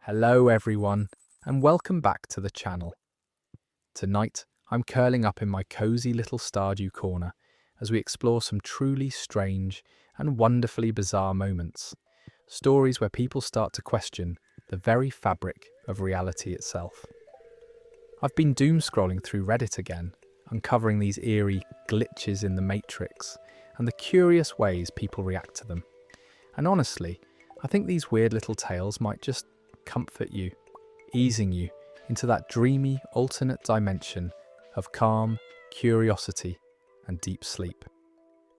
Hello everyone, and welcome back to the channel. Tonight, I'm curling up in my cozy little Stardew corner as we explore some truly strange and wonderfully bizarre moments. Stories where people start to question the very fabric of reality itself. I've been doom scrolling through Reddit again, uncovering these eerie glitches in the matrix and the curious ways people react to them. And honestly, I think these weird little tales might just comfort you, easing you into that dreamy alternate dimension of calm, curiosity, and deep sleep.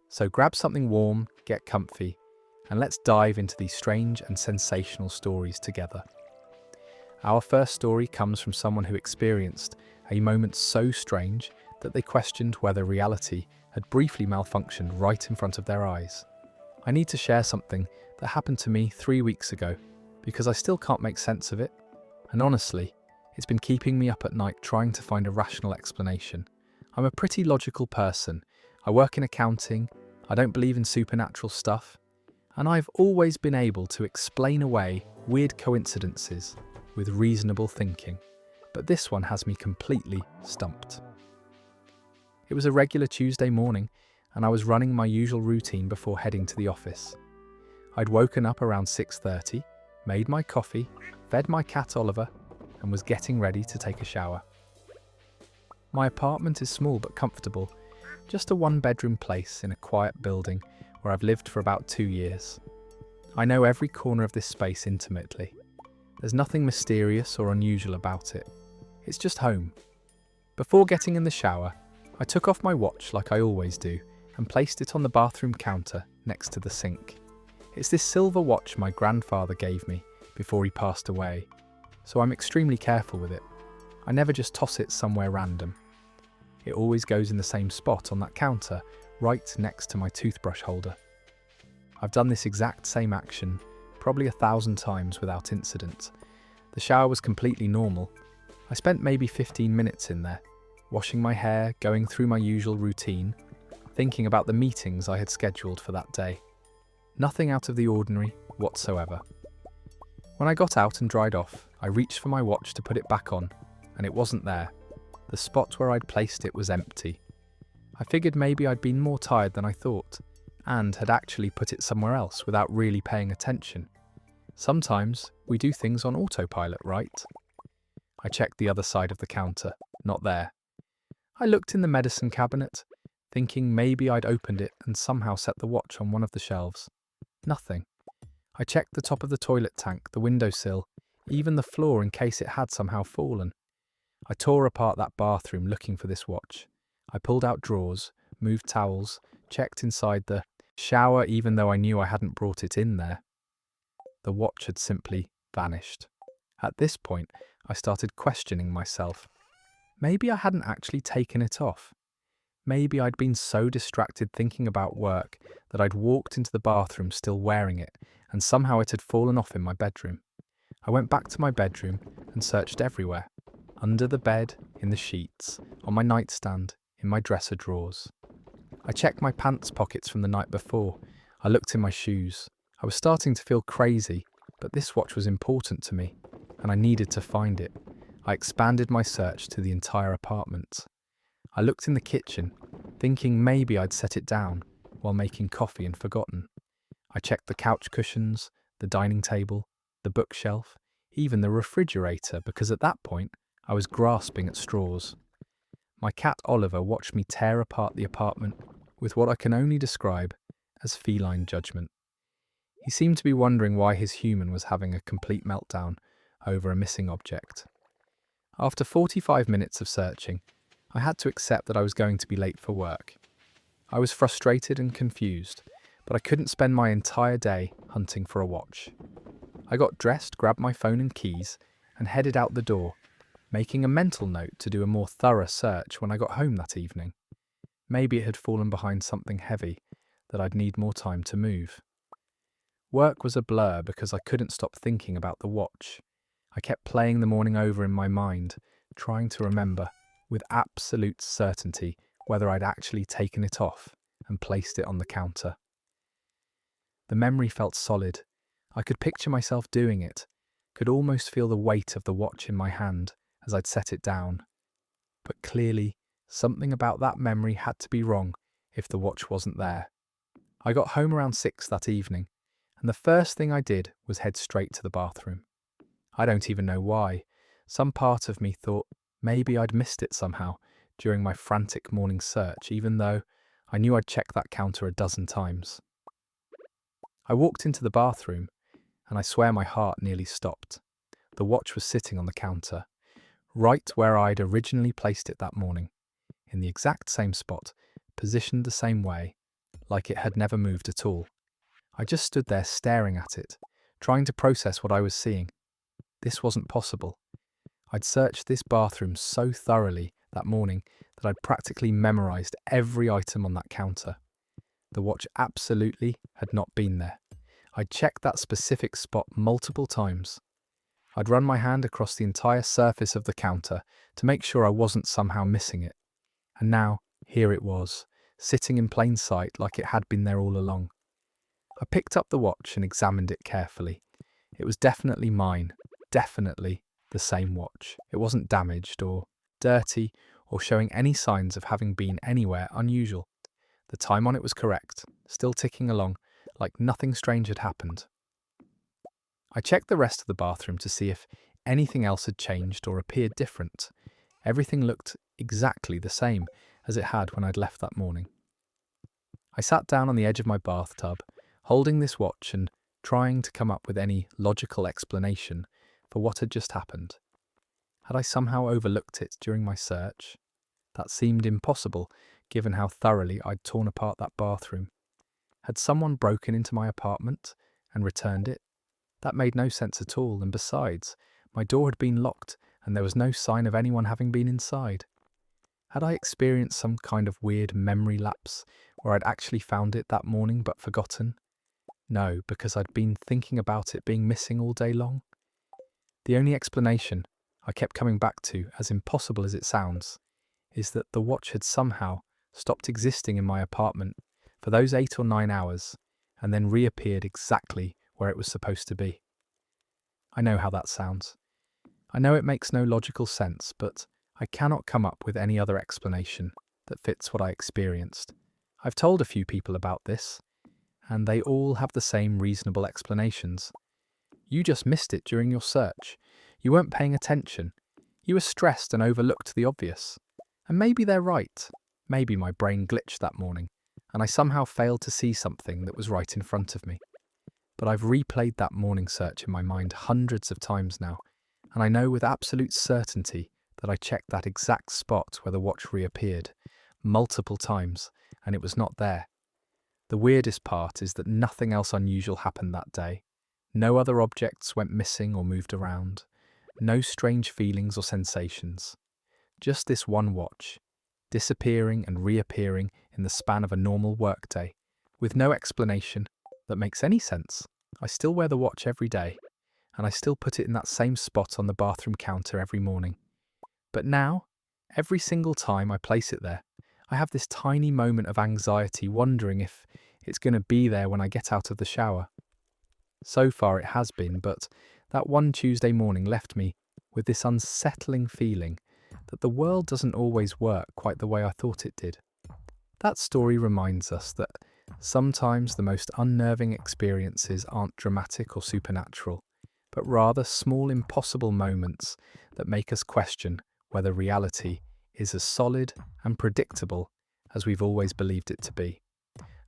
So grab something warm, get comfy, and let's dive into these strange and sensational stories together. Our first story comes from someone who experienced a moment so strange that they questioned whether reality had briefly malfunctioned right in front of their eyes. I need to share something that happened to me 3 weeks ago because I still can't make sense of it, and honestly, it's been keeping me up at night trying to find a rational explanation. I'm a pretty logical person. I work in accounting, I don't believe in supernatural stuff, and I've always been able to explain away weird coincidences with reasonable thinking, but this one has me completely stumped. It was a regular Tuesday morning, and I was running my usual routine before heading to the office. I'd woken up around 6:30, made my coffee, fed my cat Oliver, and was getting ready to take a shower. My apartment is small but comfortable, just a one-bedroom place in a quiet building where I've lived for about 2 years. I know every corner of this space intimately. There's nothing mysterious or unusual about it. It's just home. Before getting in the shower, I took off my watch like I always do and placed it on the bathroom counter next to the sink. It's this silver watch my grandfather gave me before he passed away, so I'm extremely careful with it. I never just toss it somewhere random. It always goes in the same spot on that counter, right next to my toothbrush holder. I've done this exact same action probably 1,000 times without incident. The shower was completely normal. I spent maybe 15 minutes in there, washing my hair, going through my usual routine, thinking about the meetings I had scheduled for that day. Nothing out of the ordinary whatsoever. When I got out and dried off, I reached for my watch to put it back on, and it wasn't there. The spot where I'd placed it was empty. I figured maybe I'd been more tired than I thought, and had actually put it somewhere else without really paying attention. Sometimes we do things on autopilot, right? I checked the other side of the counter, not there. I looked in the medicine cabinet, thinking maybe I'd opened it and somehow set the watch on one of the shelves. Nothing. I checked the top of the toilet tank, the windowsill, even the floor in case it had somehow fallen. I tore apart that bathroom looking for this watch. I pulled out drawers, moved towels, checked inside the shower even though I knew I hadn't brought it in there. The watch had simply vanished. At this point, I started questioning myself. Maybe I hadn't actually taken it off. Maybe I'd been so distracted thinking about work that I'd walked into the bathroom still wearing it, and somehow it had fallen off in my bedroom. I went back to my bedroom and searched everywhere. Under the bed, in the sheets, on my nightstand, in my dresser drawers. I checked my pants pockets from the night before. I looked in my shoes. I was starting to feel crazy, but this watch was important to me, and I needed to find it. I expanded my search to the entire apartment. I looked in the kitchen, thinking maybe I'd set it down while making coffee and forgotten. I checked the couch cushions, the dining table, the bookshelf, even the refrigerator, because at that point I was grasping at straws. My cat Oliver watched me tear apart the apartment with what I can only describe as feline judgment. He seemed to be wondering why his human was having a complete meltdown over a missing object. After 45 minutes of searching, I had to accept that I was going to be late for work. I was frustrated and confused, but I couldn't spend my entire day hunting for a watch. I got dressed, grabbed my phone and keys, and headed out the door, making a mental note to do a more thorough search when I got home that evening. Maybe it had fallen behind something heavy that I'd need more time to move. Work was a blur because I couldn't stop thinking about the watch. I kept playing the morning over in my mind, trying to remember with absolute certainty whether I'd actually taken it off and placed it on the counter. The memory felt solid. I could picture myself doing it, could almost feel the weight of the watch in my hand as I'd set it down. But clearly, something about that memory had to be wrong if the watch wasn't there. I got home around 6 that evening, and the first thing I did was head straight to the bathroom. I don't even know why. Some part of me thought maybe I'd missed it somehow during my frantic morning search, even though I knew I'd checked that counter a dozen times. I walked into the bathroom, and I swear my heart nearly stopped. The watch was sitting on the counter, right where I'd originally placed it that morning, in the exact same spot, positioned the same way, like it had never moved at all. I just stood there staring at it, trying to process what I was seeing. This wasn't possible. I'd searched this bathroom so thoroughly that morning that I'd practically memorized every item on that counter. The watch absolutely had not been there. I'd checked that specific spot multiple times. I'd run my hand across the entire surface of the counter to make sure I wasn't somehow missing it. And now, here it was, sitting in plain sight like it had been there all along. I picked up the watch and examined it carefully. It was definitely mine, definitely the same watch. It wasn't damaged or dirty or showing any signs of having been anywhere unusual. The time on it was correct, still ticking along, like nothing strange had happened. I checked the rest of the bathroom to see if anything else had changed or appeared different. Everything looked exactly the same as it had when I'd left that morning. I sat down on the edge of my bathtub, holding this watch and trying to come up with any logical explanation for what had just happened. Had I somehow overlooked it during my search? That seemed impossible, given how thoroughly I'd torn apart that bathroom. Had someone broken into my apartment and returned it? That made no sense at all, and besides, my door had been locked and there was no sign of anyone having been inside. Had I experienced some kind of weird memory lapse where I'd actually found it that morning but forgotten? No, because I'd been thinking about it being missing all day long. The only explanation I kept coming back to, as impossible as it sounds, is that the watch had somehow stopped existing in my apartment for those 8 or 9 hours and then reappeared exactly where it was supposed to be. I know how that sounds. I know it makes no logical sense, but I cannot come up with any other explanation that fits what I experienced. I've told a few people about this, and they all have the same reasonable explanations. You just missed it during your search. You weren't paying attention. You were stressed and overlooked the obvious. And maybe they're right. Maybe my brain glitched that morning, and I somehow failed to see something that was right in front of me. But I've replayed that morning search in my mind hundreds of times now, and I know with absolute certainty that I checked that exact spot where the watch reappeared multiple times, and it was not there. The weirdest part is that nothing else unusual happened that day. No other objects went missing or moved around. No strange feelings or sensations. Just this one watch, disappearing and reappearing in the span of a normal workday, with no explanation that makes any sense. I still wear the watch every day, and I still put it in that same spot on the bathroom counter every morning. But now, every single time I place it there, I have this tiny moment of anxiety wondering if it's going to be there when I get out of the shower. So far it has been, but that one Tuesday morning left me with this unsettling feeling that the world doesn't always work quite the way I thought it did. That story reminds us that sometimes the most unnerving experiences aren't dramatic or supernatural, but rather small impossible moments that make us question whether reality is as solid and predictable as we've always believed it to be.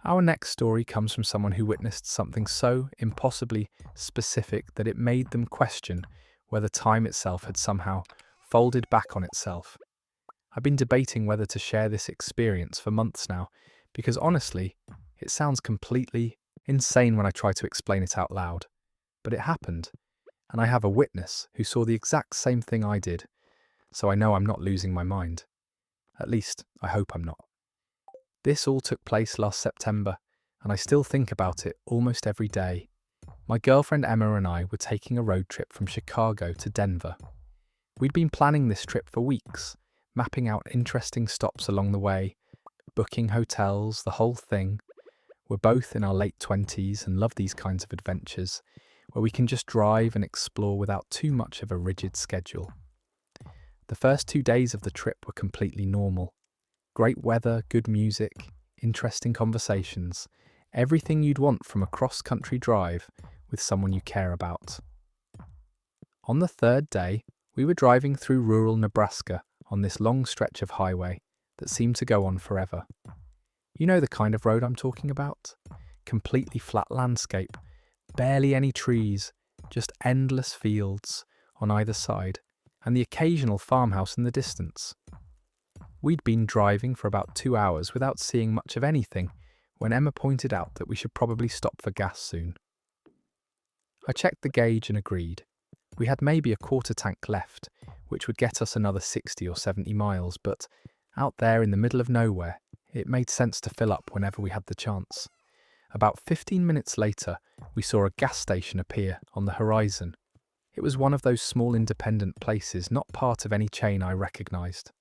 Our next story comes from someone who witnessed something so impossibly specific that it made them question whether time itself had somehow folded back on itself. I've been debating whether to share this experience for months now, because honestly, it sounds completely insane when I try to explain it out loud. But it happened, and I have a witness who saw the exact same thing I did, so I know I'm not losing my mind. At least, I hope I'm not. This all took place last September, and I still think about it almost every day. My girlfriend Emma and I were taking a road trip from Chicago to Denver. We'd been planning this trip for weeks, mapping out interesting stops along the way, booking hotels, the whole thing. We're both in our late 20s and love these kinds of adventures. where we can just drive and explore without too much of a rigid schedule. The first 2 days of the trip were completely normal. Great weather, good music, interesting conversations, everything you'd want from a cross-country drive with someone you care about. On the third day, we were driving through rural Nebraska on this long stretch of highway that seemed to go on forever. You know the kind of road I'm talking about? Completely flat landscape, barely any trees, just endless fields on either side, and the occasional farmhouse in the distance. We'd been driving for about 2 hours without seeing much of anything when Emma pointed out that we should probably stop for gas soon. I checked the gauge and agreed. We had maybe a quarter tank left, which would get us another 60 or 70 miles, but out there in the middle of nowhere, it made sense to fill up whenever we had the chance. About 15 minutes later, we saw a gas station appear on the horizon. It was one of those small independent places not part of any chain I recognised.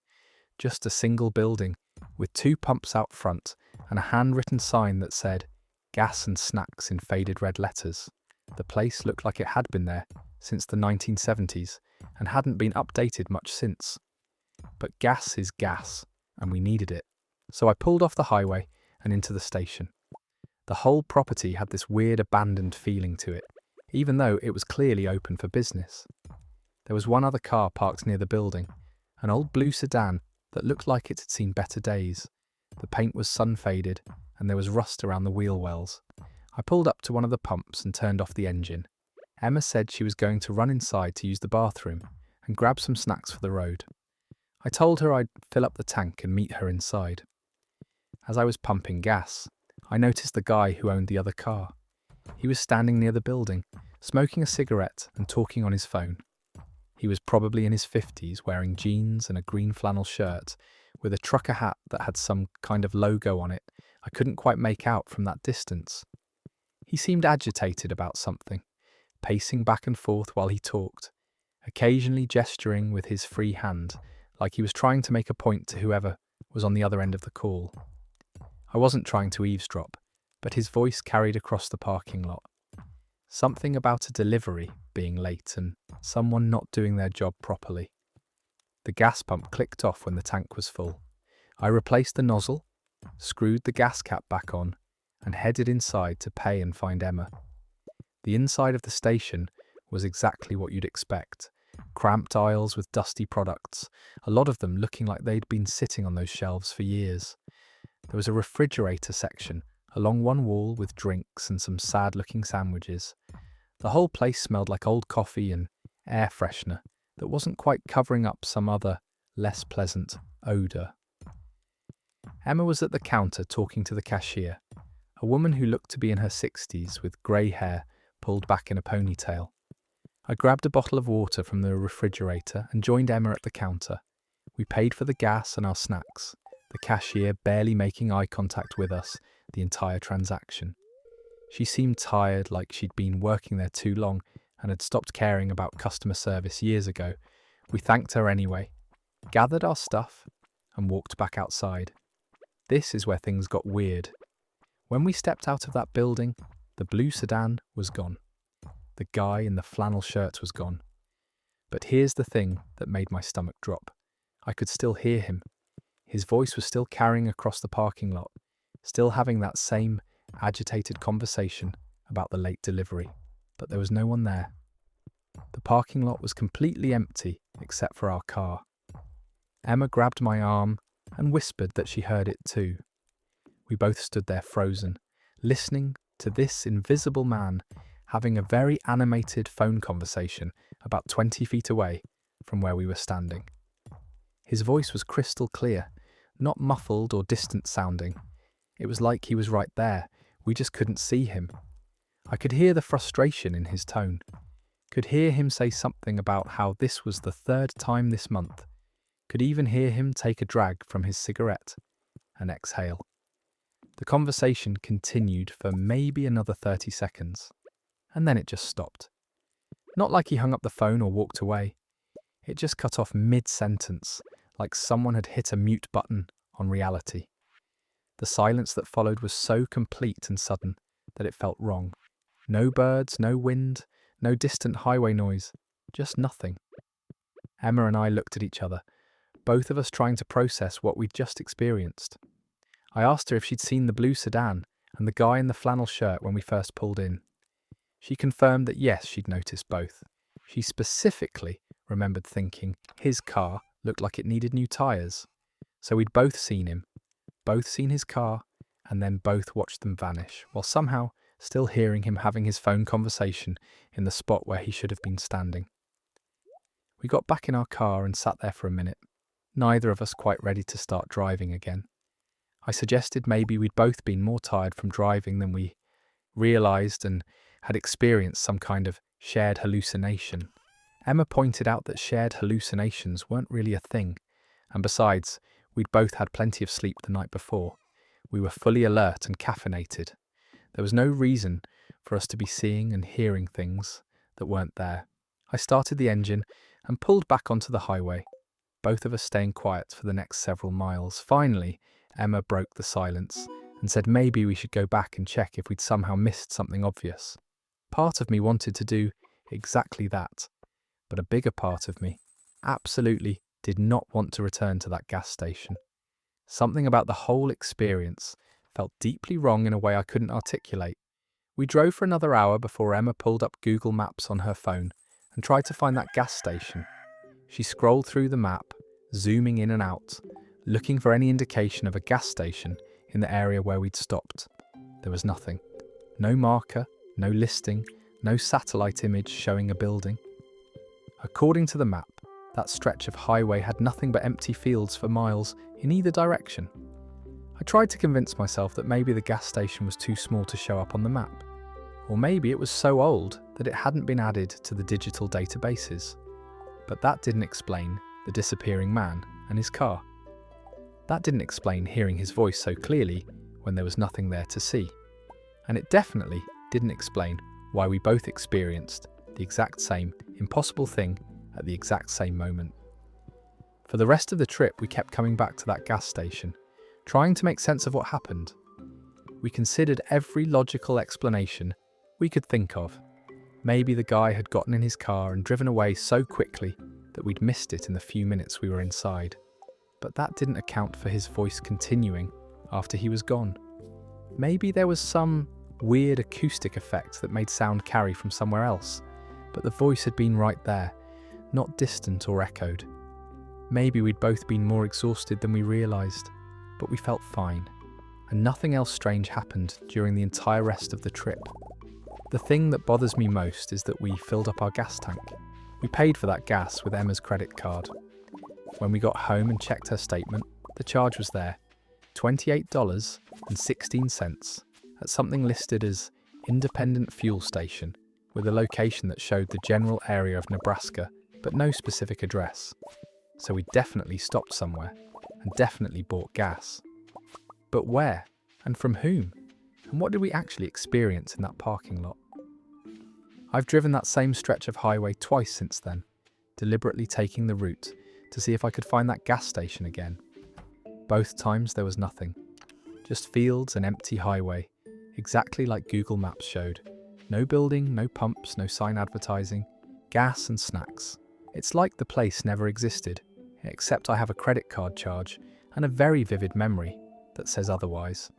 Just a single building, with 2 pumps out front and a handwritten sign that said, "Gas and Snacks" in faded red letters. The place looked like it had been there since the 1970s and hadn't been updated much since. But gas is gas, and we needed it. So I pulled off the highway and into the station. The whole property had this weird abandoned feeling to it, even though it was clearly open for business. There was one other car parked near the building, an old blue sedan that looked like it had seen better days. The paint was sun-faded, and there was rust around the wheel wells. I pulled up to one of the pumps and turned off the engine. Emma said she was going to run inside to use the bathroom and grab some snacks for the road. I told her I'd fill up the tank and meet her inside. As I was pumping gas, I noticed the guy who owned the other car. He was standing near the building, smoking a cigarette and talking on his phone. He was probably in his 50s, wearing jeans and a green flannel shirt, with a trucker hat that had some kind of logo on it I couldn't quite make out from that distance. He seemed agitated about something, pacing back and forth while he talked, occasionally gesturing with his free hand, like he was trying to make a point to whoever was on the other end of the call. I wasn't trying to eavesdrop, but his voice carried across the parking lot. Something about a delivery being late and someone not doing their job properly. The gas pump clicked off when the tank was full. I replaced the nozzle, screwed the gas cap back on, and headed inside to pay and find Emma. The inside of the station was exactly what you'd expect. Cramped aisles with dusty products, a lot of them looking like they'd been sitting on those shelves for years. There was a refrigerator section along one wall with drinks and some sad-looking sandwiches. The whole place smelled like old coffee and air freshener that wasn't quite covering up some other, less pleasant odour. Emma was at the counter talking to the cashier, a woman who looked to be in her 60s with grey hair pulled back in a ponytail. I grabbed a bottle of water from the refrigerator and joined Emma at the counter. We paid for the gas and our snacks, the cashier barely making eye contact with us the entire transaction. She seemed tired, like she'd been working there too long and had stopped caring about customer service years ago. We thanked her anyway, gathered our stuff, and walked back outside. This is where things got weird. When we stepped out of that building, the blue sedan was gone. The guy in the flannel shirt was gone. But here's the thing that made my stomach drop. I could still hear him. His voice was still carrying across the parking lot, still having that same agitated conversation about the late delivery, but there was no one there. The parking lot was completely empty except for our car. Emma grabbed my arm and whispered that she heard it too. We both stood there frozen, listening to this invisible man having a very animated phone conversation about 20 feet away from where we were standing. His voice was crystal clear, not muffled or distant sounding. It was like he was right there, we just couldn't see him. I could hear the frustration in his tone, could hear him say something about how this was the 3rd time this month, could even hear him take a drag from his cigarette and exhale. The conversation continued for maybe another 30 seconds, and then it just stopped. Not like he hung up the phone or walked away. It just cut off mid-sentence, like someone had hit a mute button on reality. The silence that followed was so complete and sudden that it felt wrong. No birds, no wind, no distant highway noise, just nothing. Emma and I looked at each other, both of us trying to process what we'd just experienced. I asked her if she'd seen the blue sedan and the guy in the flannel shirt when we first pulled in. She confirmed that yes, she'd noticed both. She specifically remembered thinking his car looked like it needed new tyres. So we'd both seen him, both seen his car, and then both watched them vanish, while somehow still hearing him having his phone conversation in the spot where he should have been standing. We got back in our car and sat there for a minute, neither of us quite ready to start driving again. I suggested maybe we'd both been more tired from driving than we realised and had experienced some kind of shared hallucination. Emma pointed out that shared hallucinations weren't really a thing, and besides, we'd both had plenty of sleep the night before. We were fully alert and caffeinated. There was no reason for us to be seeing and hearing things that weren't there. I started the engine and pulled back onto the highway, both of us staying quiet for the next several miles. Finally, Emma broke the silence and said maybe we should go back and check if we'd somehow missed something obvious. Part of me wanted to do exactly that, but a bigger part of me absolutely did not want to return to that gas station. Something about the whole experience felt deeply wrong in a way I couldn't articulate. We drove for another hour before Emma pulled up Google Maps on her phone and tried to find that gas station. She scrolled through the map, zooming in and out, looking for any indication of a gas station in the area where we'd stopped. There was nothing. No marker, no listing, no satellite image showing a building. According to the map, that stretch of highway had nothing but empty fields for miles in either direction. I tried to convince myself that maybe the gas station was too small to show up on the map, or maybe it was so old that it hadn't been added to the digital databases. But that didn't explain the disappearing man and his car. That didn't explain hearing his voice so clearly when there was nothing there to see. And it definitely didn't explain why we both experienced the exact same impossible thing at the exact same moment. For the rest of the trip, we kept coming back to that gas station, trying to make sense of what happened. We considered every logical explanation we could think of. Maybe the guy had gotten in his car and driven away so quickly that we'd missed it in the few minutes we were inside. But that didn't account for his voice continuing after he was gone. Maybe there was some weird acoustic effect that made sound carry from somewhere else, but the voice had been right there, not distant or echoed. Maybe we'd both been more exhausted than we realised, but we felt fine, and nothing else strange happened during the entire rest of the trip. The thing that bothers me most is that we filled up our gas tank. We paid for that gas with Emma's credit card. When we got home and checked her statement, the charge was there, $28.16, at something listed as Independent Fuel Station, with a location that showed the general area of Nebraska, but no specific address. So we definitely stopped somewhere, and definitely bought gas. But where? And from whom? And what did we actually experience in that parking lot? I've driven that same stretch of highway twice since then, deliberately taking the route to see if I could find that gas station again. Both times there was nothing. Just fields and empty highway, exactly like Google Maps showed. No building, no pumps, no sign advertising, gas and snacks. It's like the place never existed, except I have a credit card charge and a very vivid memory that says otherwise.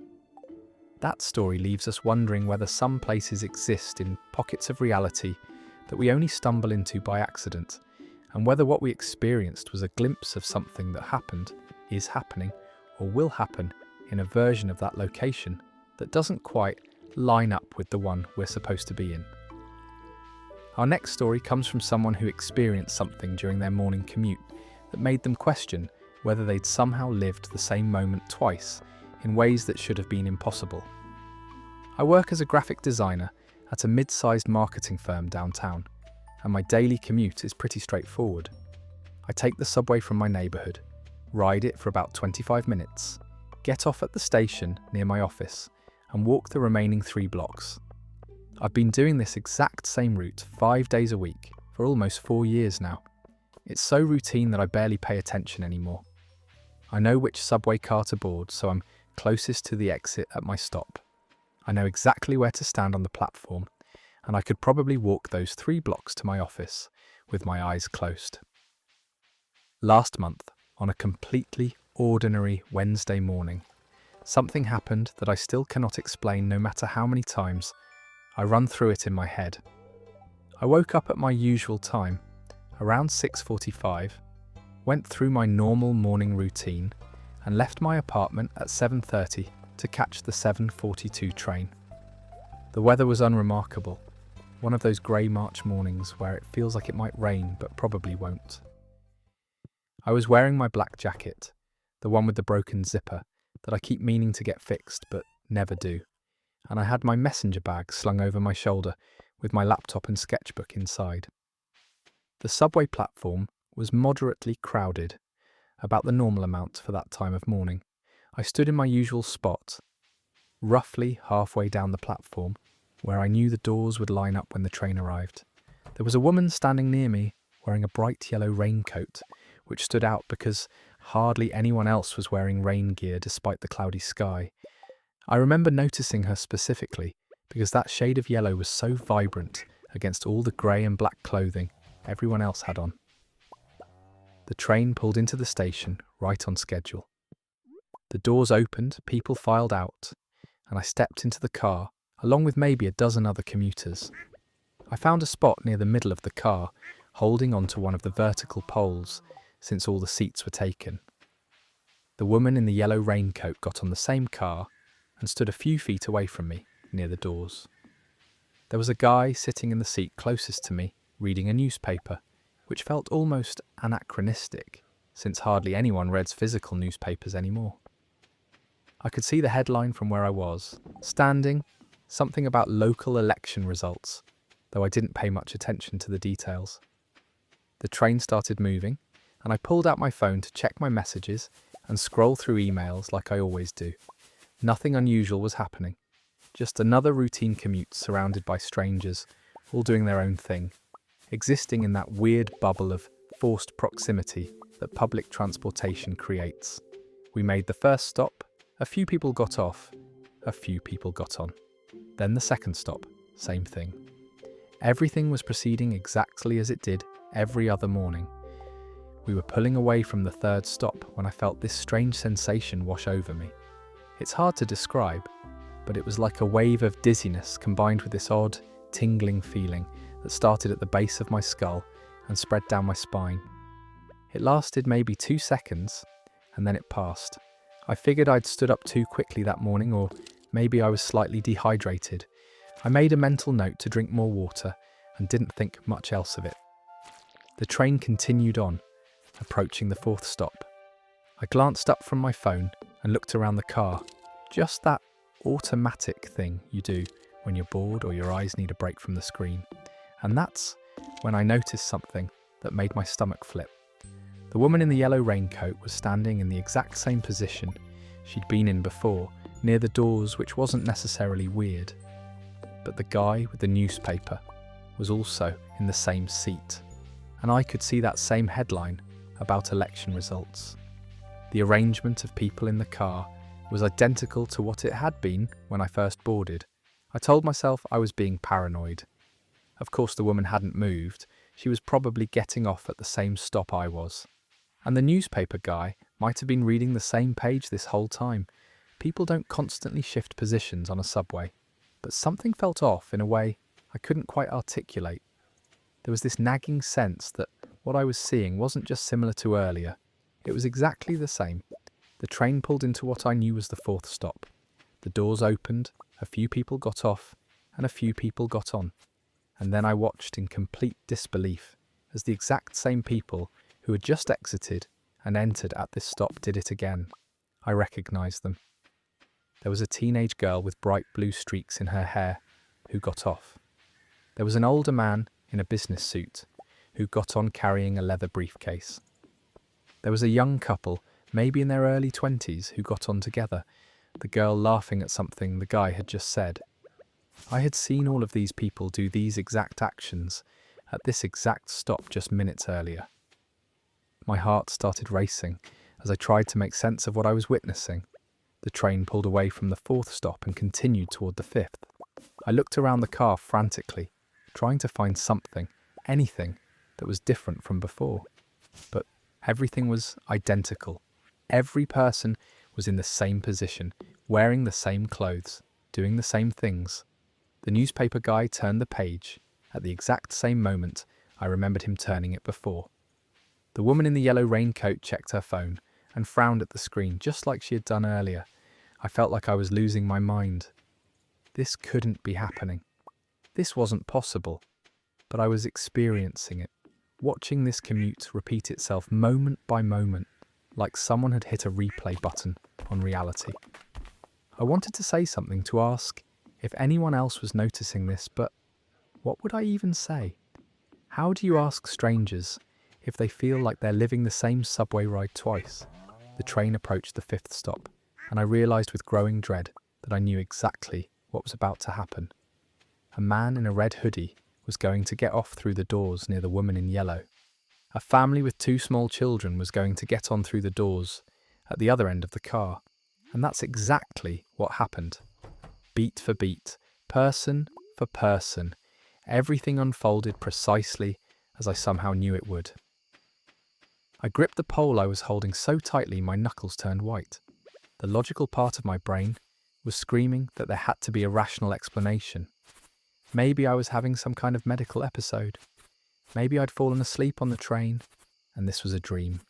That story leaves us wondering whether some places exist in pockets of reality that we only stumble into by accident, and whether what we experienced was a glimpse of something that happened, is happening, or will happen in a version of that location that doesn't quite line up with the one we're supposed to be in. Our next story comes from someone who experienced something during their morning commute that made them question whether they'd somehow lived the same moment twice in ways that should have been impossible. I work as a graphic designer at a mid-sized marketing firm downtown, and my daily commute is pretty straightforward. I take the subway from my neighbourhood, ride it for about 25 minutes, get off at the station near my office, and walk the remaining 3 blocks. I've been doing this exact same route 5 days a week for almost 4 years now. It's so routine that I barely pay attention anymore. I know which subway car to board, so I'm closest to the exit at my stop. I know exactly where to stand on the platform, and I could probably walk those 3 blocks to my office with my eyes closed. Last month, on a completely ordinary Wednesday morning, something happened that I still cannot explain no matter how many times I run through it in my head. I woke up at my usual time, around 6:45, went through my normal morning routine, and left my apartment at 7:30 to catch the 7:42 train. The weather was unremarkable, one of those grey March mornings where it feels like it might rain but probably won't. I was wearing my black jacket, the one with the broken zipper that I keep meaning to get fixed but never do, and I had my messenger bag slung over my shoulder with my laptop and sketchbook inside. The subway platform was moderately crowded, about the normal amount for that time of morning. I stood in my usual spot, roughly halfway down the platform, where I knew the doors would line up when the train arrived. There was a woman standing near me wearing a bright yellow raincoat, which stood out because hardly anyone else was wearing rain gear despite the cloudy sky. I remember noticing her specifically because that shade of yellow was so vibrant against all the grey and black clothing everyone else had on. The train pulled into the station right on schedule. The doors opened, people filed out, and I stepped into the car, along with maybe a dozen other commuters. I found a spot near the middle of the car, holding onto one of the vertical poles, since all the seats were taken. The woman in the yellow raincoat got on the same car and stood a few feet away from me, near the doors. There was a guy sitting in the seat closest to me, reading a newspaper, which felt almost anachronistic, since hardly anyone reads physical newspapers anymore. I could see the headline from where I was, standing, something about local election results, though I didn't pay much attention to the details. The train started moving, and I pulled out my phone to check my messages and scroll through emails like I always do. Nothing unusual was happening, just another routine commute surrounded by strangers, all doing their own thing, existing in that weird bubble of forced proximity that public transportation creates. We made the first stop, a few people got off, a few people got on. Then the second stop, same thing. Everything was proceeding exactly as it did every other morning. We were pulling away from the third stop when I felt this strange sensation wash over me. It's hard to describe, but it was like a wave of dizziness combined with this odd, tingling feeling that started at the base of my skull and spread down my spine. It lasted maybe 2 seconds, and then it passed. I figured I'd stood up too quickly that morning, or maybe I was slightly dehydrated. I made a mental note to drink more water and didn't think much else of it. The train continued on, approaching the fourth stop. I glanced up from my phone and looked around the car, just that automatic thing you do when you're bored or your eyes need a break from the screen. And that's when I noticed something that made my stomach flip. The woman in the yellow raincoat was standing in the exact same position she'd been in before, near the doors, which wasn't necessarily weird. But the guy with the newspaper was also in the same seat, and I could see that same headline about election results. The arrangement of people in the car was identical to what it had been when I first boarded. I told myself I was being paranoid. Of course, the woman hadn't moved. She was probably getting off at the same stop I was. And the newspaper guy might have been reading the same page this whole time. People don't constantly shift positions on a subway, but something felt off in a way I couldn't quite articulate. There was this nagging sense that what I was seeing wasn't just similar to earlier. It was exactly the same. The train pulled into what I knew was the fourth stop. The doors opened, a few people got off, and a few people got on. And then I watched in complete disbelief as the exact same people who had just exited and entered at this stop did it again. I recognised them. There was a teenage girl with bright blue streaks in her hair who got off. There was an older man in a business suit who got on carrying a leather briefcase. There was a young couple, maybe in their early 20s, who got on together, the girl laughing at something the guy had just said. I had seen all of these people do these exact actions at this exact stop just minutes earlier. My heart started racing as I tried to make sense of what I was witnessing. The train pulled away from the fourth stop and continued toward the fifth. I looked around the car frantically, trying to find something, anything, that was different from before. But everything was identical. Every person was in the same position, wearing the same clothes, doing the same things. The newspaper guy turned the page at the exact same moment I remembered him turning it before. The woman in the yellow raincoat checked her phone and frowned at the screen just like she had done earlier. I felt like I was losing my mind. This couldn't be happening. This wasn't possible. But I was experiencing it, watching this commute repeat itself moment by moment, like someone had hit a replay button on reality. I wanted to say something, to ask if anyone else was noticing this, but what would I even say? How do you ask strangers if they feel like they're living the same subway ride twice? The train approached the fifth stop, and I realised with growing dread that I knew exactly what was about to happen. A man in a red hoodie was going to get off through the doors near the woman in yellow. A family with 2 small children was going to get on through the doors at the other end of the car. And that's exactly what happened. Beat for beat, person for person, everything unfolded precisely as I somehow knew it would. I gripped the pole I was holding so tightly my knuckles turned white. The logical part of my brain was screaming that there had to be a rational explanation. Maybe I was having some kind of medical episode. Maybe I'd fallen asleep on the train, and this was a dream.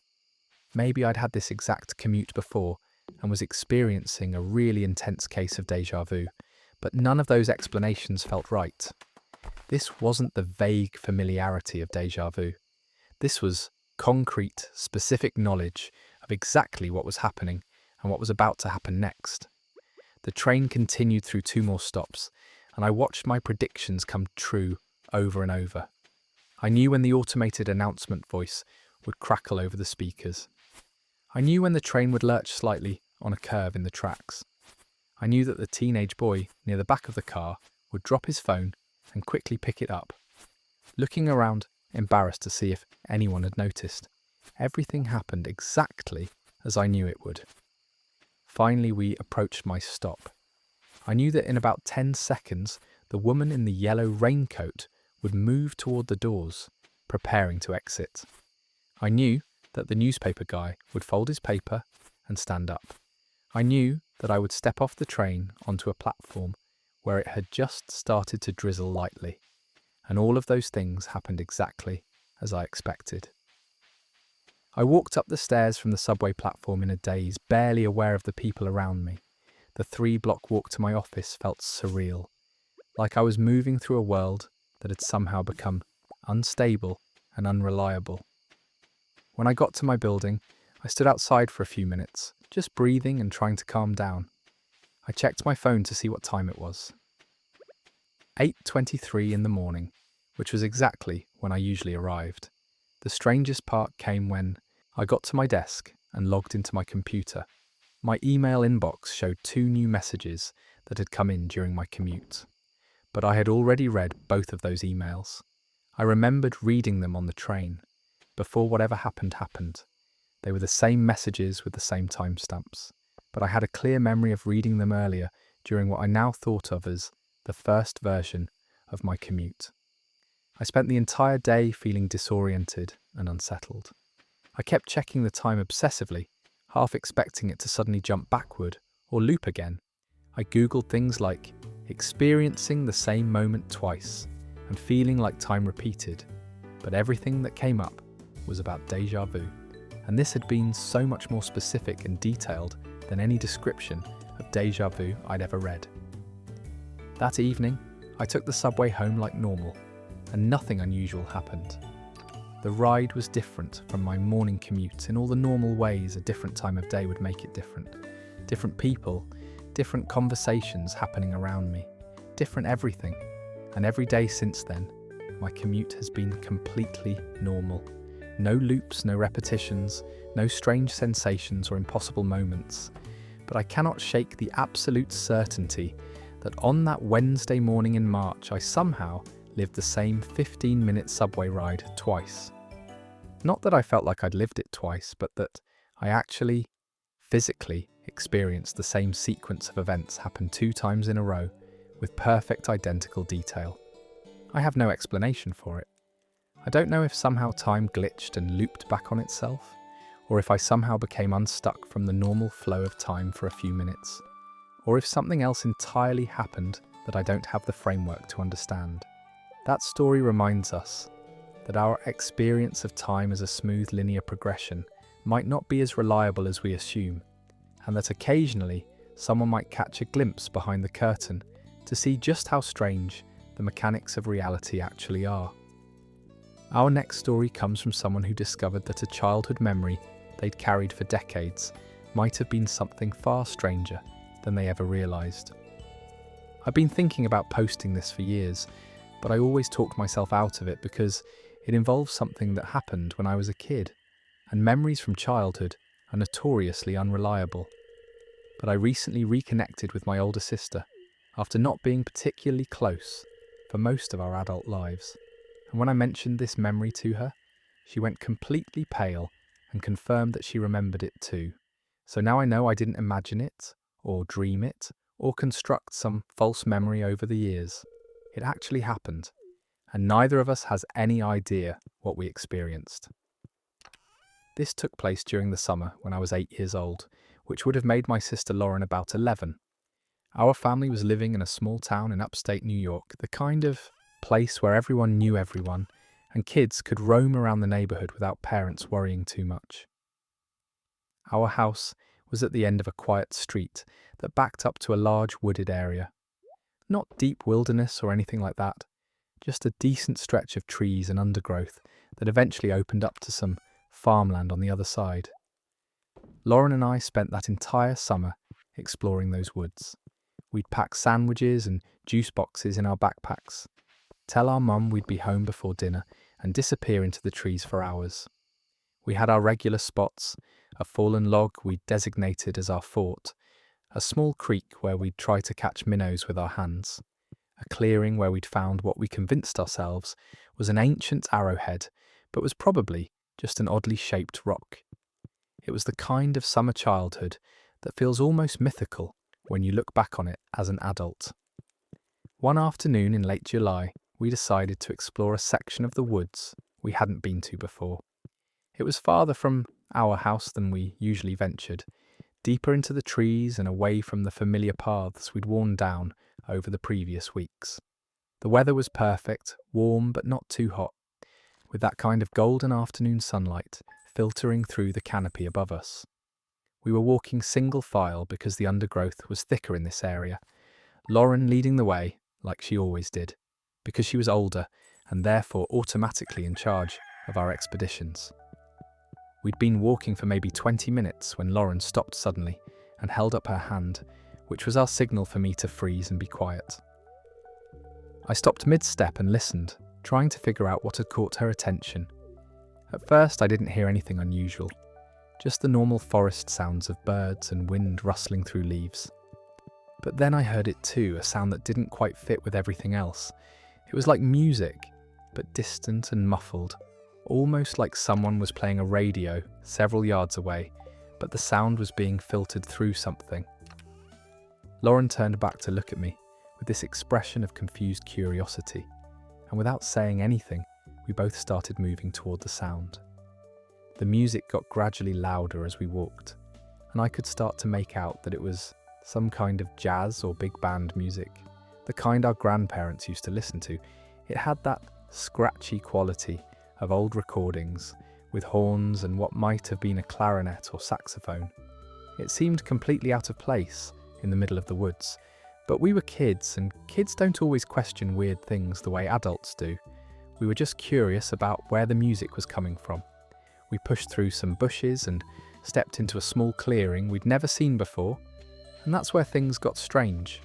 Maybe I'd had this exact commute before and was experiencing a really intense case of déjà vu, but none of those explanations felt right. This wasn't the vague familiarity of déjà vu. This was concrete, specific knowledge of exactly what was happening and what was about to happen next. The train continued through 2 more stops, and I watched my predictions come true over and over. I knew when the automated announcement voice would crackle over the speakers. I knew when the train would lurch slightly on a curve in the tracks. I knew that the teenage boy near the back of the car would drop his phone and quickly pick it up. Looking around, embarrassed to see if anyone had noticed, everything happened exactly as I knew it would. Finally, we approached my stop. I knew that in about 10 seconds, the woman in the yellow raincoat would move toward the doors, preparing to exit. I knew that the newspaper guy would fold his paper and stand up. I knew that I would step off the train onto a platform where it had just started to drizzle lightly, and all of those things happened exactly as I expected. I walked up the stairs from the subway platform in a daze, barely aware of the people around me. The 3-block walk to my office felt surreal, like I was moving through a world that had somehow become unstable and unreliable. When I got to my building, I stood outside for a few minutes, just breathing and trying to calm down. I checked my phone to see what time it was. 8:23 in the morning, which was exactly when I usually arrived. The strangest part came when I got to my desk and logged into my computer. My email inbox showed 2 new messages that had come in during my commute. But I had already read both of those emails. I remembered reading them on the train, before whatever happened happened. They were the same messages with the same timestamps, but I had a clear memory of reading them earlier during what I now thought of as the first version of my commute. I spent the entire day feeling disoriented and unsettled. I kept checking the time obsessively, half expecting it to suddenly jump backward or loop again. I googled things like experiencing the same moment twice and feeling like time repeated, but everything that came up was about déjà vu, and this had been so much more specific and detailed than any description of déjà vu I'd ever read. That evening, I took the subway home like normal, and nothing unusual happened. The ride was different from my morning commute in all the normal ways a different time of day would make it different. Different people, different conversations happening around me, different everything. And every day since then, my commute has been completely normal. No loops, no repetitions, no strange sensations or impossible moments. But I cannot shake the absolute certainty that on that Wednesday morning in March, I somehow lived the same 15-minute subway ride twice. Not that I felt like I'd lived it twice, but that I actually, physically experienced the same sequence of events happen 2 times in a row with perfect identical detail. I have no explanation for it. I don't know if somehow time glitched and looped back on itself, or if I somehow became unstuck from the normal flow of time for a few minutes, or if something else entirely happened that I don't have the framework to understand. That story reminds us that our experience of time as a smooth linear progression might not be as reliable as we assume, and that occasionally someone might catch a glimpse behind the curtain to see just how strange the mechanics of reality actually are. Our next story comes from someone who discovered that a childhood memory they'd carried for decades might have been something far stranger than they ever realised. I've been thinking about posting this for years, but I always talked myself out of it because it involves something that happened when I was a kid, and memories from childhood are notoriously unreliable. But I recently reconnected with my older sister after not being particularly close for most of our adult lives. And when I mentioned this memory to her, she went completely pale and confirmed that she remembered it too. So now I know I didn't imagine it, or dream it, or construct some false memory over the years. It actually happened, and neither of us has any idea what we experienced. This took place during the summer when I was 8 years old, which would have made my sister Lauren about 11. Our family was living in a small town in upstate New York, the kind of place where everyone knew everyone, and kids could roam around the neighborhood without parents worrying too much. Our house was at the end of a quiet street that backed up to a large wooded area. Not deep wilderness or anything like that, just a decent stretch of trees and undergrowth that eventually opened up to some farmland on the other side. Lauren and I spent that entire summer exploring those woods. We'd pack sandwiches and juice boxes in our backpacks, tell our mum we'd be home before dinner, and disappear into the trees for hours. We had our regular spots, a fallen log we'd designated as our fort, a small creek where we'd try to catch minnows with our hands, a clearing where we'd found what we convinced ourselves was an ancient arrowhead, but was probably just an oddly shaped rock. It was the kind of summer childhood that feels almost mythical when you look back on it as an adult. One afternoon in late July, we decided to explore a section of the woods we hadn't been to before. It was farther from our house than we usually ventured, deeper into the trees and away from the familiar paths we'd worn down over the previous weeks. The weather was perfect, warm but not too hot, with that kind of golden afternoon sunlight filtering through the canopy above us. We were walking single file because the undergrowth was thicker in this area, Lauren leading the way, like she always did, because she was older and therefore automatically in charge of our expeditions. We'd been walking for maybe 20 minutes when Lauren stopped suddenly and held up her hand, which was our signal for me to freeze and be quiet. I stopped mid-step and listened, trying to figure out what had caught her attention. At first I didn't hear anything unusual, just the normal forest sounds of birds and wind rustling through leaves. But then I heard it too, a sound that didn't quite fit with everything else. It was like music, but distant and muffled, almost like someone was playing a radio several yards away, but the sound was being filtered through something. Lauren turned back to look at me with this expression of confused curiosity, and without saying anything, we both started moving toward the sound. The music got gradually louder as we walked, and I could start to make out that it was some kind of jazz or big band music, the kind our grandparents used to listen to. It had that scratchy quality of old recordings, with horns and what might have been a clarinet or saxophone. It seemed completely out of place in the middle of the woods, but we were kids, and kids don't always question weird things the way adults do. We were just curious about where the music was coming from. We pushed through some bushes and stepped into a small clearing we'd never seen before, and that's where things got strange.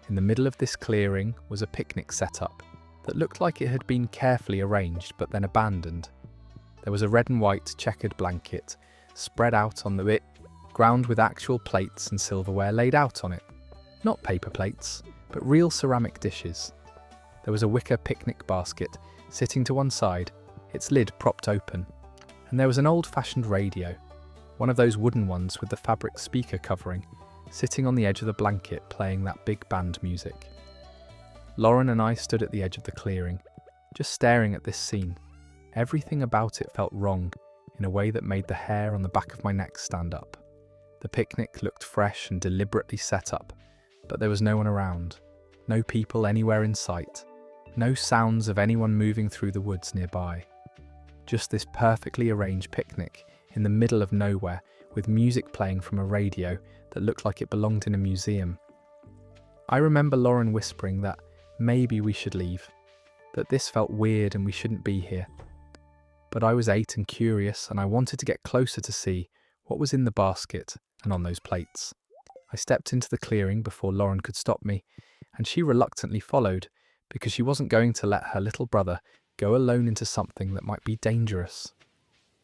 In the middle of this clearing was a picnic setup that looked like it had been carefully arranged but then abandoned. There was a red and white checkered blanket spread out on the ground with actual plates and silverware laid out on it. Not paper plates, but real ceramic dishes. There was a wicker picnic basket sitting to one side, its lid propped open. And there was an old-fashioned radio, one of those wooden ones with the fabric speaker covering, sitting on the edge of the blanket playing that big band music. Lauren and I stood at the edge of the clearing, just staring at this scene. Everything about it felt wrong in a way that made the hair on the back of my neck stand up. The picnic looked fresh and deliberately set up, but there was no one around, no people anywhere in sight, no sounds of anyone moving through the woods nearby. Just this perfectly arranged picnic in the middle of nowhere with music playing from a radio that looked like it belonged in a museum. I remember Lauren whispering that maybe we should leave, that this felt weird and we shouldn't be here. But I was 8 and curious, and I wanted to get closer to see what was in the basket and on those plates. I stepped into the clearing before Lauren could stop me, and she reluctantly followed because she wasn't going to let her little brother go alone into something that might be dangerous.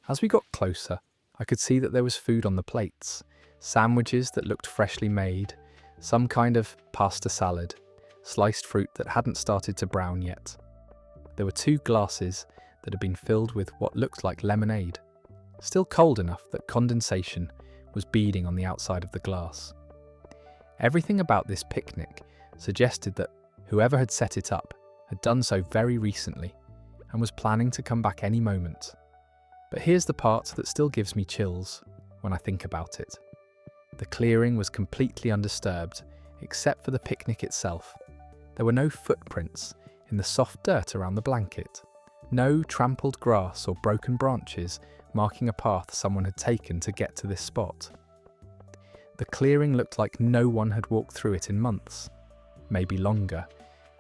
As we got closer, I could see that there was food on the plates, sandwiches that looked freshly made, some kind of pasta salad, sliced fruit that hadn't started to brown yet. There were 2 glasses that had been filled with what looked like lemonade, still cold enough that condensation was beading on the outside of the glass. Everything about this picnic suggested that whoever had set it up had done so very recently and was planning to come back any moment. But here's the part that still gives me chills when I think about it. The clearing was completely undisturbed, except for the picnic itself. There were no footprints in the soft dirt around the blanket, no trampled grass or broken branches marking a path someone had taken to get to this spot. The clearing looked like no one had walked through it in months, maybe longer,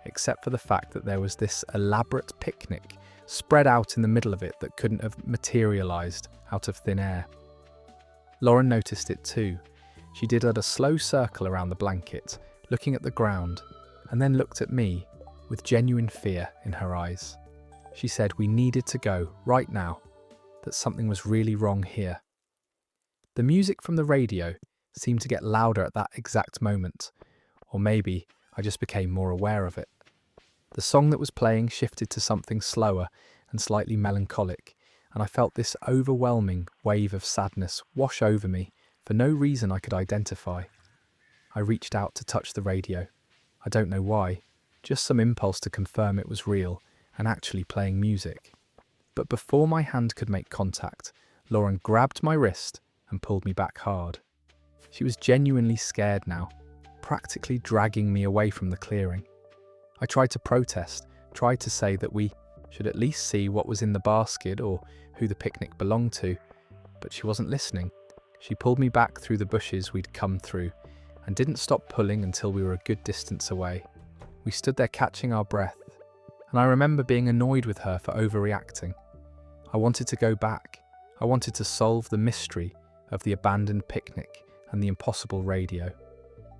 except for the fact that there was this elaborate picnic spread out in the middle of it that couldn't have materialised out of thin air. Lauren noticed it too. She did a slow circle around the blanket, looking at the ground, and then looked at me with genuine fear in her eyes. She said we needed to go right now, that something was really wrong here. The music from the radio seemed to get louder at that exact moment, or maybe I just became more aware of it. The song that was playing shifted to something slower and slightly melancholic, and I felt this overwhelming wave of sadness wash over me for no reason I could identify. I reached out to touch the radio. I don't know why, just some impulse to confirm it was real and actually playing music. But before my hand could make contact, Lauren grabbed my wrist and pulled me back hard. She was genuinely scared now, practically dragging me away from the clearing. I tried to protest, tried to say that we should at least see what was in the basket or who the picnic belonged to, but she wasn't listening. She pulled me back through the bushes we'd come through and didn't stop pulling until we were a good distance away. We stood there catching our breath, and I remember being annoyed with her for overreacting. I wanted to go back. I wanted to solve the mystery of the abandoned picnic and the impossible radio.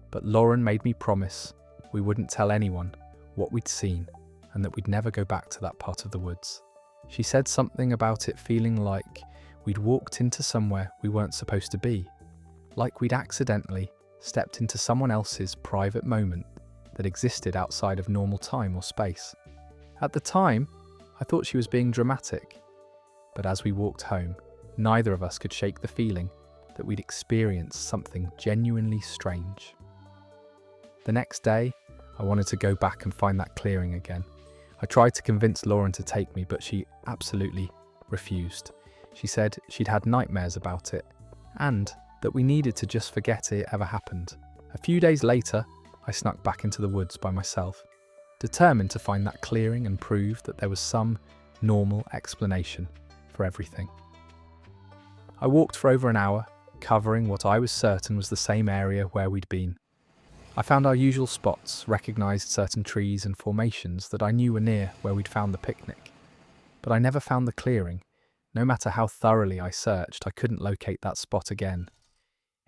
But Lauren made me promise we wouldn't tell anyone what we'd seen and that we'd never go back to that part of the woods. She said something about it feeling like we'd walked into somewhere we weren't supposed to be, like we'd accidentally stepped into someone else's private moment that existed outside of normal time or space. At the time, I thought she was being dramatic, but as we walked home, neither of us could shake the feeling that we'd experienced something genuinely strange. The next day, I wanted to go back and find that clearing again. I tried to convince Lauren to take me, but she absolutely refused. She said she'd had nightmares about it, and that we needed to just forget it ever happened. A few days later, I snuck back into the woods by myself, determined to find that clearing and prove that there was some normal explanation for everything. I walked for over an hour, covering what I was certain was the same area where we'd been. I found our usual spots, recognised certain trees and formations that I knew were near where we'd found the picnic. But I never found the clearing. No matter how thoroughly I searched, I couldn't locate that spot again.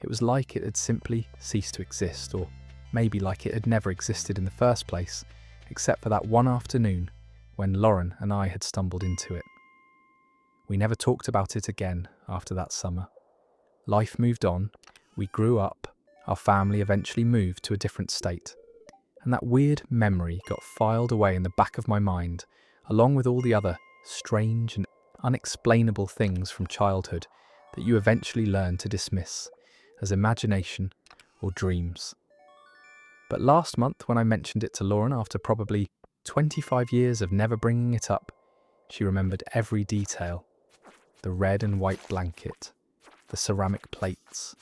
It was like it had simply ceased to exist, or maybe like it had never existed in the first place, except for that one afternoon when Lauren and I had stumbled into it. We never talked about it again after that summer. Life moved on, we grew up, our family eventually moved to a different state, and that weird memory got filed away in the back of my mind, along with all the other strange and unexplainable things from childhood that you eventually learn to dismiss as imagination or dreams. But last month, when I mentioned it to Lauren after probably 25 years of never bringing it up, she remembered every detail. The red and white blanket, the ceramic plates,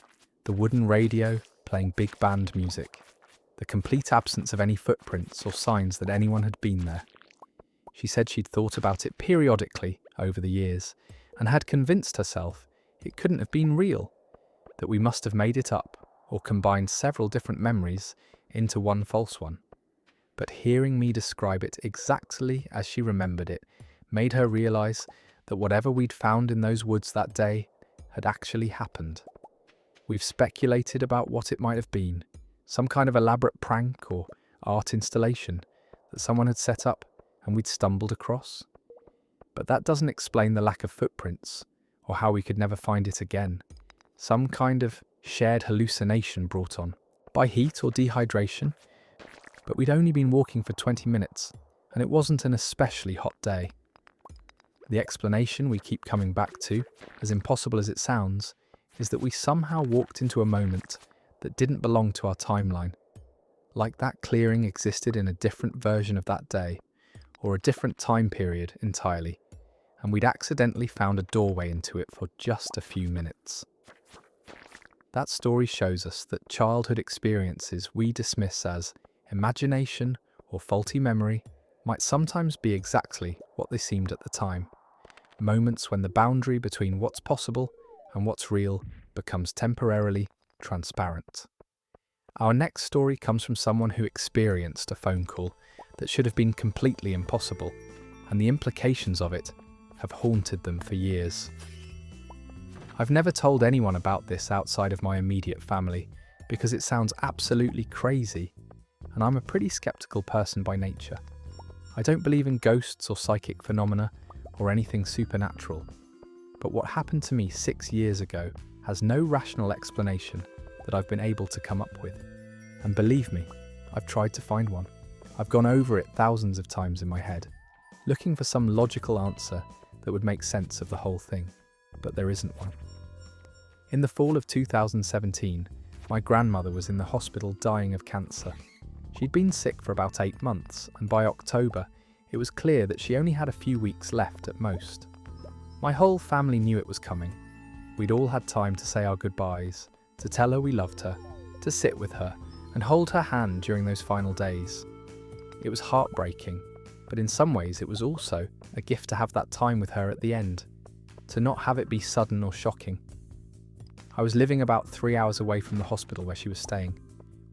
the wooden radio playing big band music, the complete absence of any footprints or signs that anyone had been there. She said she'd thought about it periodically over the years and had convinced herself it couldn't have been real, that we must have made it up or combined several different memories into one false one. But hearing me describe it exactly as she remembered it made her realise that whatever we'd found in those woods that day had actually happened. We've speculated about what it might have been, some kind of elaborate prank or art installation that someone had set up and we'd stumbled across. But that doesn't explain the lack of footprints or how we could never find it again. Some kind of shared hallucination brought on by heat or dehydration. But we'd only been walking for 20 minutes and it wasn't an especially hot day. The explanation we keep coming back to, as impossible as it sounds, is that we somehow walked into a moment that didn't belong to our timeline. Like that clearing existed in a different version of that day, or a different time period entirely, and we'd accidentally found a doorway into it for just a few minutes. That story shows us that childhood experiences we dismiss as imagination or faulty memory might sometimes be exactly what they seemed at the time. Moments when the boundary between what's possible and what's real becomes temporarily transparent. Our next story comes from someone who experienced a phone call that should have been completely impossible, and the implications of it have haunted them for years. I've never told anyone about this outside of my immediate family because it sounds absolutely crazy, and I'm a pretty skeptical person by nature. I don't believe in ghosts or psychic phenomena or anything supernatural. But what happened to me 6 years ago has no rational explanation that I've been able to come up with. And believe me, I've tried to find one. I've gone over it thousands of times in my head, looking for some logical answer that would make sense of the whole thing. But there isn't one. In the fall of 2017, my grandmother was in the hospital dying of cancer. She'd been sick for about 8 months, and by October, it was clear that she only had a few weeks left at most. My whole family knew it was coming. We'd all had time to say our goodbyes, to tell her we loved her, to sit with her, and hold her hand during those final days. It was heartbreaking, but in some ways it was also a gift to have that time with her at the end, to not have it be sudden or shocking. I was living about 3 hours away from the hospital where she was staying,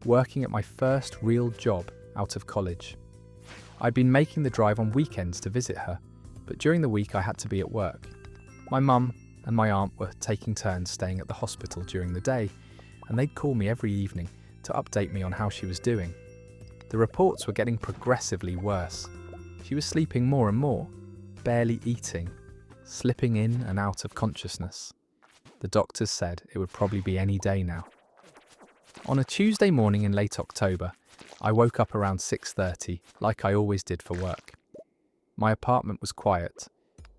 working at my first real job out of college. I'd been making the drive on weekends to visit her, but during the week I had to be at work. My mum and my aunt were taking turns staying at the hospital during the day, and they'd call me every evening to update me on how she was doing. The reports were getting progressively worse. She was sleeping more and more, barely eating, slipping in and out of consciousness. The doctors said it would probably be any day now. On a Tuesday morning in late October, I woke up around 6:30, like I always did for work. My apartment was quiet,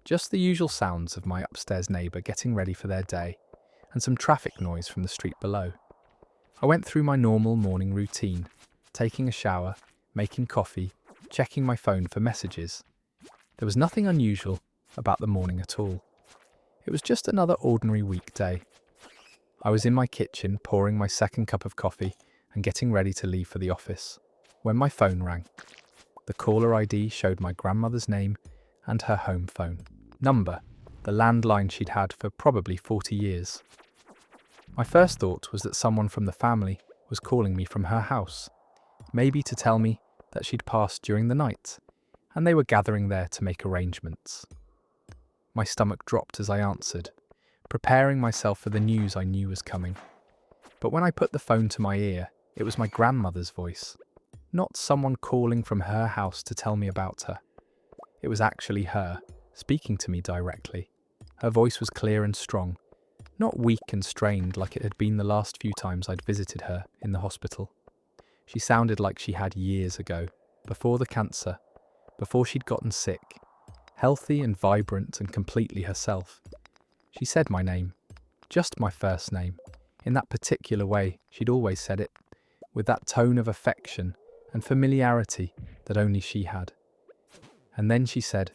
just the usual sounds of my upstairs neighbour getting ready for their day, and some traffic noise from the street below. I went through my normal morning routine, taking a shower, making coffee, checking my phone for messages. There was nothing unusual about the morning at all. It was just another ordinary weekday. I was in my kitchen pouring my second cup of coffee and getting ready to leave for the office, when my phone rang. The caller ID showed my grandmother's name and her home phone number, the landline she'd had for probably 40 years. My first thought was that someone from the family was calling me from her house, maybe to tell me that she'd passed during the night, and they were gathering there to make arrangements. My stomach dropped as I answered, preparing myself for the news I knew was coming. But when I put the phone to my ear, it was my grandmother's voice, not someone calling from her house to tell me about her. It was actually her, speaking to me directly. Her voice was clear and strong, not weak and strained like it had been the last few times I'd visited her in the hospital. She sounded like she had years ago, before the cancer, before she'd gotten sick, healthy and vibrant and completely herself. She said my name, just my first name, in that particular way she'd always said it, with that tone of affection and familiarity that only she had. And then she said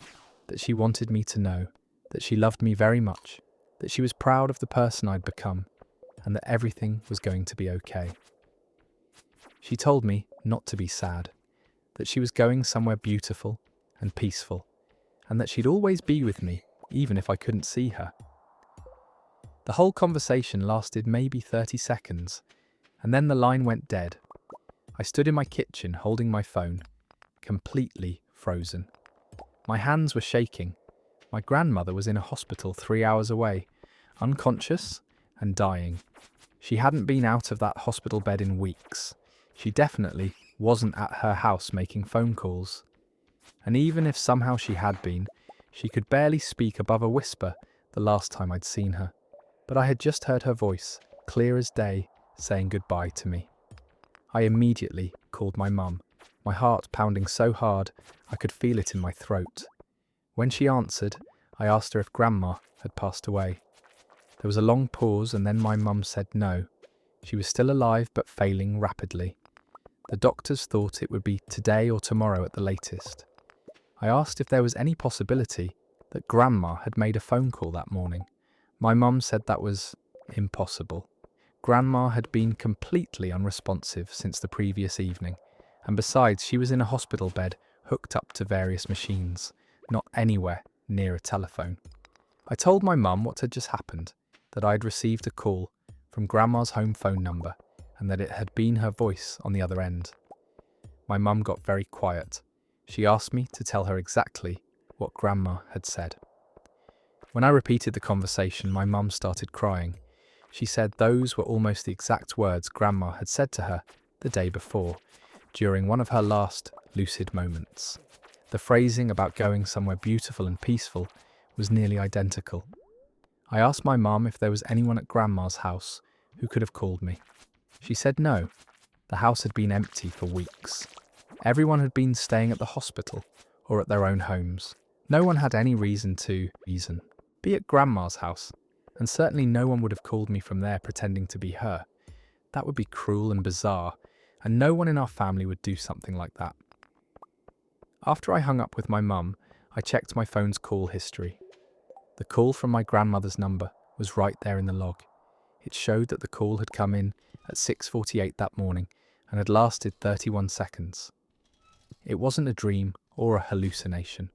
that she wanted me to know that she loved me very much, that she was proud of the person I'd become, and that everything was going to be okay. She told me not to be sad, that she was going somewhere beautiful and peaceful, and that she'd always be with me, even if I couldn't see her. The whole conversation lasted maybe 30 seconds, and then the line went dead. I stood in my kitchen holding my phone, completely frozen. My hands were shaking. My grandmother was in a hospital 3 hours away, unconscious and dying. She hadn't been out of that hospital bed in weeks. She definitely wasn't at her house making phone calls. And even if somehow she had been, she could barely speak above a whisper the last time I'd seen her. But I had just heard her voice, clear as day, saying goodbye to me. I immediately called my mum, my heart pounding so hard I could feel it in my throat. When she answered, I asked her if Grandma had passed away. There was a long pause, and then my mum said no. She was still alive but failing rapidly. The doctors thought it would be today or tomorrow at the latest. I asked if there was any possibility that Grandma had made a phone call that morning. My mum said that was impossible. Grandma had been completely unresponsive since the previous evening, and besides, she was in a hospital bed hooked up to various machines, not anywhere near a telephone. I told my mum what had just happened, that I had received a call from Grandma's home phone number and that it had been her voice on the other end. My mum got very quiet. She asked me to tell her exactly what Grandma had said. When I repeated the conversation, my mum started crying. She said those were almost the exact words Grandma had said to her the day before, during one of her last lucid moments. The phrasing about going somewhere beautiful and peaceful was nearly identical. I asked my mum if there was anyone at Grandma's house who could have called me. She said no. The house had been empty for weeks. Everyone had been staying at the hospital or at their own homes. No one had any reason to be at Grandma's house, and certainly no one would have called me from there pretending to be her. That would be cruel and bizarre, and no one in our family would do something like that. After I hung up with my mum, I checked my phone's call history. The call from my grandmother's number was right there in the log. It showed that the call had come in at 6:48 that morning and had lasted 31 seconds. It wasn't a dream or a hallucination.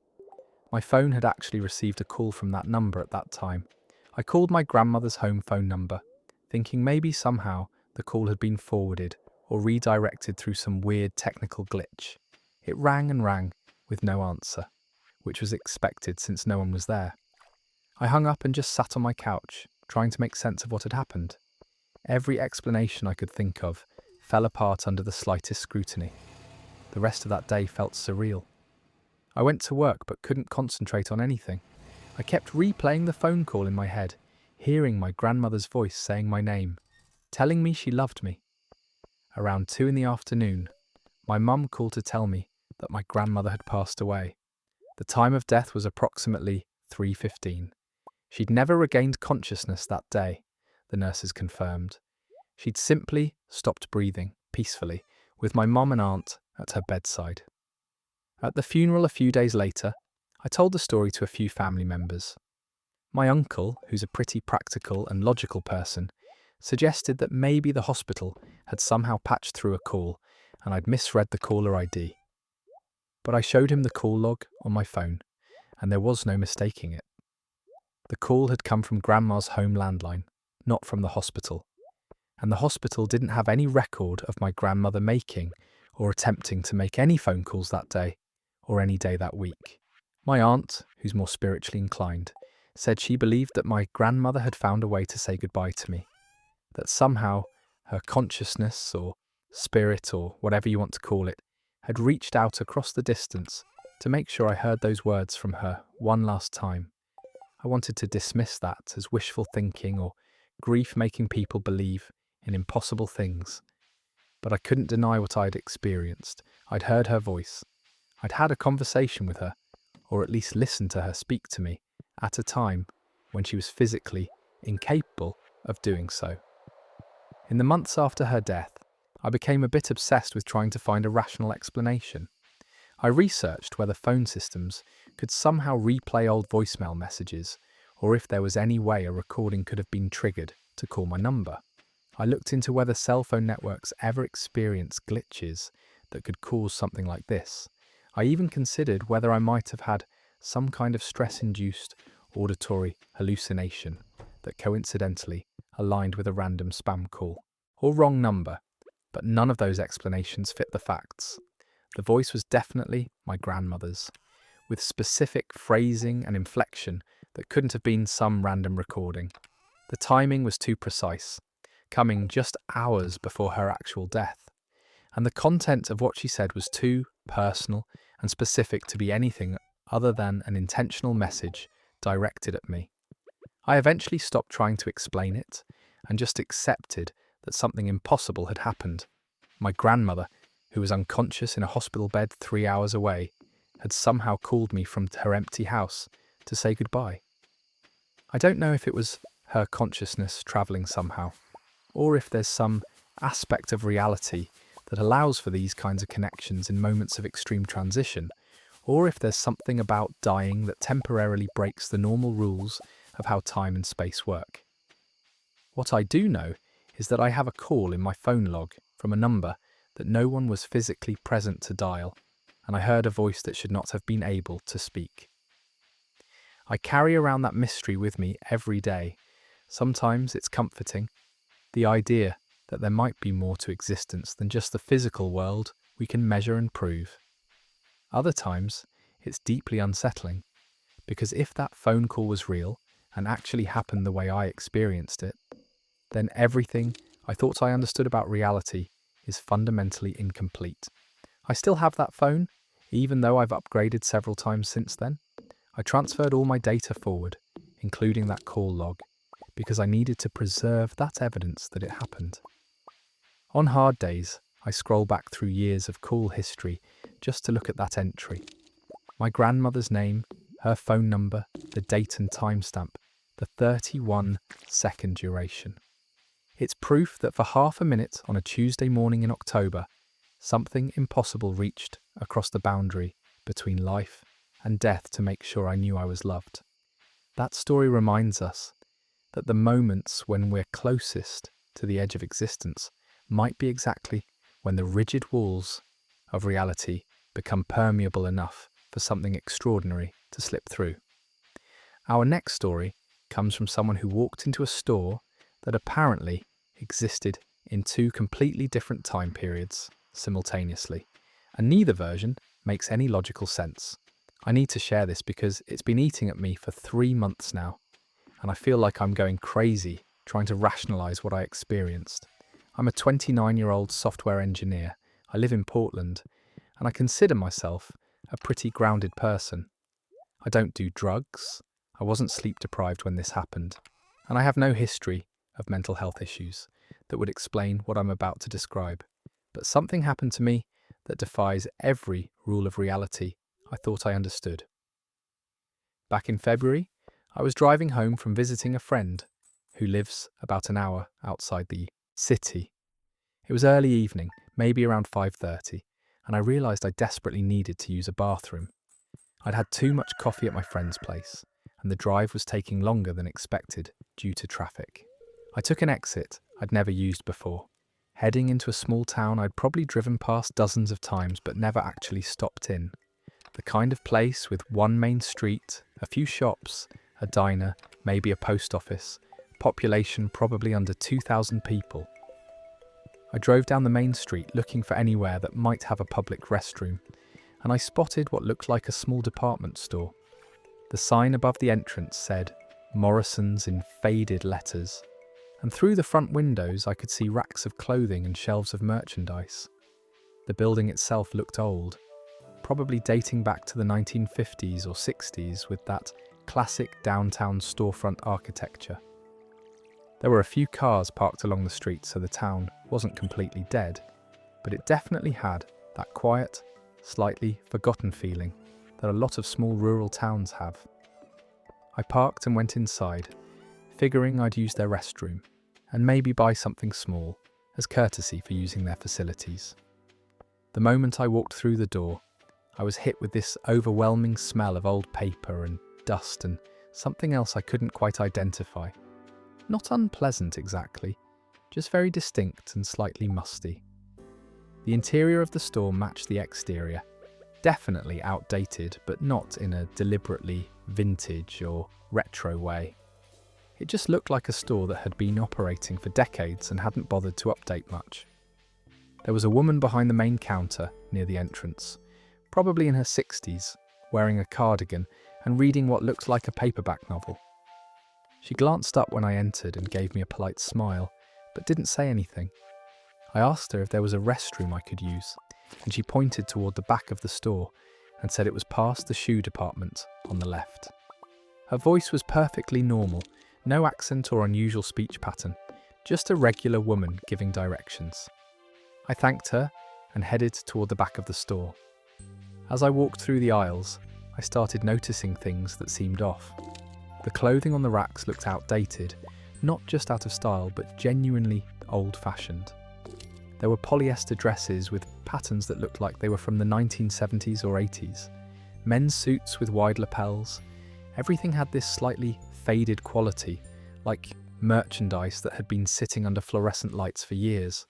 My phone had actually received a call from that number at that time. I called my grandmother's home phone number, thinking maybe somehow the call had been forwarded or redirected through some weird technical glitch. It rang and rang with no answer, which was expected since no one was there. I hung up and just sat on my couch, trying to make sense of what had happened. Every explanation I could think of fell apart under the slightest scrutiny. The rest of that day felt surreal. I went to work but couldn't concentrate on anything. I kept replaying the phone call in my head, hearing my grandmother's voice saying my name, telling me she loved me. Around 2 in the afternoon, my mum called to tell me that my grandmother had passed away. The time of death was approximately 3:15. She'd never regained consciousness that day, the nurses confirmed. She'd simply stopped breathing peacefully, with my mum and aunt at her bedside. At the funeral a few days later, I told the story to a few family members. My uncle, who's a pretty practical and logical person, suggested that maybe the hospital had somehow patched through a call and I'd misread the caller ID. But I showed him the call log on my phone, and there was no mistaking it. The call had come from Grandma's home landline, not from the hospital. And the hospital didn't have any record of my grandmother making or attempting to make any phone calls that day, or any day that week. My aunt, who's more spiritually inclined, said she believed that my grandmother had found a way to say goodbye to me, that somehow her consciousness or spirit or whatever you want to call it had reached out across the distance to make sure I heard those words from her one last time. I wanted to dismiss that as wishful thinking or grief making people believe in impossible things, but I couldn't deny what I'd experienced. I'd heard her voice. I'd had a conversation with her, or at least listened to her speak to me, at a time when she was physically incapable of doing so. In the months after her death, I became a bit obsessed with trying to find a rational explanation. I researched whether phone systems could somehow replay old voicemail messages, or if there was any way a recording could have been triggered to call my number. I looked into whether cell phone networks ever experience glitches that could cause something like this. I even considered whether I might have had some kind of stress-induced auditory hallucination that coincidentally aligned with a random spam call or wrong number, but none of those explanations fit the facts. The voice was definitely my grandmother's, with specific phrasing and inflection that couldn't have been some random recording. The timing was too precise, coming just hours before her actual death, and the content of what she said was too personal and specific to be anything other than an intentional message directed at me. I eventually stopped trying to explain it and just accepted that something impossible had happened. My grandmother, who was unconscious in a hospital bed 3 hours away, had somehow called me from her empty house to say goodbye. I don't know if it was her consciousness travelling somehow, or if there's some aspect of reality that allows for these kinds of connections in moments of extreme transition, or if there's something about dying that temporarily breaks the normal rules of how time and space work. What I do know is that I have a call in my phone log from a number that no one was physically present to dial, and I heard a voice that should not have been able to speak. I carry around that mystery with me every day. Sometimes it's comforting, the idea that there might be more to existence than just the physical world we can measure and prove. Other times, it's deeply unsettling, because if that phone call was real and actually happened the way I experienced it, then everything I thought I understood about reality is fundamentally incomplete. I still have that phone, even though I've upgraded several times since then. I transferred all my data forward, including that call log, because I needed to preserve that evidence that it happened. On hard days, I scroll back through years of call history just to look at that entry. My grandmother's name, her phone number, the date and timestamp, the 31-second duration. It's proof that for half a minute on a Tuesday morning in October, something impossible reached across the boundary between life and death to make sure I knew I was loved. That story reminds us that the moments when we're closest to the edge of existence might be exactly when the rigid walls of reality become permeable enough for something extraordinary to slip through. Our next story comes from someone who walked into a store that apparently existed in two completely different time periods simultaneously, and neither version makes any logical sense. I need to share this because it's been eating at me for 3 months now, and I feel like I'm going crazy trying to rationalize what I experienced. I'm a 29-year-old software engineer. I live in Portland, and I consider myself a pretty grounded person. I don't do drugs, I wasn't sleep deprived when this happened, and I have no history of mental health issues that would explain what I'm about to describe. But something happened to me that defies every rule of reality I thought I understood. Back in February, I was driving home from visiting a friend who lives about an hour outside the city. It was early evening, maybe around 5:30, and I realised I desperately needed to use a bathroom. I'd had too much coffee at my friend's place, and the drive was taking longer than expected due to traffic. I took an exit I'd never used before, heading into a small town I'd probably driven past dozens of times but never actually stopped in. The kind of place with one main street, a few shops, a diner, maybe a post office, population probably under 2,000 people. I drove down the main street looking for anywhere that might have a public restroom, and I spotted what looked like a small department store. The sign above the entrance said Morrison's in faded letters, and through the front windows I could see racks of clothing and shelves of merchandise. The building itself looked old, probably dating back to the 1950s or 60s with that classic downtown storefront architecture. There were a few cars parked along the street, so the town wasn't completely dead, but it definitely had that quiet, slightly forgotten feeling that a lot of small rural towns have. I parked and went inside, figuring I'd use their restroom and maybe buy something small, as courtesy for using their facilities. The moment I walked through the door, I was hit with this overwhelming smell of old paper and dust and something else I couldn't quite identify. Not unpleasant exactly, just very distinct and slightly musty. The interior of the store matched the exterior, definitely outdated, but not in a deliberately vintage or retro way. It just looked like a store that had been operating for decades and hadn't bothered to update much. There was a woman behind the main counter near the entrance, probably in her 60s, wearing a cardigan and reading what looked like a paperback novel. She glanced up when I entered and gave me a polite smile, but didn't say anything. I asked her if there was a restroom I could use, and she pointed toward the back of the store and said it was past the shoe department on the left. Her voice was perfectly normal, no accent or unusual speech pattern, just a regular woman giving directions. I thanked her and headed toward the back of the store. As I walked through the aisles, I started noticing things that seemed off. The clothing on the racks looked outdated, not just out of style, but genuinely old-fashioned. There were polyester dresses with patterns that looked like they were from the 1970s or 80s, men's suits with wide lapels. Everything had this slightly faded quality, like merchandise that had been sitting under fluorescent lights for years.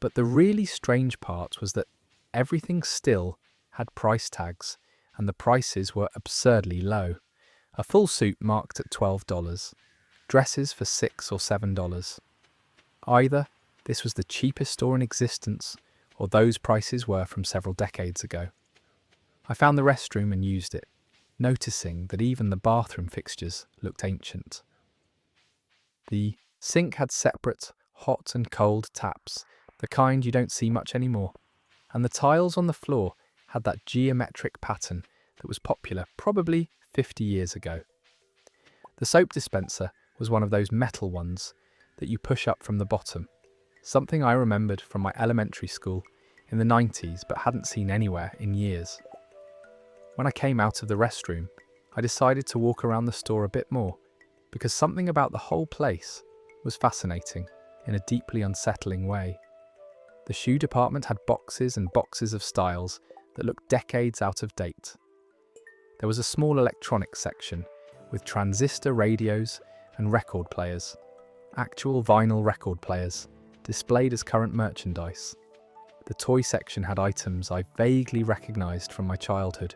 But the really strange part was that everything still had price tags, and the prices were absurdly low. A full suit marked at $12, dresses for $6 or $7. Either this was the cheapest store in existence, or those prices were from several decades ago. I found the restroom and used it, noticing that even the bathroom fixtures looked ancient. The sink had separate hot and cold taps, the kind you don't see much anymore, and the tiles on the floor had that geometric pattern that was popular probably 50 years ago. The soap dispenser was one of those metal ones that you push up from the bottom, something I remembered from my elementary school in the 90s but hadn't seen anywhere in years. When I came out of the restroom, I decided to walk around the store a bit more because something about the whole place was fascinating in a deeply unsettling way. The shoe department had boxes and boxes of styles that looked decades out of date. There was a small electronics section with transistor radios and record players, actual vinyl record players, displayed as current merchandise. The toy section had items I vaguely recognised from my childhood,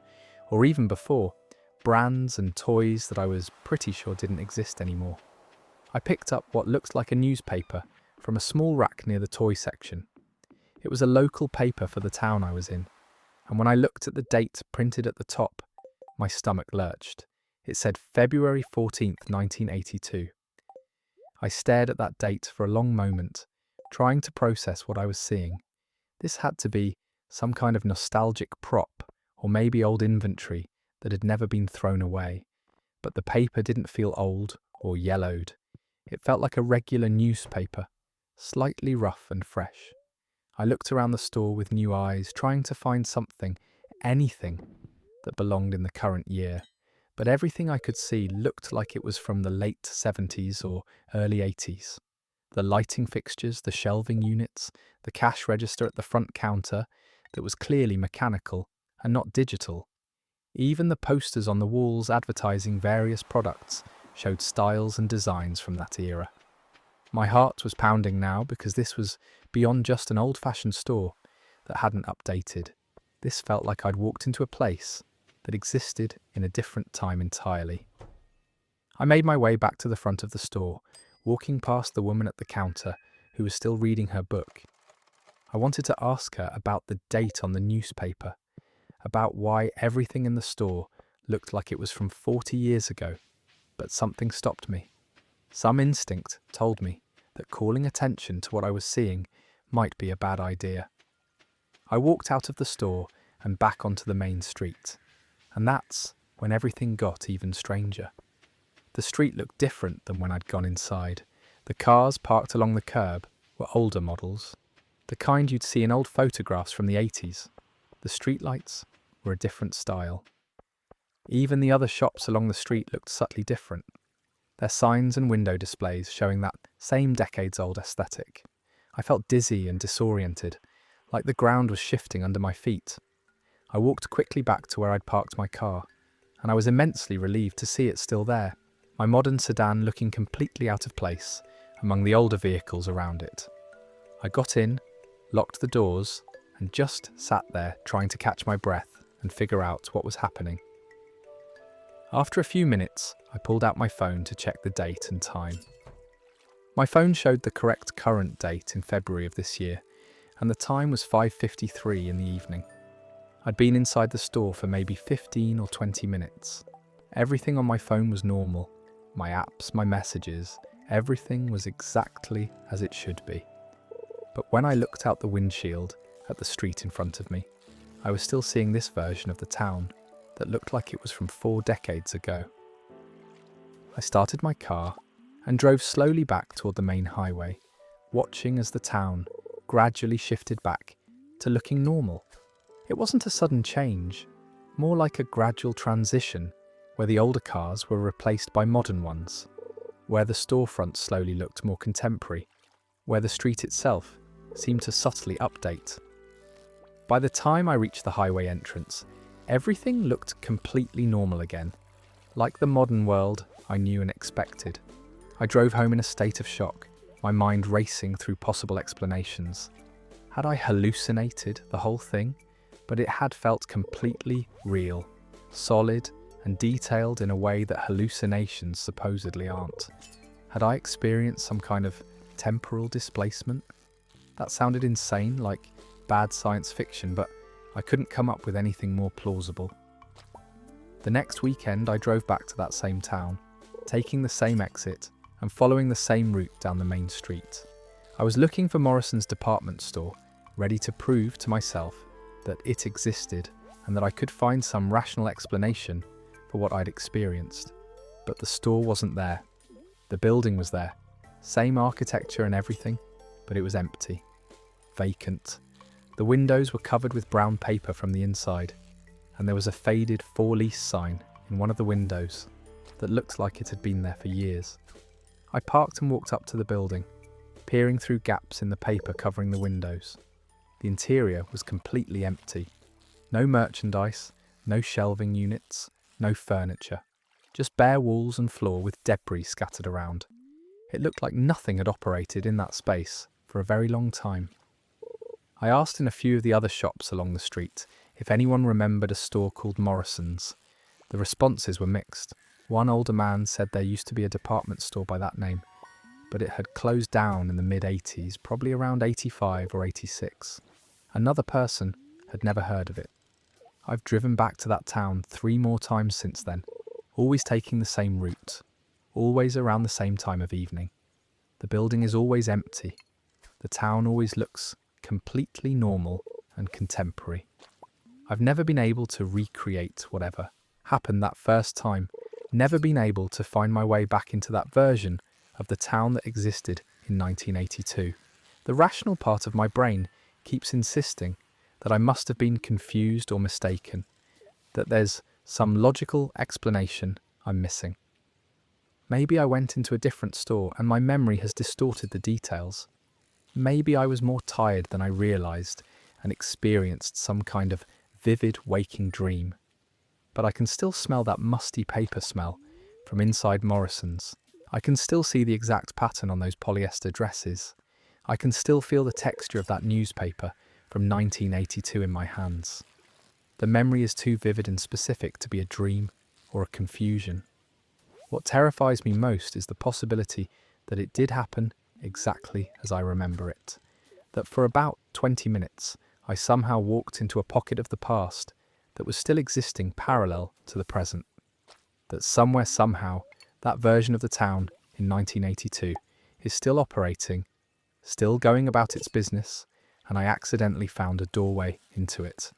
or even before, brands and toys that I was pretty sure didn't exist anymore. I picked up what looked like a newspaper from a small rack near the toy section. It was a local paper for the town I was in, and when I looked at the date printed at the top, my stomach lurched. It said February 14th, 1982. I stared at that date for a long moment, trying to process what I was seeing. This had to be some kind of nostalgic prop, or maybe old inventory that had never been thrown away. But the paper didn't feel old or yellowed. It felt like a regular newspaper, slightly rough and fresh. I looked around the store with new eyes, trying to find something, anything, that belonged in the current year. But everything I could see looked like it was from the late 70s or early 80s. The lighting fixtures, the shelving units, the cash register at the front counter that was clearly mechanical and not digital. Even the posters on the walls advertising various products showed styles and designs from that era. My heart was pounding now because this was beyond just an old-fashioned store that hadn't updated. This felt like I'd walked into a place that existed in a different time entirely. I made my way back to the front of the store, walking past the woman at the counter who was still reading her book. I wanted to ask her about the date on the newspaper, about why everything in the store looked like it was from 40 years ago, but something stopped me. Some instinct told me that calling attention to what I was seeing might be a bad idea. I walked out of the store and back onto the main street, and that's when everything got even stranger. The street looked different than when I'd gone inside. The cars parked along the curb were older models, the kind you'd see in old photographs from the 80s. The streetlights were a different style. Even the other shops along the street looked subtly different, their signs and window displays showing that same decades-old aesthetic. I felt dizzy and disoriented, like the ground was shifting under my feet. I walked quickly back to where I'd parked my car, and I was immensely relieved to see it still there, my modern sedan looking completely out of place among the older vehicles around it. I got in, locked the doors, and just sat there trying to catch my breath and figure out what was happening. After a few minutes, I pulled out my phone to check the date and time. My phone showed the correct current date in February of this year, and the time was 5:53 in the evening. I'd been inside the store for maybe 15 or 20 minutes. Everything on my phone was normal. My apps, my messages, everything was exactly as it should be. But when I looked out the windshield at the street in front of me, I was still seeing this version of the town that looked like it was from 4 decades ago. I started my car and drove slowly back toward the main highway, watching as the town gradually shifted back to looking normal. It wasn't a sudden change, more like a gradual transition where the older cars were replaced by modern ones, where the storefronts slowly looked more contemporary, where the street itself seemed to subtly update. By the time I reached the highway entrance, everything looked completely normal again, like the modern world I knew and expected. I drove home in a state of shock, my mind racing through possible explanations. Had I hallucinated the whole thing? But it had felt completely real, solid and detailed in a way that hallucinations supposedly aren't. Had I experienced some kind of temporal displacement? That sounded insane, like bad science fiction, but I couldn't come up with anything more plausible. The next weekend I drove back to that same town, taking the same exit and following the same route down the main street. I was looking for Morrison's department store, ready to prove to myself that it existed and that I could find some rational explanation for what I'd experienced. But the store wasn't there. The building was there, same architecture and everything, but it was empty, vacant. The windows were covered with brown paper from the inside, and there was a faded for lease sign in one of the windows that looked like it had been there for years. I parked and walked up to the building, peering through gaps in the paper covering the windows. The interior was completely empty. No merchandise, no shelving units, no furniture. Just bare walls and floor with debris scattered around. It looked like nothing had operated in that space for a very long time. I asked in a few of the other shops along the street if anyone remembered a store called Morrison's. The responses were mixed. One older man said there used to be a department store by that name, but it had closed down in the mid-80s, probably around 85 or 86. Another person had never heard of it. I've driven back to that town 3 more times since then, always taking the same route, always around the same time of evening. The building is always empty. The town always looks completely normal and contemporary. I've never been able to recreate whatever happened that first time, never been able to find my way back into that version of the town that existed in 1982. The rational part of my brain keeps insisting that I must have been confused or mistaken, that there's some logical explanation I'm missing. Maybe I went into a different store and my memory has distorted the details. Maybe I was more tired than I realised and experienced some kind of vivid waking dream. But I can still smell that musty paper smell from inside Morrison's. I can still see the exact pattern on those polyester dresses. I can still feel the texture of that newspaper from 1982 in my hands. The memory is too vivid and specific to be a dream or a confusion. What terrifies me most is the possibility that it did happen exactly as I remember it. That for about 20 minutes, I somehow walked into a pocket of the past that was still existing parallel to the present. That somewhere, somehow, that version of the town in 1982 is still operating, still going about its business, and I accidentally found a doorway into it.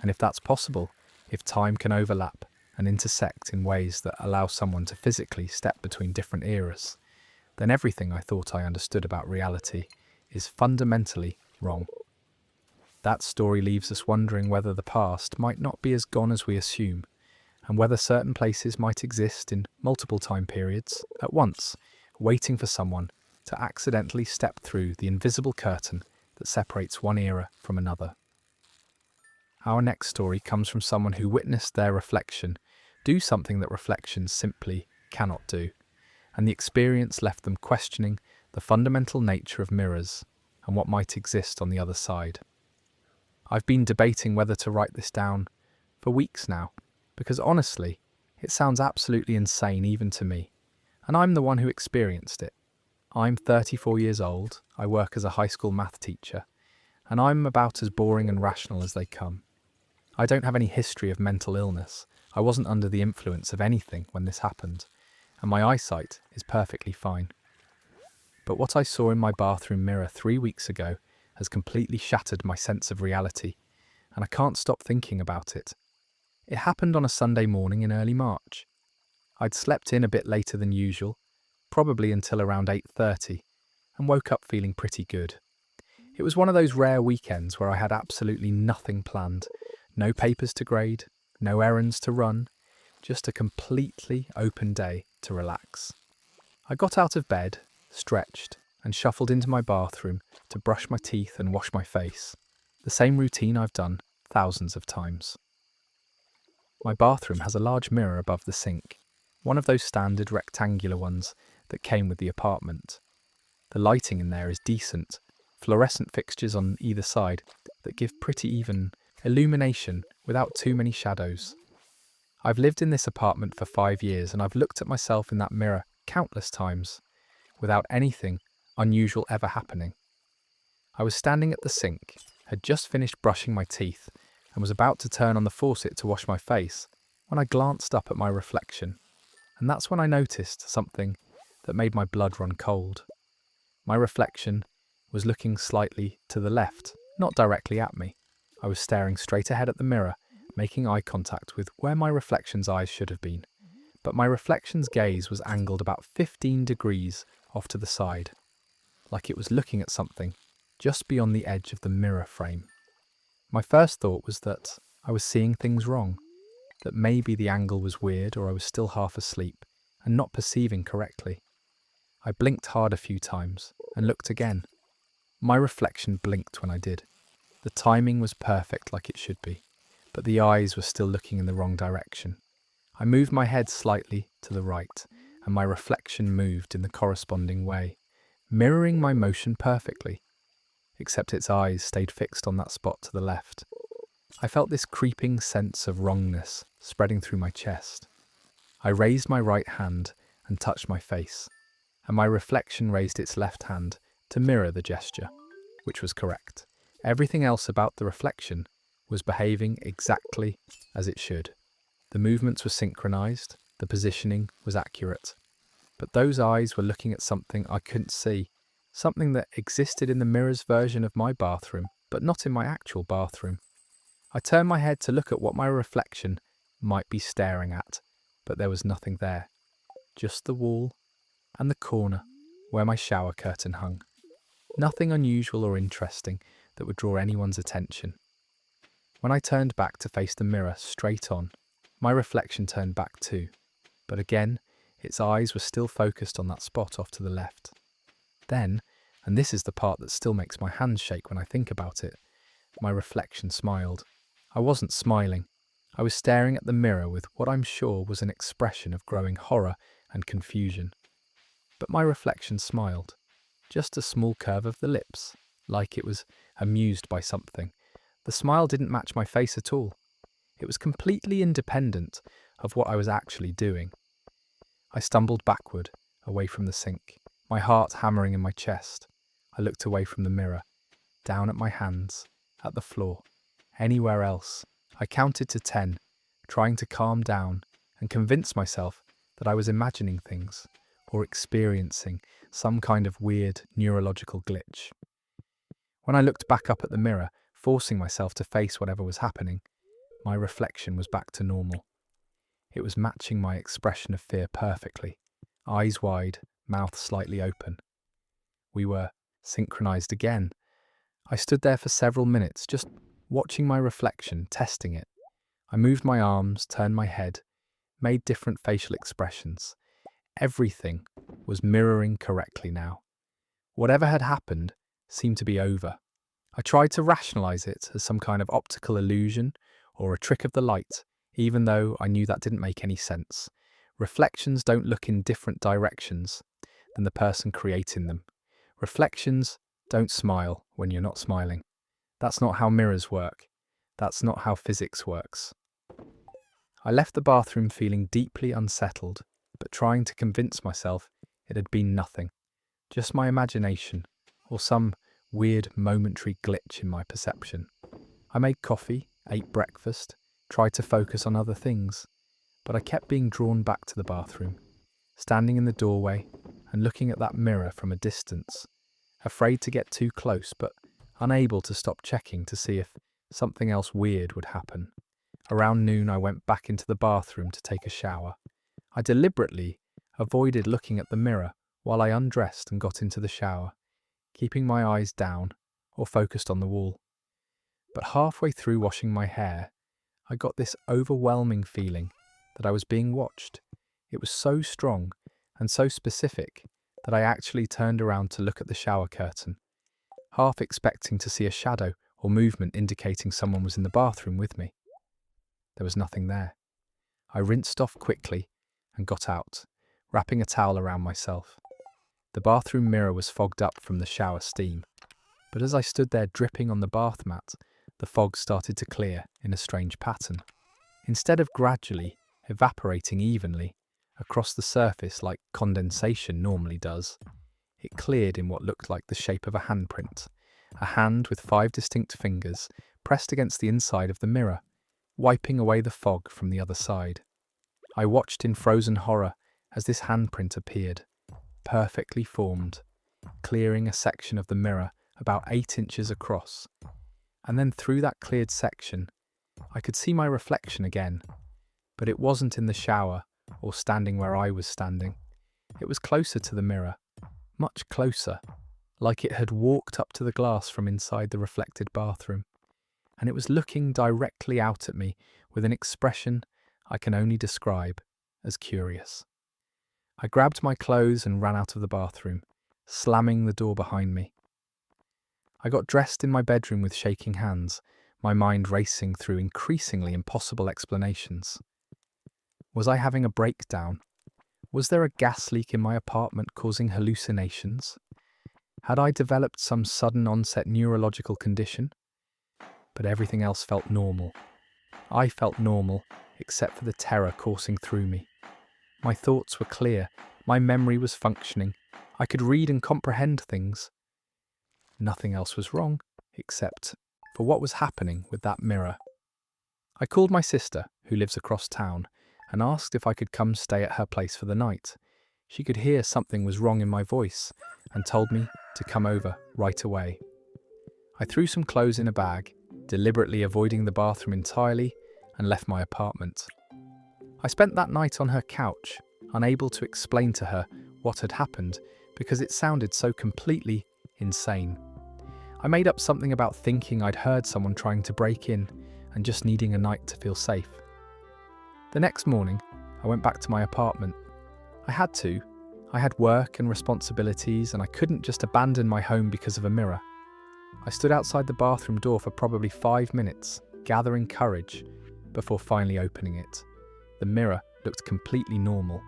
And if that's possible, if time can overlap and intersect in ways that allow someone to physically step between different eras, then everything I thought I understood about reality is fundamentally wrong. That story leaves us wondering whether the past might not be as gone as we assume, and whether certain places might exist in multiple time periods at once, waiting for someone to accidentally step through the invisible curtain that separates one era from another. Our next story comes from someone who witnessed their reflection do something that reflections simply cannot do, and the experience left them questioning the fundamental nature of mirrors and what might exist on the other side. I've been debating whether to write this down for weeks now, because honestly, it sounds absolutely insane even to me, and I'm the one who experienced it. I'm 34 years old, I work as a high school math teacher, and I'm about as boring and rational as they come. I don't have any history of mental illness, I wasn't under the influence of anything when this happened, and my eyesight is perfectly fine. But what I saw in my bathroom mirror 3 weeks ago has completely shattered my sense of reality, and I can't stop thinking about it. It happened on a Sunday morning in early March. I'd slept in a bit later than usual, probably until around 8:30, and woke up feeling pretty good. It was one of those rare weekends where I had absolutely nothing planned, no papers to grade, no errands to run, just a completely open day to relax. I got out of bed, stretched, and shuffled into my bathroom to brush my teeth and wash my face, the same routine I've done thousands of times. My bathroom has a large mirror above the sink, one of those standard rectangular ones that came with the apartment. The lighting in there is decent, fluorescent fixtures on either side that give pretty even illumination without too many shadows. I've lived in this apartment for 5 years and I've looked at myself in that mirror countless times, without anything unusual ever happening. I was standing at the sink, had just finished brushing my teeth, and was about to turn on the faucet to wash my face when I glanced up at my reflection, and that's when I noticed something that made my blood run cold. My reflection was looking slightly to the left, not directly at me. I was staring straight ahead at the mirror, making eye contact with where my reflection's eyes should have been, but my reflection's gaze was angled about 15 degrees off to the side, like it was looking at something just beyond the edge of the mirror frame. My first thought was that I was seeing things wrong, that maybe the angle was weird or I was still half asleep and not perceiving correctly. I blinked hard a few times and looked again. My reflection blinked when I did. The timing was perfect like it should be, but the eyes were still looking in the wrong direction. I moved my head slightly to the right, and my reflection moved in the corresponding way, mirroring my motion perfectly, except its eyes stayed fixed on that spot to the left. I felt this creeping sense of wrongness spreading through my chest. I raised my right hand and touched my face, and my reflection raised its left hand to mirror the gesture, which was correct. Everything else about the reflection was behaving exactly as it should. The movements were synchronized, the positioning was accurate, but those eyes were looking at something I couldn't see, something that existed in the mirror's version of my bathroom, but not in my actual bathroom. I turned my head to look at what my reflection might be staring at, but there was nothing there, just the wall and the corner where my shower curtain hung. Nothing unusual or interesting that would draw anyone's attention. When I turned back to face the mirror straight on, my reflection turned back too, but again, its eyes were still focused on that spot off to the left. Then, and this is the part that still makes my hands shake when I think about it, my reflection smiled. I wasn't smiling. I was staring at the mirror with what I'm sure was an expression of growing horror and confusion. But my reflection smiled. Just a small curve of the lips, like it was amused by something. The smile didn't match my face at all. It was completely independent of what I was actually doing. I stumbled backward, away from the sink, my heart hammering in my chest. I looked away from the mirror, down at my hands, at the floor, anywhere else. I counted to 10, trying to calm down and convince myself that I was imagining things or experiencing some kind of weird neurological glitch. When I looked back up at the mirror, forcing myself to face whatever was happening, my reflection was back to normal. It was matching my expression of fear perfectly, eyes wide, mouth slightly open. We were synchronized again. I stood there for several minutes, just watching my reflection, testing it. I moved my arms, turned my head, made different facial expressions. Everything was mirroring correctly now. Whatever had happened seemed to be over. I tried to rationalize it as some kind of optical illusion or a trick of the light, even though I knew that didn't make any sense. Reflections don't look in different directions than the person creating them. Reflections don't smile when you're not smiling. That's not how mirrors work. That's not how physics works. I left the bathroom feeling deeply unsettled, but trying to convince myself it had been nothing. Just my imagination, or some weird momentary glitch in my perception. I made coffee, ate breakfast, tried to focus on other things, but I kept being drawn back to the bathroom, standing in the doorway and looking at that mirror from a distance, afraid to get too close, but unable to stop checking to see if something else weird would happen. Around noon, I went back into the bathroom to take a shower. I deliberately avoided looking at the mirror while I undressed and got into the shower, keeping my eyes down or focused on the wall. But halfway through washing my hair, I got this overwhelming feeling that I was being watched. It was so strong and so specific that I actually turned around to look at the shower curtain, half expecting to see a shadow or movement indicating someone was in the bathroom with me. There was nothing there. I rinsed off quickly and got out, wrapping a towel around myself. The bathroom mirror was fogged up from the shower steam, but as I stood there dripping on the bath mat, the fog started to clear in a strange pattern. Instead of gradually evaporating evenly across the surface like condensation normally does, it cleared in what looked like the shape of a handprint, a hand with 5 distinct fingers pressed against the inside of the mirror, wiping away the fog from the other side. I watched in frozen horror as this handprint appeared, perfectly formed, clearing a section of the mirror about 8 inches across. And then through that cleared section, I could see my reflection again, but it wasn't in the shower or standing where I was standing. It was closer to the mirror, much closer, like it had walked up to the glass from inside the reflected bathroom, and it was looking directly out at me with an expression I can only describe as curious. I grabbed my clothes and ran out of the bathroom, slamming the door behind me. I got dressed in my bedroom with shaking hands, my mind racing through increasingly impossible explanations. Was I having a breakdown? Was there a gas leak in my apartment causing hallucinations? Had I developed some sudden onset neurological condition? But everything else felt normal. I felt normal, except for the terror coursing through me. My thoughts were clear, my memory was functioning, I could read and comprehend things. Nothing else was wrong, except for what was happening with that mirror. I called my sister, who lives across town, and asked if I could come stay at her place for the night. She could hear something was wrong in my voice and told me to come over right away. I threw some clothes in a bag, deliberately avoiding the bathroom entirely, and left my apartment. I spent that night on her couch, unable to explain to her what had happened because it sounded so completely insane. I made up something about thinking I'd heard someone trying to break in and just needing a night to feel safe. The next morning, I went back to my apartment. I had to. I had work and responsibilities, and I couldn't just abandon my home because of a mirror. I stood outside the bathroom door for probably 5 minutes, gathering courage, before finally opening it. The mirror looked completely normal.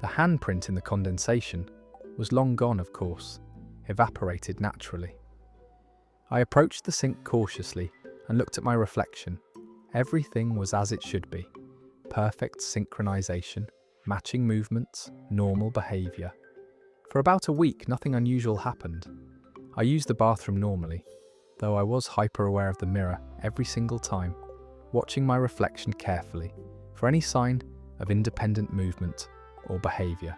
The handprint in the condensation was long gone, of course, evaporated naturally. I approached the sink cautiously and looked at my reflection. Everything was as it should be. Perfect synchronization, matching movements, normal behavior. For about a week, nothing unusual happened. I used the bathroom normally, though I was hyper-aware of the mirror every single time, watching my reflection carefully for any sign of independent movement or behavior.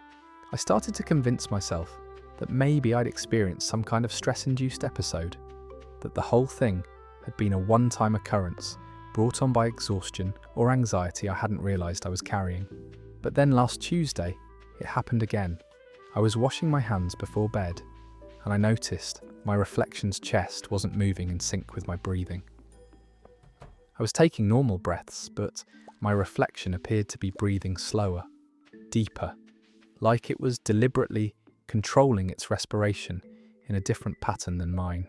I started to convince myself that maybe I'd experienced some kind of stress-induced episode, that the whole thing had been a one-time occurrence brought on by exhaustion or anxiety I hadn't realised I was carrying. But then last Tuesday, it happened again. I was washing my hands before bed, and I noticed my reflection's chest wasn't moving in sync with my breathing. I was taking normal breaths, but my reflection appeared to be breathing slower, deeper, like it was deliberately controlling its respiration in a different pattern than mine.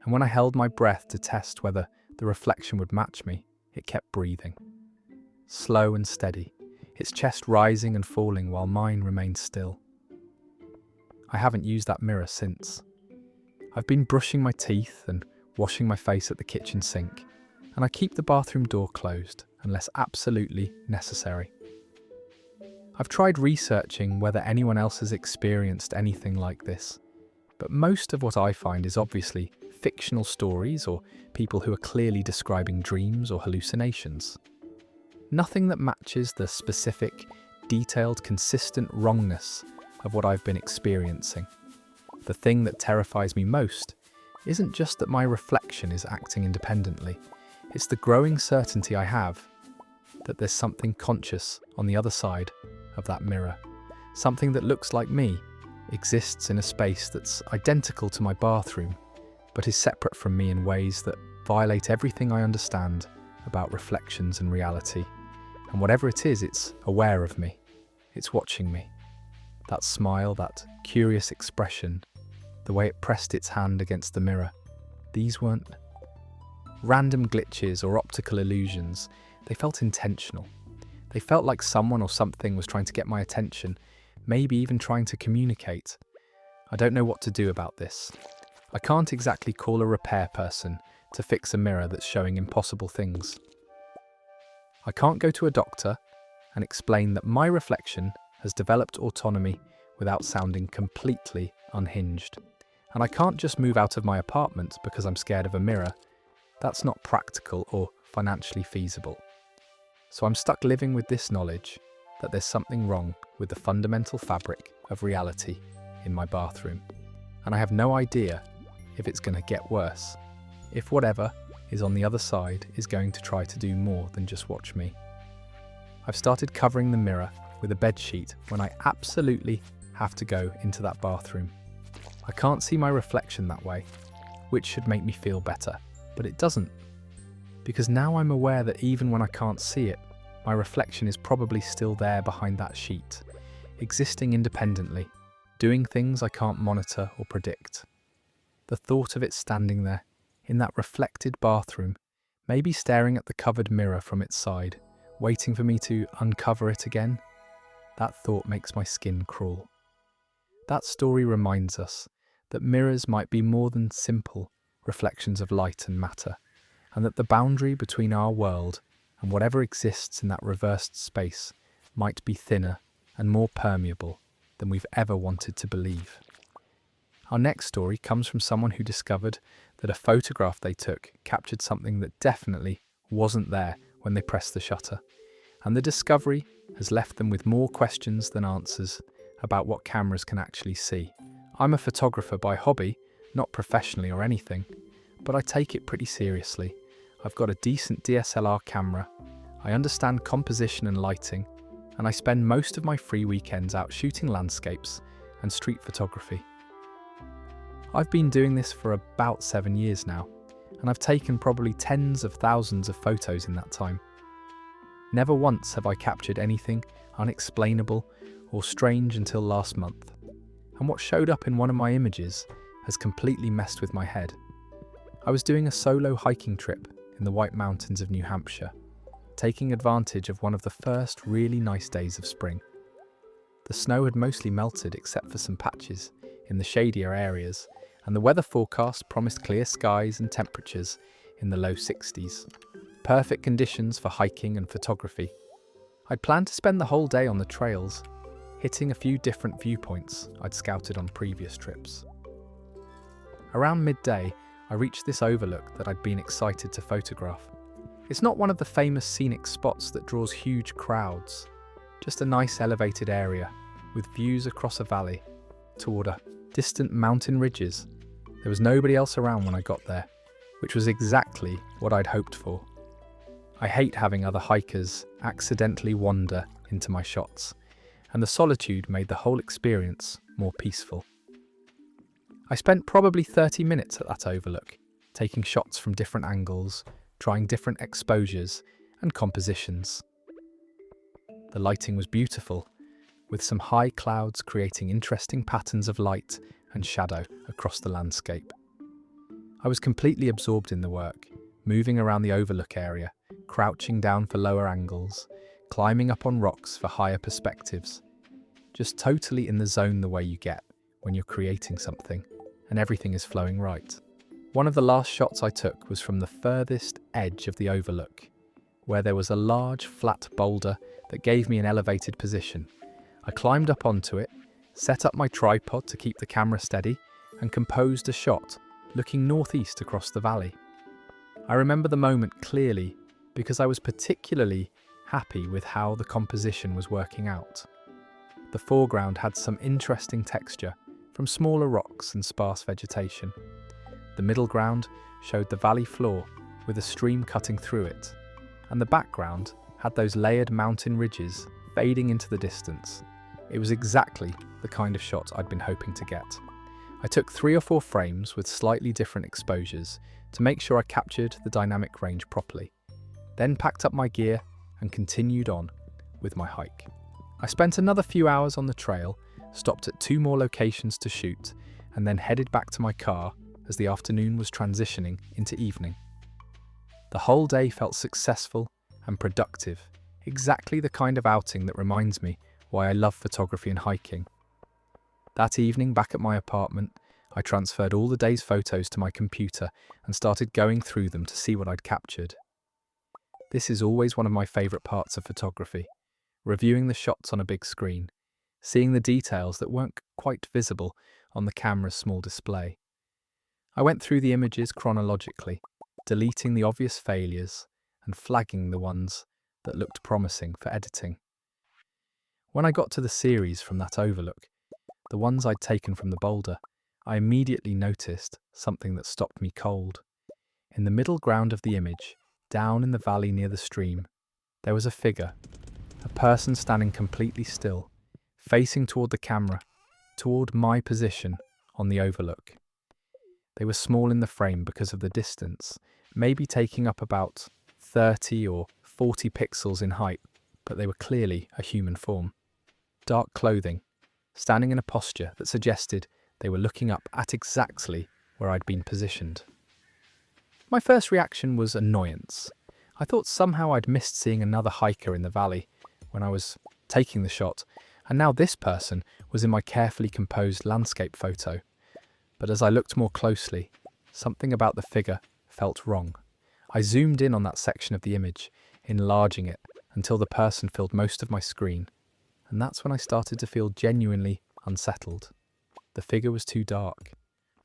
And when I held my breath to test whether the reflection would match me, it kept breathing. Slow and steady, its chest rising and falling while mine remained still. I haven't used that mirror since. I've been brushing my teeth and washing my face at the kitchen sink, and I keep the bathroom door closed unless absolutely necessary. I've tried researching whether anyone else has experienced anything like this, but most of what I find is obviously fictional stories or people who are clearly describing dreams or hallucinations. Nothing that matches the specific, detailed, consistent wrongness of what I've been experiencing. The thing that terrifies me most isn't just that my reflection is acting independently, it's the growing certainty I have that there's something conscious on the other side of that mirror. Something that looks like me, exists in a space that's identical to my bathroom, but is separate from me in ways that violate everything I understand about reflections and reality. And whatever it is, it's aware of me. It's watching me. That smile, that curious expression, the way it pressed its hand against the mirror. These weren't random glitches or optical illusions. They felt intentional. They felt like someone or something was trying to get my attention, maybe even trying to communicate. I don't know what to do about this. I can't exactly call a repair person to fix a mirror that's showing impossible things. I can't go to a doctor and explain that my reflection has developed autonomy without sounding completely unhinged. And I can't just move out of my apartment because I'm scared of a mirror. That's not practical or financially feasible. So I'm stuck living with this knowledge that there's something wrong with the fundamental fabric of reality in my bathroom. And I have no idea if it's going to get worse, if whatever is on the other side is going to try to do more than just watch me. I've started covering the mirror with a bedsheet when I absolutely have to go into that bathroom. I can't see my reflection that way, which should make me feel better, but it doesn't. Because now I'm aware that even when I can't see it, my reflection is probably still there behind that sheet, existing independently, doing things I can't monitor or predict. The thought of it standing there, in that reflected bathroom, maybe staring at the covered mirror from its side, waiting for me to uncover it again, that thought makes my skin crawl. That story reminds us that mirrors might be more than simple reflections of light and matter, and that the boundary between our world and whatever exists in that reversed space might be thinner and more permeable than we've ever wanted to believe. Our next story comes from someone who discovered that a photograph they took captured something that definitely wasn't there when they pressed the shutter, and the discovery has left them with more questions than answers about what cameras can actually see. I'm a photographer by hobby, not professionally or anything, but I take it pretty seriously. I've got a decent DSLR camera, I understand composition and lighting, and I spend most of my free weekends out shooting landscapes and street photography. I've been doing this for about 7 years now, and I've taken probably tens of thousands of photos in that time. Never once have I captured anything unexplainable or strange until last month, and what showed up in one of my images has completely messed with my head. I was doing a solo hiking trip in the White Mountains of New Hampshire, taking advantage of one of the first really nice days of spring. The snow had mostly melted except for some patches in the shadier areas, and the weather forecast promised clear skies and temperatures in the low 60s. Perfect conditions for hiking and photography. I'd planned to spend the whole day on the trails, hitting a few different viewpoints I'd scouted on previous trips. Around midday, I reached this overlook that I'd been excited to photograph. It's not one of the famous scenic spots that draws huge crowds, just a nice elevated area with views across a valley toward distant mountain ridges. There was nobody else around when I got there, which was exactly what I'd hoped for. I hate having other hikers accidentally wander into my shots, and the solitude made the whole experience more peaceful. I spent probably 30 minutes at that overlook, taking shots from different angles, trying different exposures and compositions. The lighting was beautiful, with some high clouds creating interesting patterns of light and shadow across the landscape. I was completely absorbed in the work, moving around the overlook area, crouching down for lower angles, climbing up on rocks for higher perspectives. Just totally in the zone the way you get when you're creating something and everything is flowing right. One of the last shots I took was from the furthest edge of the overlook, where there was a large, flat boulder that gave me an elevated position. I climbed up onto it, set up my tripod to keep the camera steady, and composed a shot, looking northeast across the valley. I remember the moment clearly because I was particularly happy with how the composition was working out. The foreground had some interesting texture from smaller rocks and sparse vegetation. The middle ground showed the valley floor with a stream cutting through it, and the background had those layered mountain ridges fading into the distance. It was exactly the kind of shot I'd been hoping to get. I took 3 or 4 frames with slightly different exposures to make sure I captured the dynamic range properly, then packed up my gear and continued on with my hike. I spent another few hours on the trail, stopped at 2 more locations to shoot, and then headed back to my car as the afternoon was transitioning into evening. The whole day felt successful and productive, exactly the kind of outing that reminds me why I love photography and hiking. That evening, back at my apartment, I transferred all the day's photos to my computer and started going through them to see what I'd captured. This is always one of my favourite parts of photography, reviewing the shots on a big screen, seeing the details that weren't quite visible on the camera's small display. I went through the images chronologically, deleting the obvious failures and flagging the ones that looked promising for editing. When I got to the series from that overlook, the ones I'd taken from the boulder, I immediately noticed something that stopped me cold. In the middle ground of the image, down in the valley near the stream, there was a figure, a person standing completely still, facing toward the camera, toward my position on the overlook. They were small in the frame because of the distance, maybe taking up about 30 or 40 pixels in height, but they were clearly a human form. Dark clothing, standing in a posture that suggested they were looking up at exactly where I'd been positioned. My first reaction was annoyance. I thought somehow I'd missed seeing another hiker in the valley when I was taking the shot, and now this person was in my carefully composed landscape photo. But as I looked more closely, something about the figure felt wrong. I zoomed in on that section of the image, enlarging it until the person filled most of my screen, and that's when I started to feel genuinely unsettled. The figure was too dark.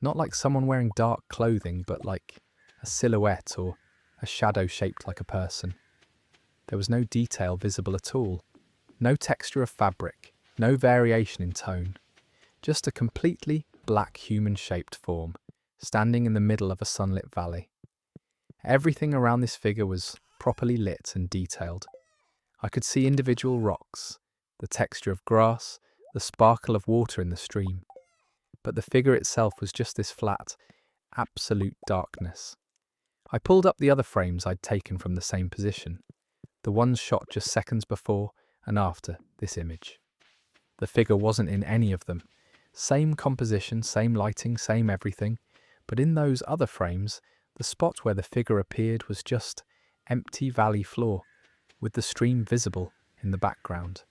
Not like someone wearing dark clothing, but like a silhouette or a shadow shaped like a person. There was no detail visible at all. No texture of fabric, no variation in tone. Just a completely black human-shaped form, standing in the middle of a sunlit valley. Everything around this figure was properly lit and detailed. I could see individual rocks, the texture of grass, the sparkle of water in the stream. But the figure itself was just this flat, absolute darkness. I pulled up the other frames I'd taken from the same position, the ones shot just seconds before and after this image. The figure wasn't in any of them. Same composition, same lighting, same everything, but in those other frames, the spot where the figure appeared was just empty valley floor, with the stream visible in the background.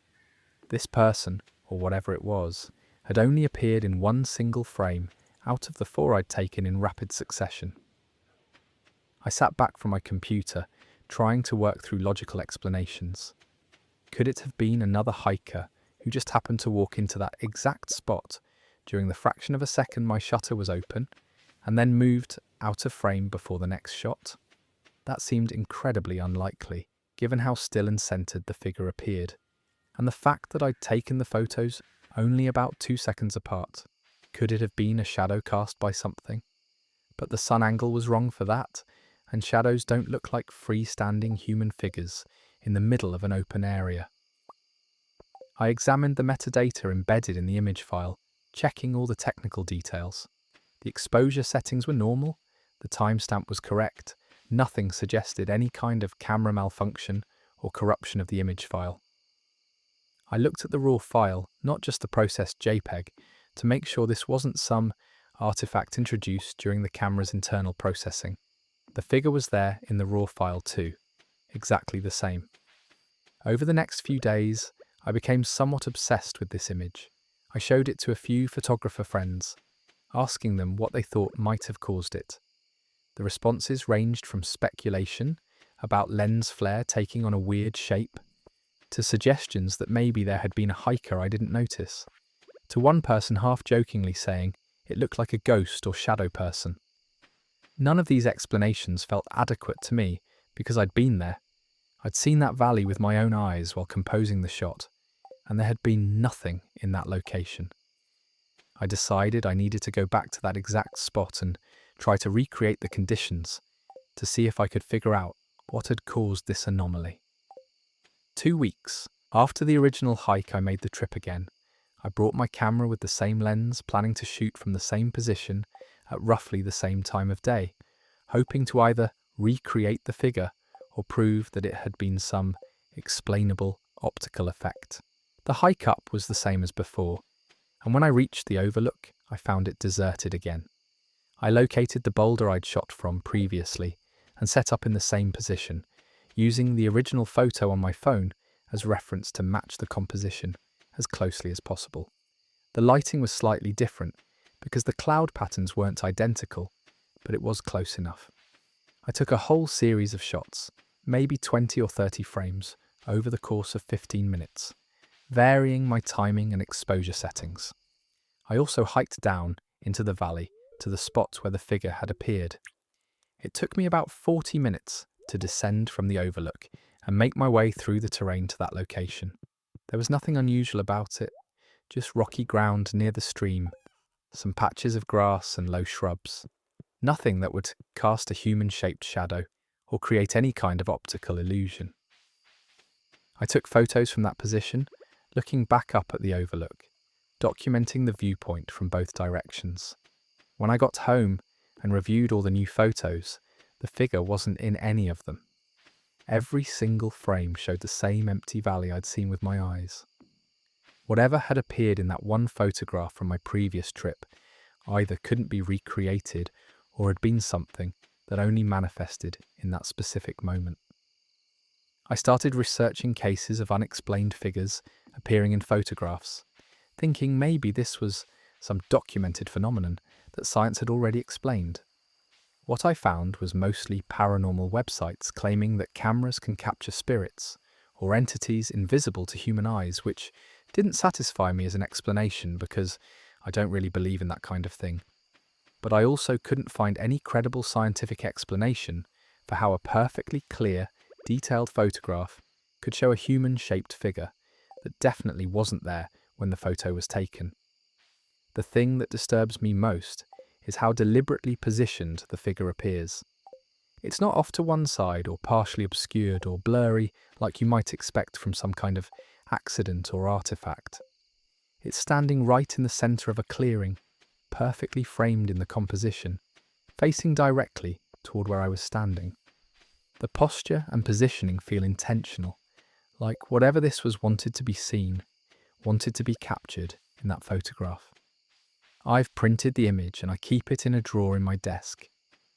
This person, or whatever it was, had only appeared in one single frame out of the 4 I'd taken in rapid succession. I sat back from my computer, trying to work through logical explanations. Could it have been another hiker who just happened to walk into that exact spot during the fraction of a second my shutter was open, and then moved out of frame before the next shot? That seemed incredibly unlikely, given how still and centered the figure appeared, and the fact that I'd taken the photos only about 2 seconds apart. Could it have been a shadow cast by something? But the sun angle was wrong for that, and shadows don't look like freestanding human figures in the middle of an open area. I examined the metadata embedded in the image file, checking all the technical details. The exposure settings were normal, the timestamp was correct, nothing suggested any kind of camera malfunction or corruption of the image file. I looked at the raw file, not just the processed JPEG, to make sure this wasn't some artifact introduced during the camera's internal processing. The figure was there in the raw file too, exactly the same. Over the next few days, I became somewhat obsessed with this image. I showed it to a few photographer friends, asking them what they thought might have caused it. The responses ranged from speculation about lens flare taking on a weird shape, to suggestions that maybe there had been a hiker I didn't notice, to one person half-jokingly saying it looked like a ghost or shadow person. None of these explanations felt adequate to me because I'd been there. I'd seen that valley with my own eyes while composing the shot, and there had been nothing in that location. I decided I needed to go back to that exact spot and try to recreate the conditions to see if I could figure out what had caused this anomaly. 2 weeks after the original hike, I made the trip again. I brought my camera with the same lens, planning to shoot from the same position at roughly the same time of day, hoping to either recreate the figure or prove that it had been some explainable optical effect. The hike up was the same as before, and when I reached the overlook, I found it deserted again. I located the boulder I'd shot from previously and set up in the same position, using the original photo on my phone as reference to match the composition as closely as possible. The lighting was slightly different because the cloud patterns weren't identical, but it was close enough. I took a whole series of shots, maybe 20 or 30 frames, over the course of 15 minutes, varying my timing and exposure settings. I also hiked down into the valley to the spot where the figure had appeared. It took me about 40 minutes to descend from the overlook and make my way through the terrain to that location. There was nothing unusual about it, just rocky ground near the stream, some patches of grass and low shrubs. Nothing that would cast a human-shaped shadow or create any kind of optical illusion. I took photos from that position, looking back up at the overlook, documenting the viewpoint from both directions. When I got home and reviewed all the new photos, the figure wasn't in any of them. Every single frame showed the same empty valley I'd seen with my eyes. Whatever had appeared in that one photograph from my previous trip either couldn't be recreated or had been something that only manifested in that specific moment. I started researching cases of unexplained figures appearing in photographs, thinking maybe this was some documented phenomenon that science had already explained. What I found was mostly paranormal websites claiming that cameras can capture spirits or entities invisible to human eyes, which didn't satisfy me as an explanation because I don't really believe in that kind of thing. But I also couldn't find any credible scientific explanation for how a perfectly clear, detailed photograph could show a human-shaped figure that definitely wasn't there when the photo was taken. The thing that disturbs me most is how deliberately positioned the figure appears. It's not off to one side or partially obscured or blurry like you might expect from some kind of accident or artifact. It's standing right in the centre of a clearing, perfectly framed in the composition, facing directly toward where I was standing. The posture and positioning feel intentional, like whatever this was wanted to be seen, wanted to be captured in that photograph. I've printed the image and I keep it in a drawer in my desk.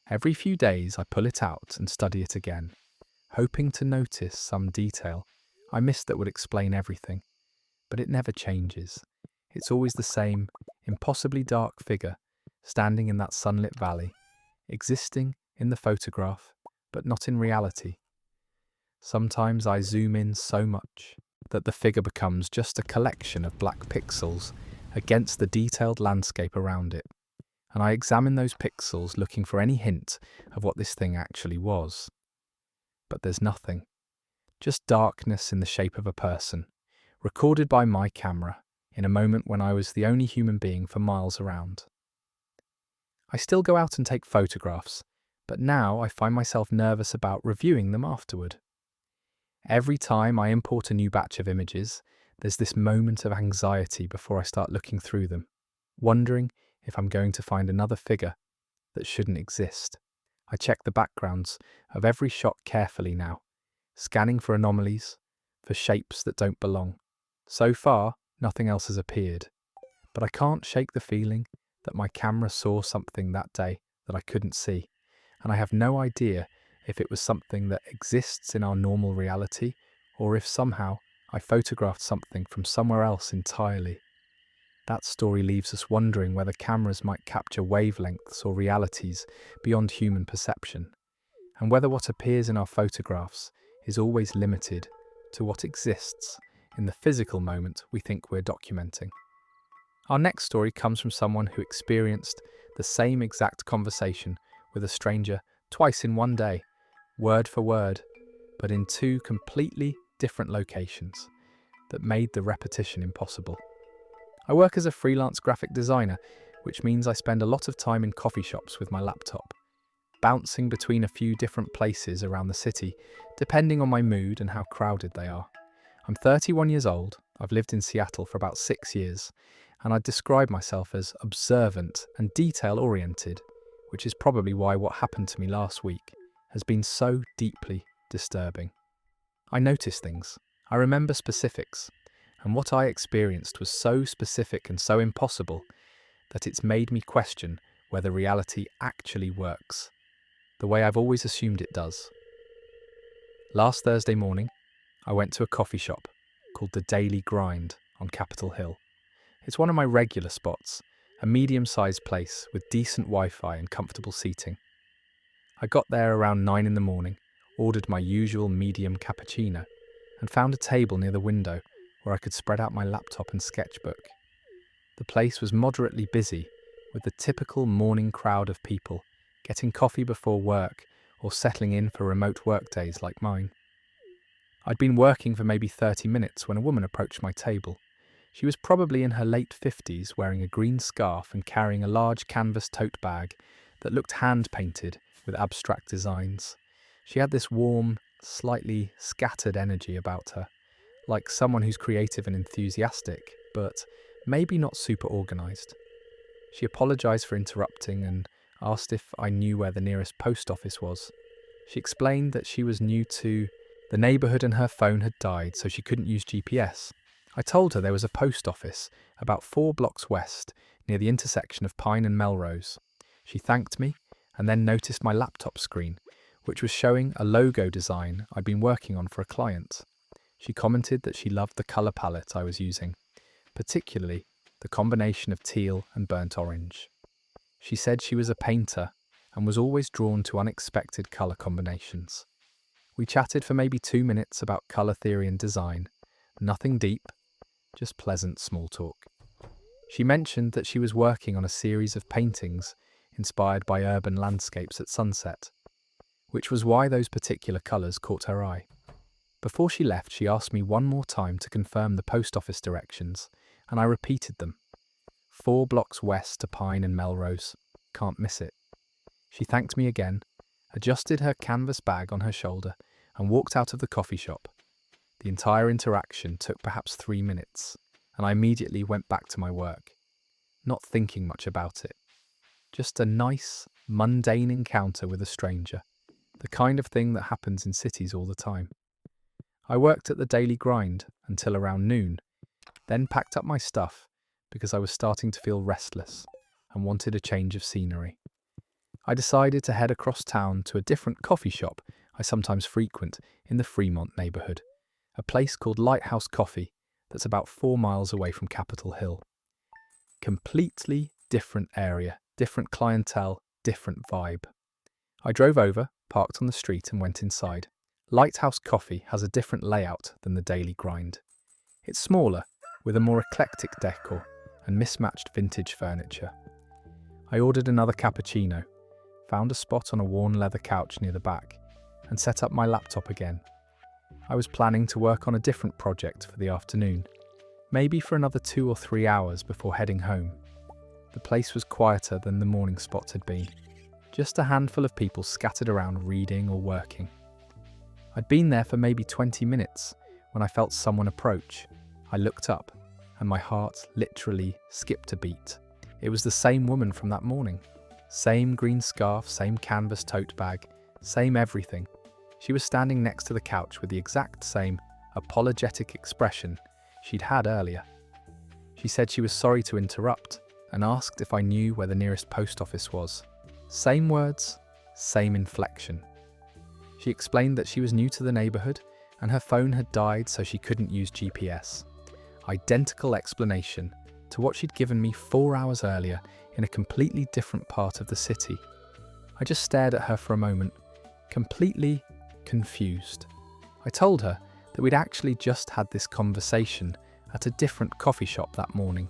Every few days I pull it out and study it again, hoping to notice some detail I missed that would explain everything. But it never changes. It's always the same, impossibly dark figure, standing in that sunlit valley, existing in the photograph, but not in reality. Sometimes I zoom in so much that the figure becomes just a collection of black pixels against the detailed landscape around it, and I examine those pixels looking for any hint of what this thing actually was. But there's nothing, just darkness in the shape of a person, recorded by my camera in a moment when I was the only human being for miles around. I still go out and take photographs, but now I find myself nervous about reviewing them afterward. Every time I import a new batch of images, there's this moment of anxiety before I start looking through them, wondering if I'm going to find another figure that shouldn't exist. I check the backgrounds of every shot carefully now, scanning for anomalies, for shapes that don't belong. So far, nothing else has appeared, But I can't shake the feeling that my camera saw something that day that I couldn't see, and I have no idea if it was something that exists in our normal reality or if somehow I photographed something from somewhere else entirely. That story leaves us wondering whether cameras might capture wavelengths or realities beyond human perception, and whether what appears in our photographs is always limited to what exists in the physical moment we think we're documenting. Our next story comes from someone who experienced the same exact conversation with a stranger twice in one day, word for word, but in two completely different locations that made the repetition impossible. I work as a freelance graphic designer, which means I spend a lot of time in coffee shops with my laptop, bouncing between a few different places around the city, depending on my mood and how crowded they are. I'm 31 years old, I've lived in Seattle for about 6 years, and I'd describe myself as observant and detail-oriented, which is probably why what happened to me last week has been so deeply disturbing. I notice things, I remember specifics, and what I experienced was so specific and so impossible that it's made me question whether reality actually works, the way I've always assumed it does. Last Thursday morning, I went to a coffee shop called the Daily Grind on Capitol Hill. It's one of my regular spots, a medium-sized place with decent Wi-Fi and comfortable seating. I got there around 9 in the morning, ordered my usual medium cappuccino, and found a table near the window where I could spread out my laptop and sketchbook. The place was moderately busy, with the typical morning crowd of people getting coffee before work or settling in for remote work days like mine. I'd been working for maybe 30 minutes when a woman approached my table. She was probably in her late 50s, wearing a green scarf and carrying a large canvas tote bag that looked hand-painted with abstract designs. She had this warm, slightly scattered energy about her, like someone who's creative and enthusiastic, but maybe not super organised. She apologised for interrupting and asked if I knew where the nearest post office was. She explained that she was new to the neighbourhood and her phone had died, so she couldn't use GPS. I told her there was a post office about 4 blocks west, near the intersection of Pine and Melrose. She thanked me and then noticed my laptop screen, which was showing a logo design I'd been working on for a client. She commented that she loved the colour palette I was using, particularly the combination of teal and burnt orange. She said she was a painter and was always drawn to unexpected colour combinations. We chatted for maybe 2 minutes about colour theory and design, nothing deep, just pleasant small talk. She mentioned that she was working on a series of paintings inspired by urban landscapes at sunset, which was why those particular colours caught her eye. Before she left, she asked me one more time to confirm the post office directions, and I repeated them. 4 blocks west to Pine and Melrose. Can't miss it. She thanked me again, adjusted her canvas bag on her shoulder, and walked out of the coffee shop. The entire interaction took perhaps 3 minutes, and I immediately went back to my work, not thinking much about it. Just a nice, mundane encounter with a stranger, the kind of thing that happens in cities all the time. I worked at the Daily Grind until around noon, then packed up my stuff because I was starting to feel restless and wanted a change of scenery. I decided to head across town to a different coffee shop I sometimes frequent in the Fremont neighbourhood, a place called Lighthouse Coffee that's about 4 miles away from Capitol Hill. Completely different area, different clientele, different vibe. I drove over, parked on the street and went inside. Lighthouse Coffee has a different layout than the Daily Grind. It's smaller, with a more eclectic decor and mismatched vintage furniture. I ordered another cappuccino, found a spot on a worn leather couch near the back, and set up my laptop again. I was planning to work on a different project for the afternoon, maybe for another 2 or 3 hours before heading home. The place was quieter than the morning spot had been, just a handful of people scattered around reading or working. I'd been there for maybe 20 minutes when I felt someone approach. I looked up, and my heart literally skipped a beat. It was the same woman from that morning. Same green scarf, same canvas tote bag, same everything. She was standing next to the couch with the exact same apologetic expression she'd had earlier. She said she was sorry to interrupt and asked if I knew where the nearest post office was. Same words, same inflection. She explained that she was new to the neighbourhood and her phone had died so she couldn't use GPS. Identical explanation to what she'd given me 4 hours earlier in a completely different part of the city. I just stared at her for a moment, completely confused. I told her that we'd actually just had this conversation at a different coffee shop that morning.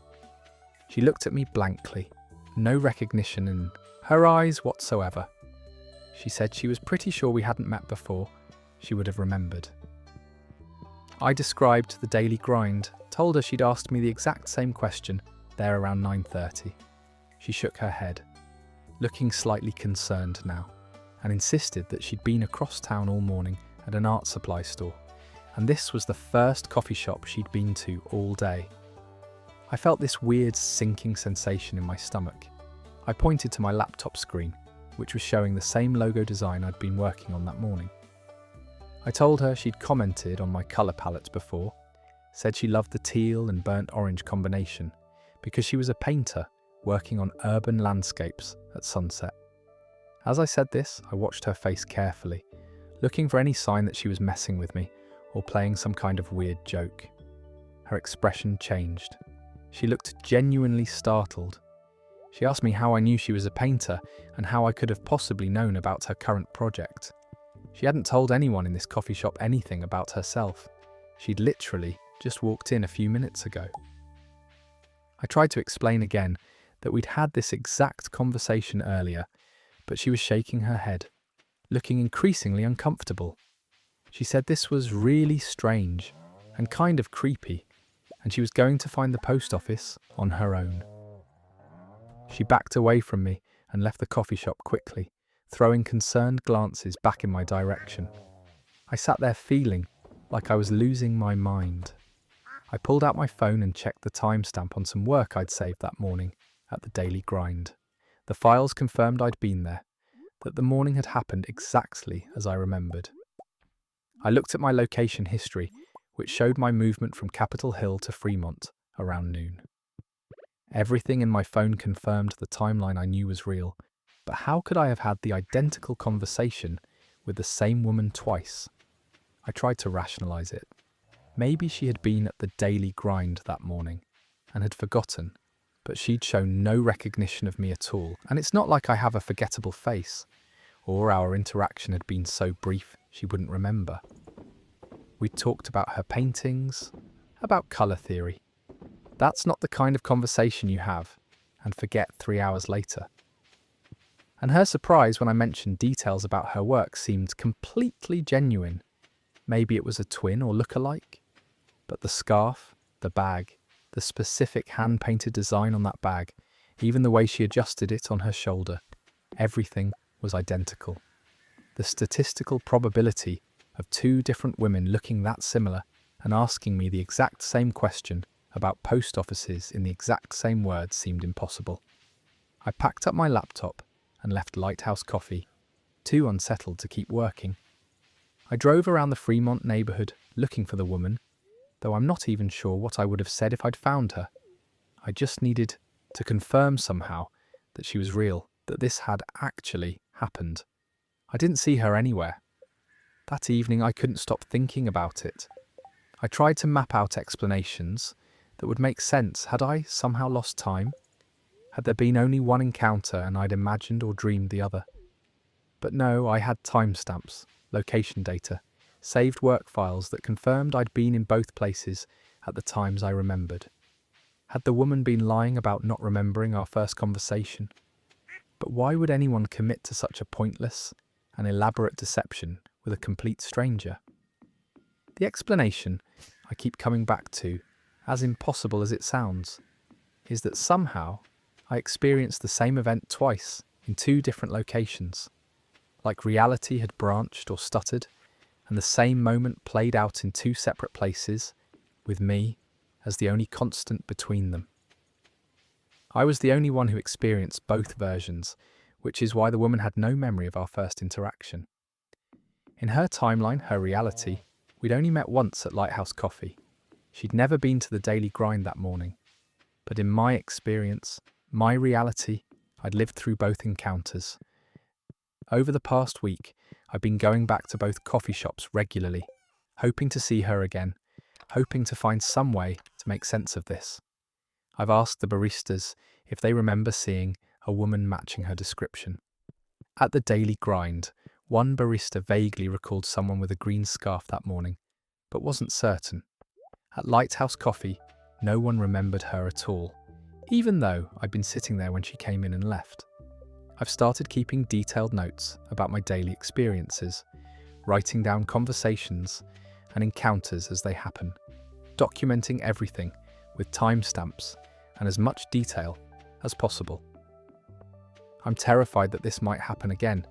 She looked at me blankly, no recognition in her eyes whatsoever. She said she was pretty sure we hadn't met before. She would have remembered. I described the daily grind, told her she'd asked me the exact same question there around 9:30. She shook her head, looking slightly concerned now, and insisted that she'd been across town all morning at an art supply store, and this was the first coffee shop she'd been to all day. I felt this weird sinking sensation in my stomach. I pointed to my laptop screen, which was showing the same logo design I'd been working on that morning. I told her she'd commented on my colour palette before, said she loved the teal and burnt orange combination because she was a painter working on urban landscapes at sunset. As I said this, I watched her face carefully, looking for any sign that she was messing with me or playing some kind of weird joke. Her expression changed. She looked genuinely startled. She asked me how I knew she was a painter and how I could have possibly known about her current project. She hadn't told anyone in this coffee shop anything about herself. She'd literally just walked in a few minutes ago. I tried to explain again that we'd had this exact conversation earlier, but she was shaking her head, looking increasingly uncomfortable. She said this was really strange and kind of creepy, and she was going to find the post office on her own. She backed away from me and left the coffee shop quickly, throwing concerned glances back in my direction. I sat there feeling like I was losing my mind. I pulled out my phone and checked the timestamp on some work I'd saved that morning at the daily grind. The files confirmed I'd been there, that the morning had happened exactly as I remembered. I looked at my location history, which showed my movement from Capitol Hill to Fremont around noon. Everything in my phone confirmed the timeline I knew was real, but how could I have had the identical conversation with the same woman twice? I tried to rationalize it. Maybe she had been at the daily grind that morning and had forgotten, but she'd shown no recognition of me at all, and it's not like I have a forgettable face, or our interaction had been so brief she wouldn't remember. We talked about her paintings, about colour theory. That's not the kind of conversation you have and forget 3 hours later. And her surprise when I mentioned details about her work seemed completely genuine. Maybe it was a twin or look-alike, but the scarf, the bag, the specific hand-painted design on that bag, even the way she adjusted it on her shoulder, everything was identical. The statistical probability of two different women looking that similar and asking me the exact same question about post offices in the exact same words seemed impossible. I packed up my laptop and left Lighthouse Coffee, too unsettled to keep working. I drove around the Fremont neighbourhood looking for the woman, though I'm not even sure what I would have said if I'd found her. I just needed to confirm somehow that she was real, that this had actually happened. I didn't see her anywhere. That evening I couldn't stop thinking about it. I tried to map out explanations that would make sense. Had I somehow lost time? Had there been only one encounter and I'd imagined or dreamed the other? But no, I had timestamps, location data, saved work files that confirmed I'd been in both places at the times I remembered. Had the woman been lying about not remembering our first conversation? But why would anyone commit to such a pointless and elaborate deception with a complete stranger? The explanation I keep coming back to, as impossible as it sounds, is that somehow I experienced the same event twice in two different locations, like reality had branched or stuttered, and the same moment played out in two separate places, with me as the only constant between them. I was the only one who experienced both versions, which is why the woman had no memory of our first interaction. In her timeline, her reality, we'd only met once at Lighthouse Coffee. She'd never been to the daily grind that morning. but in my experience, my reality, I'd lived through both encounters. Over the past week, I've been going back to both coffee shops regularly, hoping to see her again, hoping to find some way to make sense of this. I've asked the baristas if they remember seeing a woman matching her description. At the daily grind, one barista vaguely recalled someone with a green scarf that morning, but wasn't certain. At Lighthouse Coffee, no one remembered her at all, even though I'd been sitting there when she came in and left. I've started keeping detailed notes about my daily experiences, writing down conversations and encounters as they happen, documenting everything with timestamps and as much detail as possible. I'm terrified that this might happen again,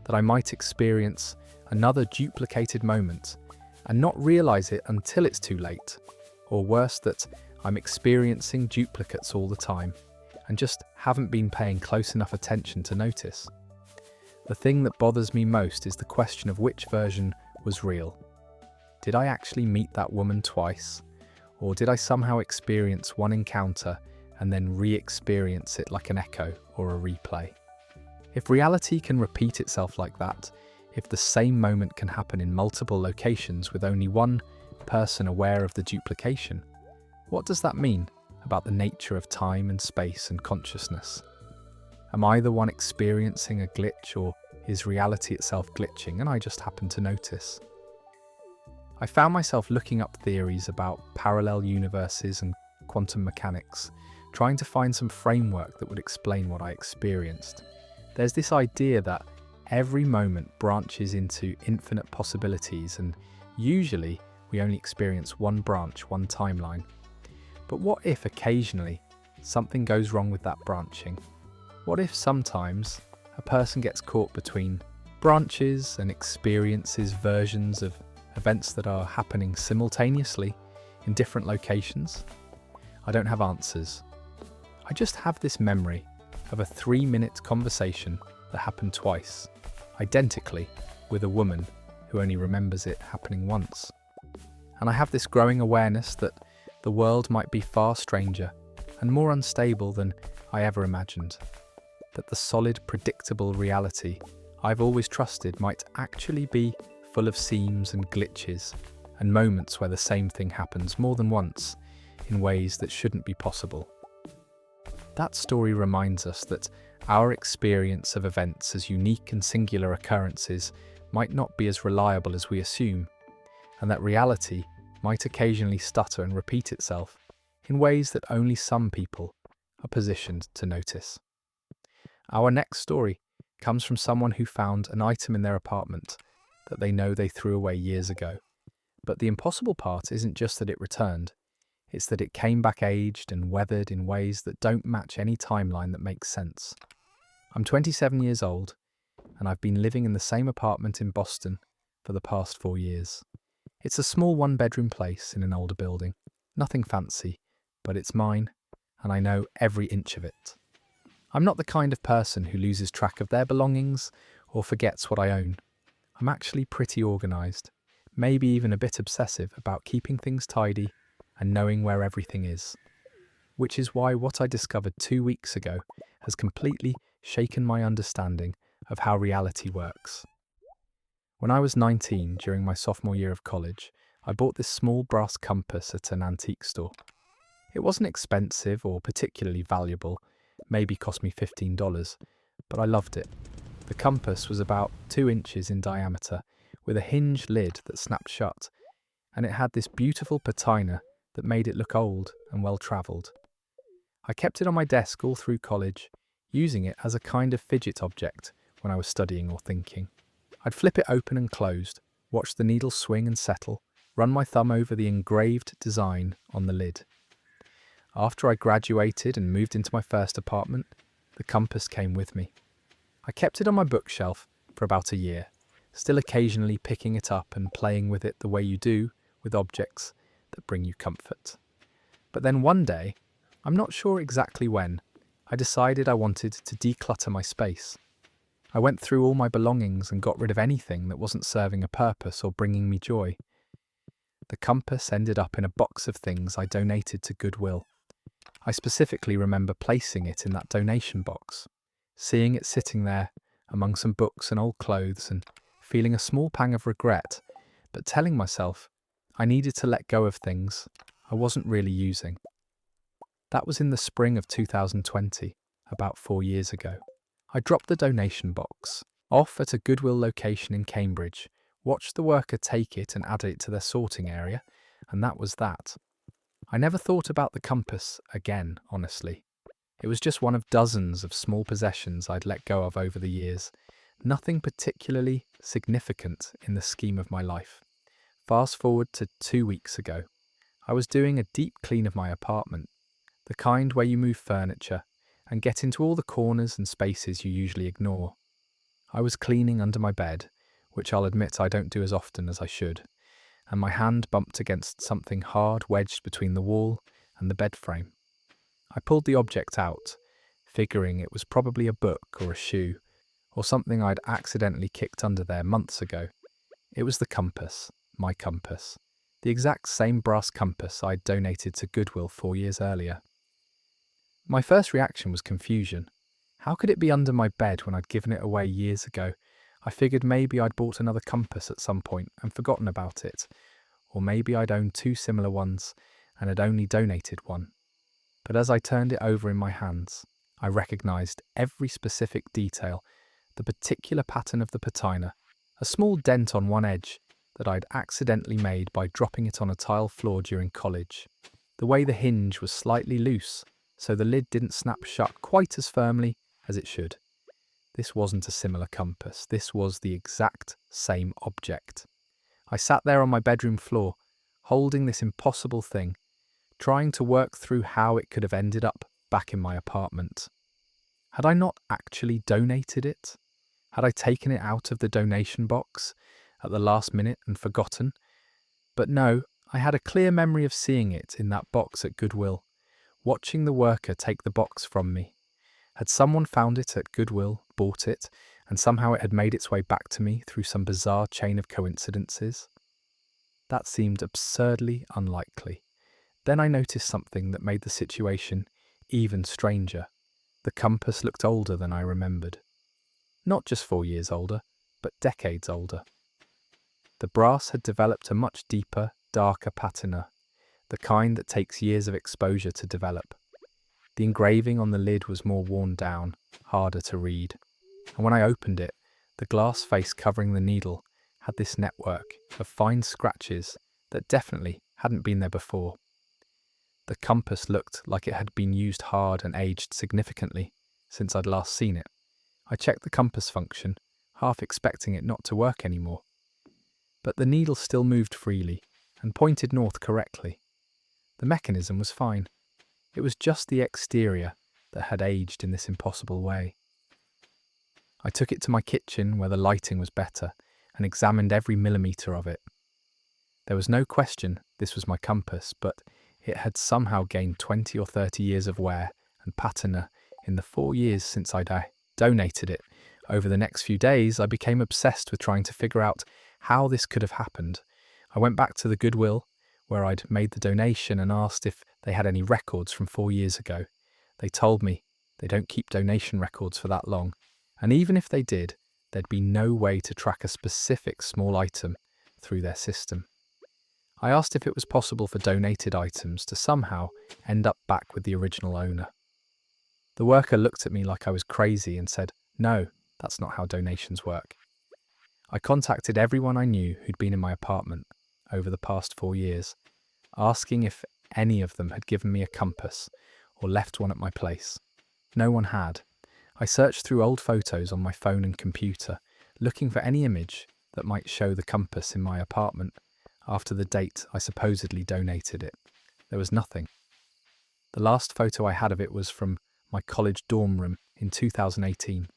that I might experience another duplicated moment and not realize it until it's too late, or worse, that I'm experiencing duplicates all the time and just haven't been paying close enough attention to notice. The thing that bothers me most is the question of which version was real. Did I actually meet that woman twice, or did I somehow experience one encounter and then re-experience it like an echo or a replay? If reality can repeat itself like that, if the same moment can happen in multiple locations with only one person aware of the duplication, what does that mean about the nature of time and space and consciousness? Am I the one experiencing a glitch, or is reality itself glitching and I just happen to notice? I found myself looking up theories about parallel universes and quantum mechanics, trying to find some framework that would explain what I experienced. There's this idea that every moment branches into infinite possibilities, and usually we only experience one branch, one timeline. But what if occasionally something goes wrong with that branching? What if sometimes a person gets caught between branches and experiences versions of events that are happening simultaneously in different locations? I don't have answers. I just have this memory of a 3-minute conversation that happened twice, identically, with a woman who only remembers it happening once. And I have this growing awareness that the world might be far stranger and more unstable than I ever imagined. That the solid, predictable reality I've always trusted might actually be full of seams and glitches and moments where the same thing happens more than once in ways that shouldn't be possible. That story reminds us that our experience of events as unique and singular occurrences might not be as reliable as we assume, and that reality might occasionally stutter and repeat itself in ways that only some people are positioned to notice. Our next story comes from someone who found an item in their apartment that they know they threw away years ago. But the impossible part isn't just that it returned, it's that it came back aged and weathered in ways that don't match any timeline that makes sense. I'm 27 years old, and I've been living in the same apartment in Boston for the past 4 years. It's a small one-bedroom place in an older building. Nothing fancy, but it's mine, and I know every inch of it. I'm not the kind of person who loses track of their belongings or forgets what I own. I'm actually pretty organised, maybe even a bit obsessive about keeping things tidy and knowing where everything is. Which is why what I discovered 2 weeks ago has completely shaken my understanding of how reality works. When I was 19, during my sophomore year of college, I bought this small brass compass at an antique store. It wasn't expensive or particularly valuable, maybe cost me $15, but I loved it. The compass was about 2 inches in diameter, with a hinged lid that snapped shut, and it had this beautiful patina that made it look old and well-travelled. I kept it on my desk all through college, using it as a kind of fidget object when I was studying or thinking. I'd flip it open and closed, watch the needle swing and settle, run my thumb over the engraved design on the lid. After I graduated and moved into my first apartment, the compass came with me. I kept it on my bookshelf for about a year, still occasionally picking it up and playing with it the way you do with objects that bring you comfort. But then one day, I'm not sure exactly when, I decided I wanted to declutter my space. I went through all my belongings and got rid of anything that wasn't serving a purpose or bringing me joy. The compass ended up in a box of things I donated to Goodwill. I specifically remember placing it in that donation box, seeing it sitting there among some books and old clothes and feeling a small pang of regret, but telling myself I needed to let go of things I wasn't really using. That was in the spring of 2020, about 4 years ago. I dropped the donation box off at a Goodwill location in Cambridge, watched the worker take it and add it to their sorting area, and that was that. I never thought about the compass again, honestly. It was just one of dozens of small possessions I'd let go of over the years, nothing particularly significant in the scheme of my life. Fast forward to 2 weeks ago. I was doing a deep clean of my apartment, the kind where you move furniture and get into all the corners and spaces you usually ignore. I was cleaning under my bed, which I'll admit I don't do as often as I should, and my hand bumped against something hard wedged between the wall and the bed frame. I pulled the object out, figuring it was probably a book or a shoe, or something I'd accidentally kicked under there months ago. It was the compass, my compass, the exact same brass compass I'd donated to Goodwill 4 years earlier. My first reaction was confusion. How could it be under my bed when I'd given it away years ago? I figured maybe I'd bought another compass at some point and forgotten about it, or maybe I'd owned 2 similar ones and had only donated one. But as I turned it over in my hands, I recognised every specific detail, the particular pattern of the patina, a small dent on one edge that I'd accidentally made by dropping it on a tile floor during college, the way the hinge was slightly loose so the lid didn't snap shut quite as firmly as it should. This wasn't a similar compass, this was the exact same object. I sat there on my bedroom floor, holding this impossible thing, trying to work through how it could have ended up back in my apartment. Had I not actually donated it? Had I taken it out of the donation box at the last minute and forgotten? But no, I had a clear memory of seeing it in that box at Goodwill, watching the worker take the box from me. Had someone found it at Goodwill, bought it, and somehow it had made its way back to me through some bizarre chain of coincidences? That seemed absurdly unlikely. Then I noticed something that made the situation even stranger. The compass looked older than I remembered. Not just 4 years older, but decades older. The brass had developed a much deeper, darker patina, the kind that takes years of exposure to develop. The engraving on the lid was more worn down, harder to read, and when I opened it, the glass face covering the needle had this network of fine scratches that definitely hadn't been there before. The compass looked like it had been used hard and aged significantly since I'd last seen it. I checked the compass function, half expecting it not to work anymore. But the needle still moved freely and pointed north correctly. The mechanism was fine. It was just the exterior that had aged in this impossible way. I took it to my kitchen where the lighting was better and examined every millimetre of it. There was no question this was my compass, but it had somehow gained 20 or 30 years of wear and patina in the 4 years since I'd donated it. Over the next few days, I became obsessed with trying to figure out how this could have happened. I went back to the Goodwill, where I'd made the donation, and asked if they had any records from 4 years ago. They told me they don't keep donation records for that long, and even if they did, there'd be no way to track a specific small item through their system. I asked if it was possible for donated items to somehow end up back with the original owner. The worker looked at me like I was crazy and said, "No, that's not how donations work." I contacted everyone I knew who'd been in my apartment over the past 4 years, asking if any of them had given me a compass or left one at my place. No one had. I searched through old photos on my phone and computer, looking for any image that might show the compass in my apartment after the date I supposedly donated it. There was nothing. The last photo I had of it was from my college dorm room in 2018.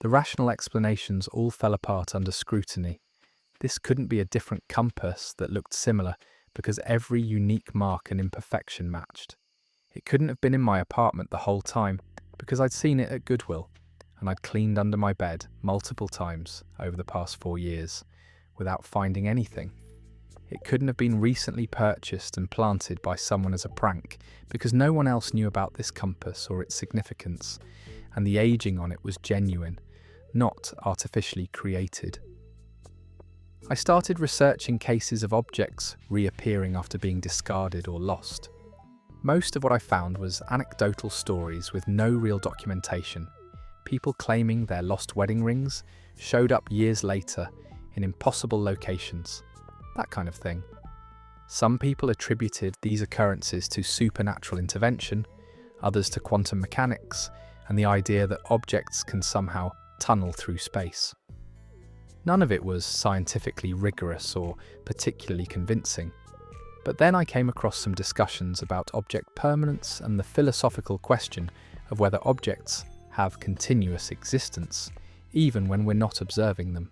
The rational explanations all fell apart under scrutiny. This couldn't be a different compass that looked similar because every unique mark and imperfection matched. It couldn't have been in my apartment the whole time because I'd seen it at Goodwill and I'd cleaned under my bed multiple times over the past 4 years without finding anything. It couldn't have been recently purchased and planted by someone as a prank, because no one else knew about this compass or its significance, and the aging on it was genuine, not artificially created. I started researching cases of objects reappearing after being discarded or lost. Most of what I found was anecdotal stories with no real documentation. People claiming their lost wedding rings showed up years later in impossible locations, that kind of thing. Some people attributed these occurrences to supernatural intervention, others to quantum mechanics, and the idea that objects can somehow tunnel through space. None of it was scientifically rigorous or particularly convincing. But then I came across some discussions about object permanence and the philosophical question of whether objects have continuous existence, even when we're not observing them.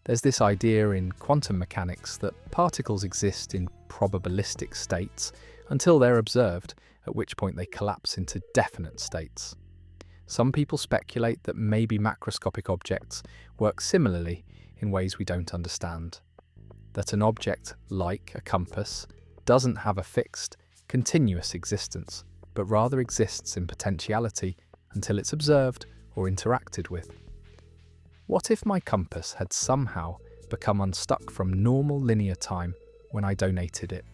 There's this idea in quantum mechanics that particles exist in probabilistic states until they're observed, at which point they collapse into definite states. Some people speculate that maybe macroscopic objects work similarly in ways we don't understand. That an object, like a compass, doesn't have a fixed, continuous existence, but rather exists in potentiality until it's observed or interacted with. What if my compass had somehow become unstuck from normal linear time when I donated it?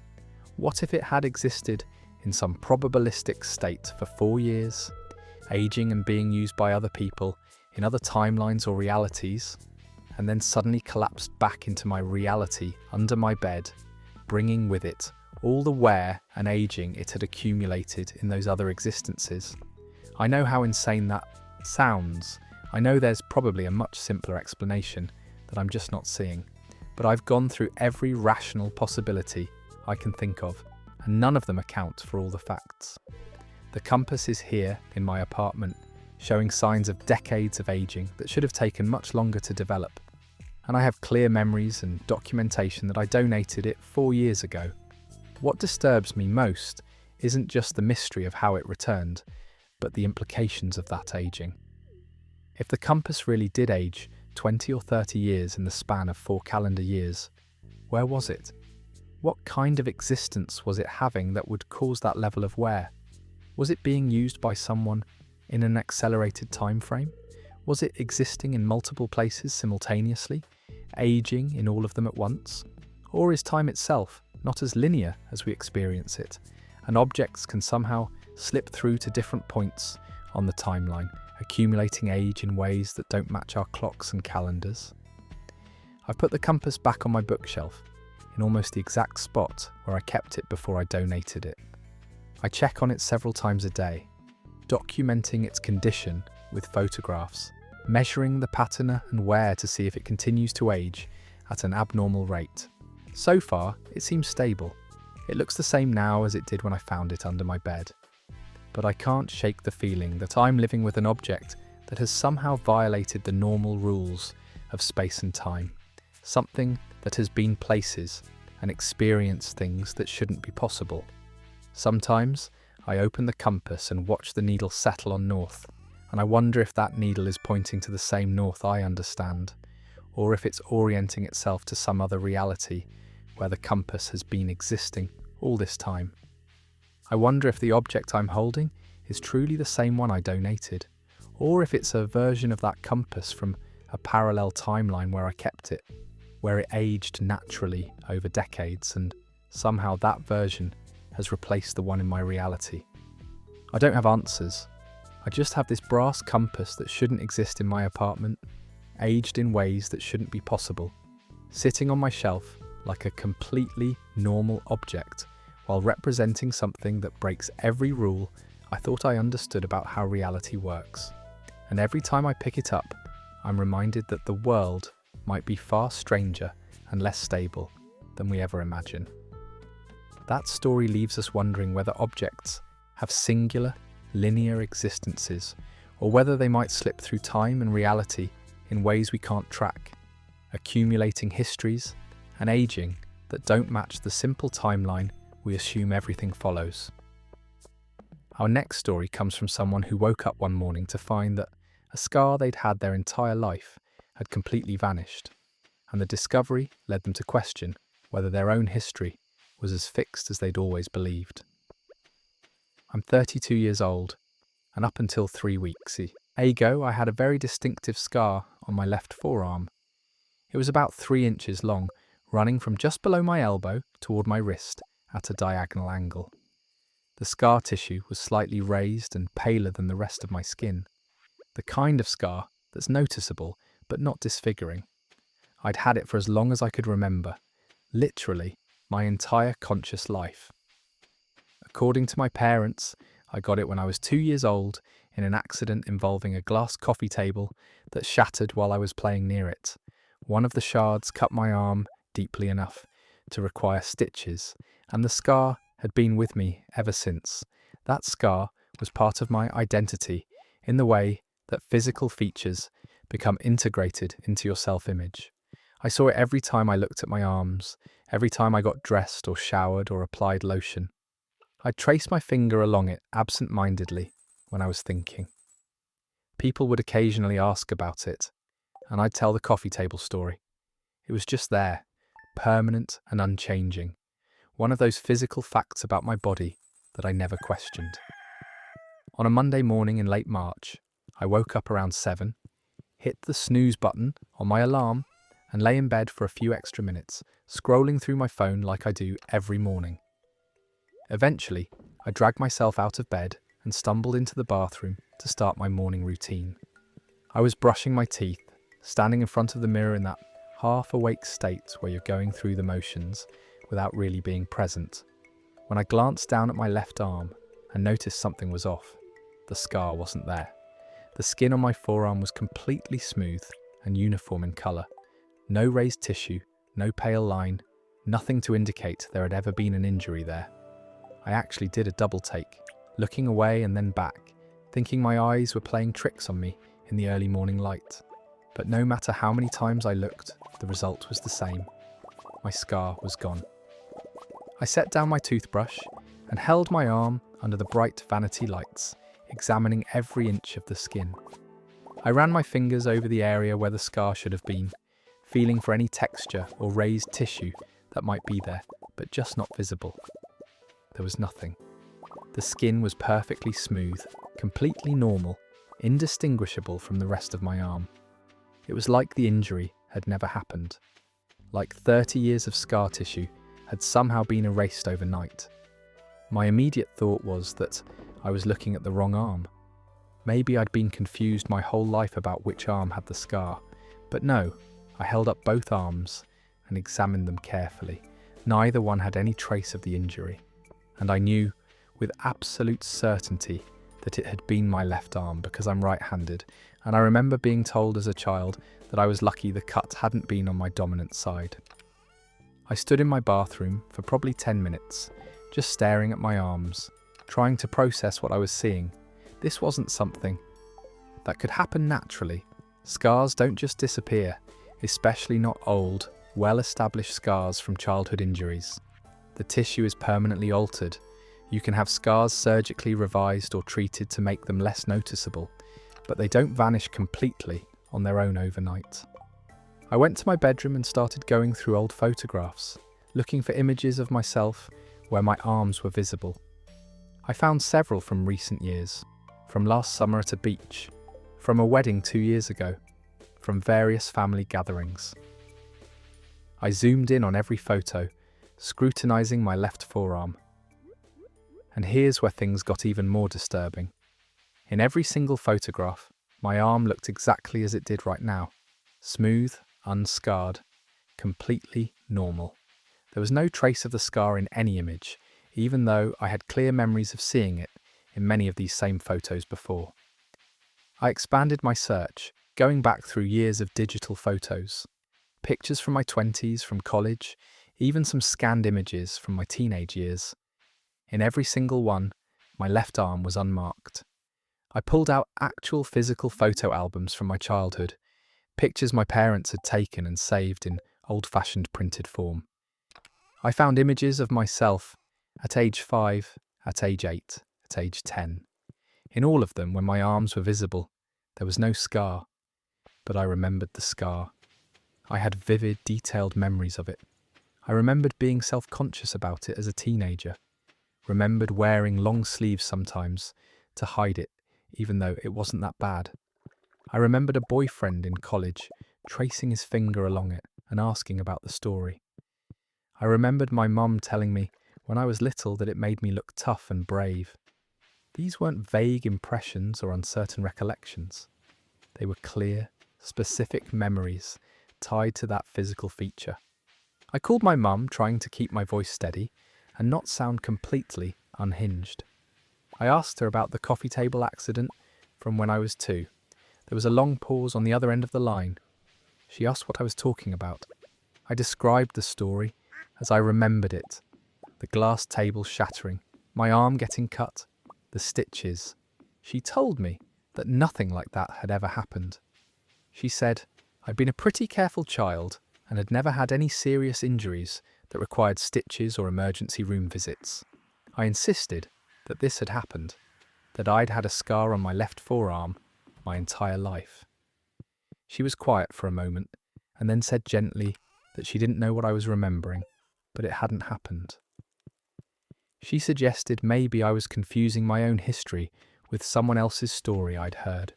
What if it had existed in some probabilistic state for 4 years, aging and being used by other people in other timelines or realities, and then suddenly collapsed back into my reality under my bed, bringing with it all the wear and aging it had accumulated in those other existences? I know how insane that sounds. I know there's probably a much simpler explanation that I'm just not seeing, but I've gone through every rational possibility I can think of, and none of them account for all the facts. The compass is here in my apartment, showing signs of decades of aging that should have taken much longer to develop. And I have clear memories and documentation that I donated it 4 years ago. What disturbs me most isn't just the mystery of how it returned, but the implications of that aging. If the compass really did age 20 or 30 years in the span of 4 calendar years, where was it? What kind of existence was it having that would cause that level of wear? Was it being used by someone in an accelerated time frame? Was it existing in multiple places simultaneously, aging in all of them at once? Or is time itself not as linear as we experience it, and objects can somehow slip through to different points on the timeline, accumulating age in ways that don't match our clocks and calendars? I've put the compass back on my bookshelf, in almost the exact spot where I kept it before I donated it. I check on it several times a day, documenting its condition with photographs, measuring the patina and wear to see if it continues to age at an abnormal rate. So far, it seems stable. It looks the same now as it did when I found it under my bed. But I can't shake the feeling that I'm living with an object that has somehow violated the normal rules of space and time. Something that has been places and experienced things that shouldn't be possible. Sometimes I open the compass and watch the needle settle on north, and I wonder if that needle is pointing to the same north I understand, or if it's orienting itself to some other reality where the compass has been existing all this time. I wonder if the object I'm holding is truly the same one I donated, or if it's a version of that compass from a parallel timeline where I kept it, where it aged naturally over decades, and somehow that version has replaced the one in my reality. I don't have answers. I just have this brass compass that shouldn't exist in my apartment, aged in ways that shouldn't be possible, sitting on my shelf like a completely normal object while representing something that breaks every rule I thought I understood about how reality works. And every time I pick it up, I'm reminded that the world might be far stranger and less stable than we ever imagine. That story leaves us wondering whether objects have singular, linear existences, or whether they might slip through time and reality in ways we can't track, accumulating histories and aging that don't match the simple timeline we assume everything follows. Our next story comes from someone who woke up one morning to find that a scar they'd had their entire life had completely vanished, and the discovery led them to question whether their own history was as fixed as they'd always believed. I'm 32 years old, and up until 3 weeks ago, I had a very distinctive scar on my left forearm. It was about 3 inches long, running from just below my elbow toward my wrist at a diagonal angle. The scar tissue was slightly raised and paler than the rest of my skin. The kind of scar that's noticeable but not disfiguring. I'd had it for as long as I could remember, literally my entire conscious life. According to my parents, I got it when I was 2 years old in an accident involving a glass coffee table that shattered while I was playing near it. One of the shards cut my arm deeply enough to require stitches, and the scar had been with me ever since. That scar was part of my identity in the way that physical features become integrated into your self-image. I saw it every time I looked at my arms, every time I got dressed or showered or applied lotion. I'd trace my finger along it absent-mindedly when I was thinking. People would occasionally ask about it, and I'd tell the coffee table story. It was just there, permanent and unchanging. One of those physical facts about my body that I never questioned. On a Monday morning in late March, I woke up around 7, hit the snooze button on my alarm, and lay in bed for a few extra minutes, scrolling through my phone like I do every morning. Eventually, I dragged myself out of bed and stumbled into the bathroom to start my morning routine. I was brushing my teeth, standing in front of the mirror in that half-awake state where you're going through the motions without really being present, when I glanced down at my left arm and noticed something was off. The scar wasn't there. The skin on my forearm was completely smooth and uniform in colour. No raised tissue, no pale line, nothing to indicate there had ever been an injury there. I actually did a double take, looking away and then back, thinking my eyes were playing tricks on me in the early morning light. But no matter how many times I looked, the result was the same. My scar was gone. I set down my toothbrush and held my arm under the bright vanity lights, examining every inch of the skin. I ran my fingers over the area where the scar should have been, feeling for any texture or raised tissue that might be there, but just not visible. There was nothing. The skin was perfectly smooth, completely normal, indistinguishable from the rest of my arm. It was like the injury had never happened. Like 30 years of scar tissue had somehow been erased overnight. My immediate thought was that I was looking at the wrong arm. Maybe I'd been confused my whole life about which arm had the scar. But no, I held up both arms and examined them carefully. Neither one had any trace of the injury. And I knew with absolute certainty that it had been my left arm because I'm right-handed, and I remember being told as a child that I was lucky the cut hadn't been on my dominant side. I stood in my bathroom for probably 10 minutes, just staring at my arms, trying to process what I was seeing. This wasn't something that could happen naturally. Scars don't just disappear, especially not old, well-established scars from childhood injuries. The tissue is permanently altered. You can have scars surgically revised or treated to make them less noticeable, but they don't vanish completely on their own overnight. I went to my bedroom and started going through old photographs, looking for images of myself where my arms were visible. I found several from recent years, from last summer at a beach, from a wedding 2 years ago, from various family gatherings. I zoomed in on every photo, scrutinizing my left forearm. And here's where things got even more disturbing. In every single photograph, my arm looked exactly as it did right now. Smooth, unscarred, completely normal. There was no trace of the scar in any image, even though I had clear memories of seeing it in many of these same photos before. I expanded my search, going back through years of digital photos. Pictures from my 20s, from college, even some scanned images from my teenage years. In every single one, my left arm was unmarked. I pulled out actual physical photo albums from my childhood, pictures my parents had taken and saved in old-fashioned printed form. I found images of myself at age 5, at age 8, at age 10. In all of them, when my arms were visible, there was no scar, but I remembered the scar. I had vivid, detailed memories of it. I remembered being self-conscious about it as a teenager, remembered wearing long sleeves sometimes to hide it, even though it wasn't that bad. I remembered a boyfriend in college tracing his finger along it and asking about the story. I remembered my mum telling me when I was little that it made me look tough and brave. These weren't vague impressions or uncertain recollections. They were clear, specific memories tied to that physical feature. I called my mum, trying to keep my voice steady and not sound completely unhinged. I asked her about the coffee table accident from when I was 2. There was a long pause on the other end of the line. She asked what I was talking about. I described the story as I remembered it. The glass table shattering, my arm getting cut, the stitches. She told me that nothing like that had ever happened. She said I'd been a pretty careful child and had never had any serious injuries that required stitches or emergency room visits. I insisted that this had happened, that I'd had a scar on my left forearm my entire life. She was quiet for a moment and then said gently that she didn't know what I was remembering, but it hadn't happened. She suggested maybe I was confusing my own history with someone else's story I'd heard,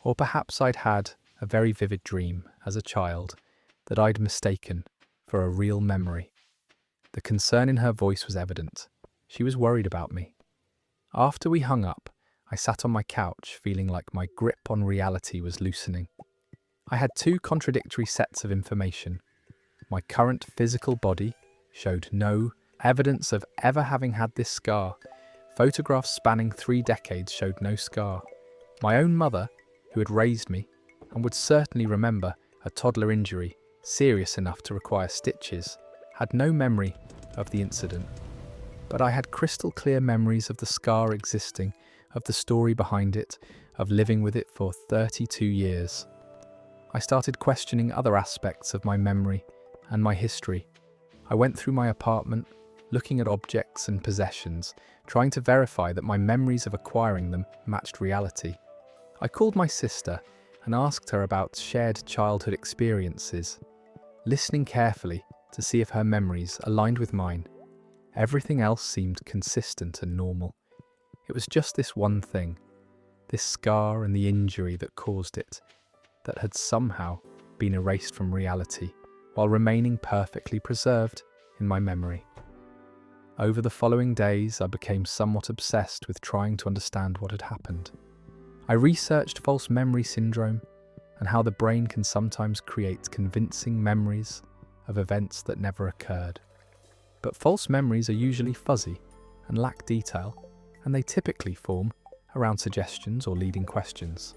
or perhaps I'd had a very vivid dream as a child that I'd mistaken for a real memory. The concern in her voice was evident. She was worried about me. After we hung up, I sat on my couch feeling like my grip on reality was loosening. I had 2 contradictory sets of information. My current physical body showed no evidence of ever having had this scar. Photographs spanning 3 decades showed no scar. My own mother, who had raised me and would certainly remember a toddler injury serious enough to require stitches, had no memory of the incident. But I had crystal clear memories of the scar existing, of the story behind it, of living with it for 32 years. I started questioning other aspects of my memory and my history. I went through my apartment, looking at objects and possessions, trying to verify that my memories of acquiring them matched reality. I called my sister and asked her about shared childhood experiences, listening carefully to see if her memories aligned with mine. Everything else seemed consistent and normal. It was just this one thing, this scar and the injury that caused it, that had somehow been erased from reality while remaining perfectly preserved in my memory. Over the following days, I became somewhat obsessed with trying to understand what had happened. I researched false memory syndrome and how the brain can sometimes create convincing memories of events that never occurred. But false memories are usually fuzzy and lack detail, and they typically form around suggestions or leading questions.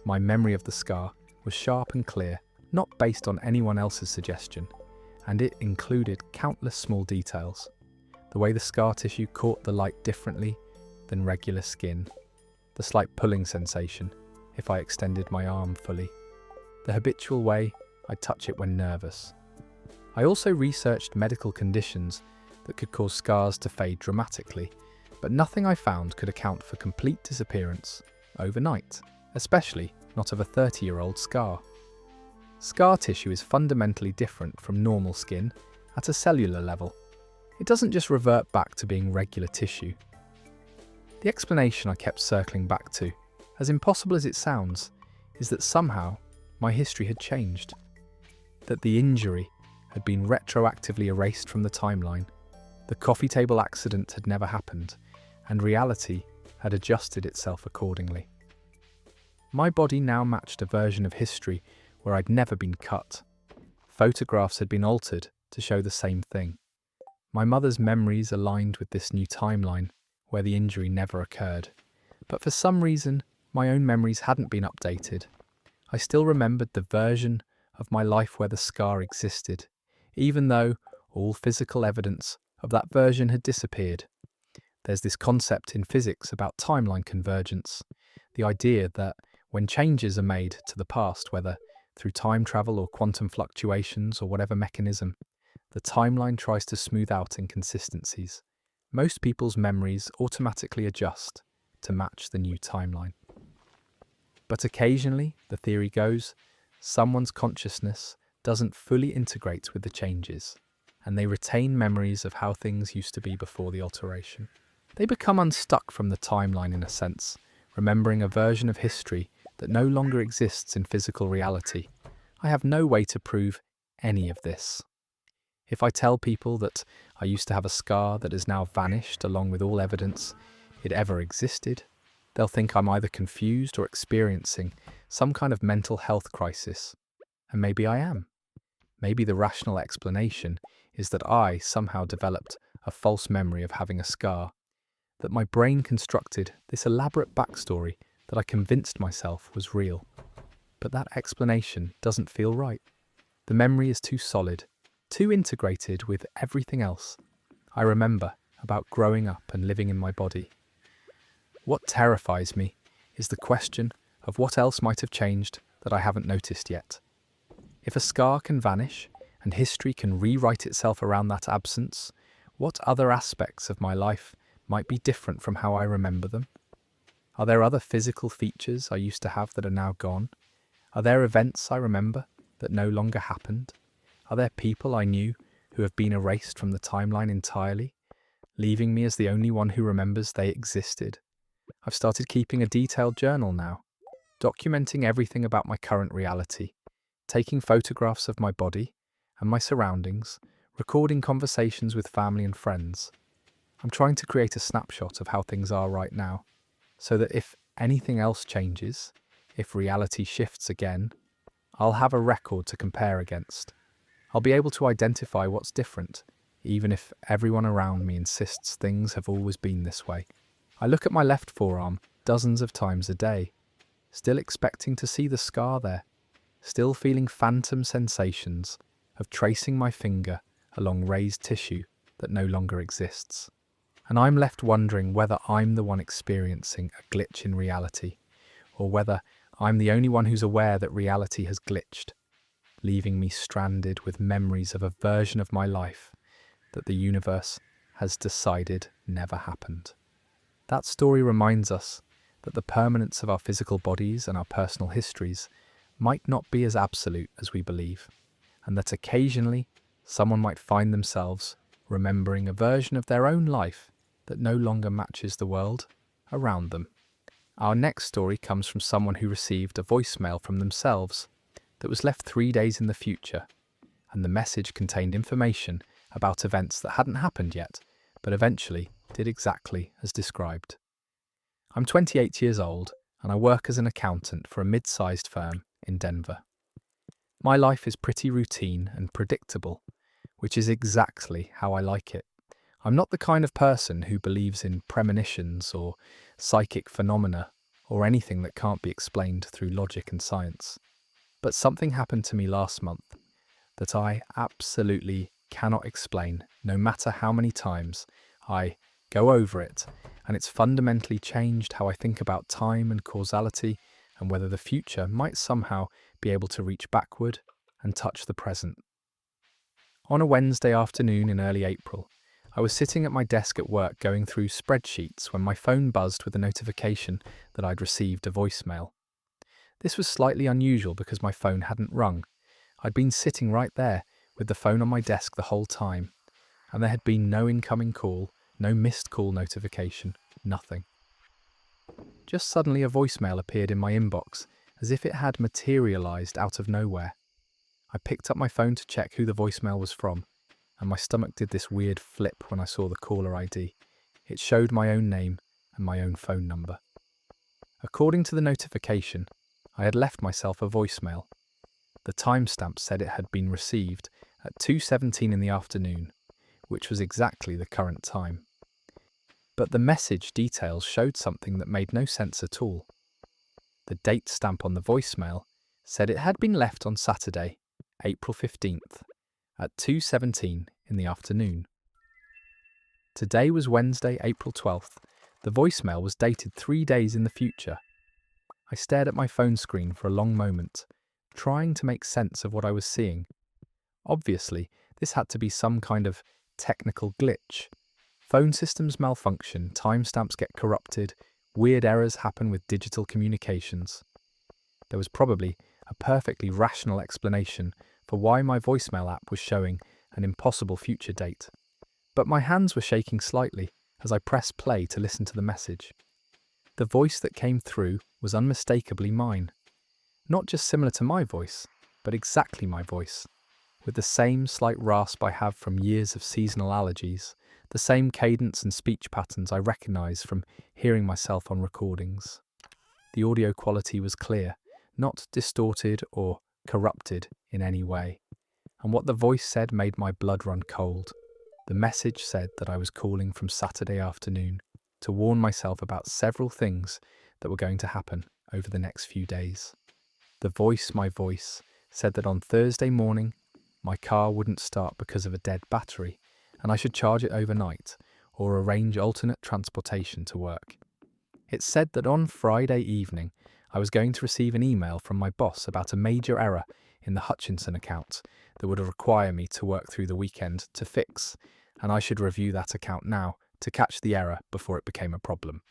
My memory of the scar was sharp and clear, not based on anyone else's suggestion, and it included countless small details. The way the scar tissue caught the light differently than regular skin, the slight pulling sensation if I extended my arm fully, the habitual way I touch it when nervous. I also researched medical conditions that could cause scars to fade dramatically, but nothing I found could account for complete disappearance overnight, especially not of a 30-year-old scar. Scar tissue is fundamentally different from normal skin at a cellular level. It doesn't just revert back to being regular tissue. The explanation I kept circling back to, as impossible as it sounds, is that somehow my history had changed. That the injury had been retroactively erased from the timeline, the coffee table accident had never happened, and reality had adjusted itself accordingly. My body now matched a version of history where I'd never been cut. Photographs had been altered to show the same thing. My mother's memories aligned with this new timeline where the injury never occurred. But for some reason, my own memories hadn't been updated. I still remembered the version of my life where the scar existed, even though all physical evidence of that version had disappeared. There's this concept in physics about timeline convergence, the idea that when changes are made to the past, whether through time travel or quantum fluctuations or whatever mechanism, the timeline tries to smooth out inconsistencies. Most people's memories automatically adjust to match the new timeline. But occasionally, the theory goes, someone's consciousness doesn't fully integrate with the changes. and they retain memories of how things used to be before the alteration. They become unstuck from the timeline in a sense, remembering a version of history that no longer exists in physical reality. I have no way to prove any of this. If I tell people that I used to have a scar that has now vanished along with all evidence it ever existed, they'll think I'm either confused or experiencing some kind of mental health crisis. And maybe I am. Maybe the rational explanation is that I somehow developed a false memory of having a scar, that my brain constructed this elaborate backstory that I convinced myself was real. But that explanation doesn't feel right. The memory is too solid, too integrated with everything else I remember about growing up and living in my body. What terrifies me is the question of what else might have changed that I haven't noticed yet. If a scar can vanish and history can rewrite itself around that absence, what other aspects of my life might be different from how I remember them? Are there other physical features I used to have that are now gone? Are there events I remember that no longer happened? Are there people I knew who have been erased from the timeline entirely, leaving me as the only one who remembers they existed? I've started keeping a detailed journal now, documenting everything about my current reality, taking photographs of my body and my surroundings, recording conversations with family and friends. I'm trying to create a snapshot of how things are right now, so that if anything else changes, if reality shifts again, I'll have a record to compare against. I'll be able to identify what's different, even if everyone around me insists things have always been this way. I look at my left forearm dozens of times a day, still expecting to see the scar there, still feeling phantom sensations of tracing my finger along raised tissue that no longer exists. And I'm left wondering whether I'm the one experiencing a glitch in reality, or whether I'm the only one who's aware that reality has glitched, leaving me stranded with memories of a version of my life that the universe has decided never happened. That story reminds us that the permanence of our physical bodies and our personal histories might not be as absolute as we believe, and that occasionally someone might find themselves remembering a version of their own life that no longer matches the world around them. Our next story comes from someone who received a voicemail from themselves that was left 3 days in the future, and the message contained information about events that hadn't happened yet, but eventually did exactly as described. I'm 28 years old, and I work as an accountant for a mid-sized firm in Denver. My life is pretty routine and predictable, which is exactly how I like it. I'm not the kind of person who believes in premonitions or psychic phenomena or anything that can't be explained through logic and science. But something happened to me last month that I absolutely cannot explain, no matter how many times I go over it, and it's fundamentally changed how I think about time and causality and whether the future might somehow be able to reach backward and touch the present. On a Wednesday afternoon in early April, I was sitting at my desk at work going through spreadsheets when my phone buzzed with a notification that I'd received a voicemail. This was slightly unusual because my phone hadn't rung. I'd been sitting right there with the phone on my desk the whole time, and there had been no incoming call, no missed call notification, nothing. Just suddenly a voicemail appeared in my inbox, as if it had materialized out of nowhere. I picked up my phone to check who the voicemail was from, and my stomach did this weird flip when I saw the caller ID. It showed my own name and my own phone number. According to the notification, I had left myself a voicemail. The timestamp said it had been received at 2:17 in the afternoon, which was exactly the current time. But the message details showed something that made no sense at all. The date stamp on the voicemail said it had been left on Saturday, April 15th, at 2:17 in the afternoon. Today was Wednesday, April 12th. The voicemail was dated 3 days in the future. I stared at my phone screen for a long moment, trying to make sense of what I was seeing. Obviously, this had to be some kind of technical glitch. Phone systems malfunction, timestamps get corrupted, weird errors happen with digital communications. There was probably a perfectly rational explanation for why my voicemail app was showing an impossible future date. But my hands were shaking slightly as I pressed play to listen to the message. The voice that came through was unmistakably mine. Not just similar to my voice, but exactly my voice, with the same slight rasp I have from years of seasonal allergies, the same cadence and speech patterns I recognise from hearing myself on recordings. The audio quality was clear, not distorted or corrupted in any way, and what the voice said made my blood run cold. The message said that I was calling from Saturday afternoon to warn myself about several things that were going to happen over the next few days. My voice, said that on Thursday morning, my car wouldn't start because of a dead battery, and I should charge it overnight or arrange alternate transportation to work. It said that on Friday evening, I was going to receive an email from my boss about a major error in the Hutchinson account that would require me to work through the weekend to fix, and I should review that account now to catch the error before it became a problem.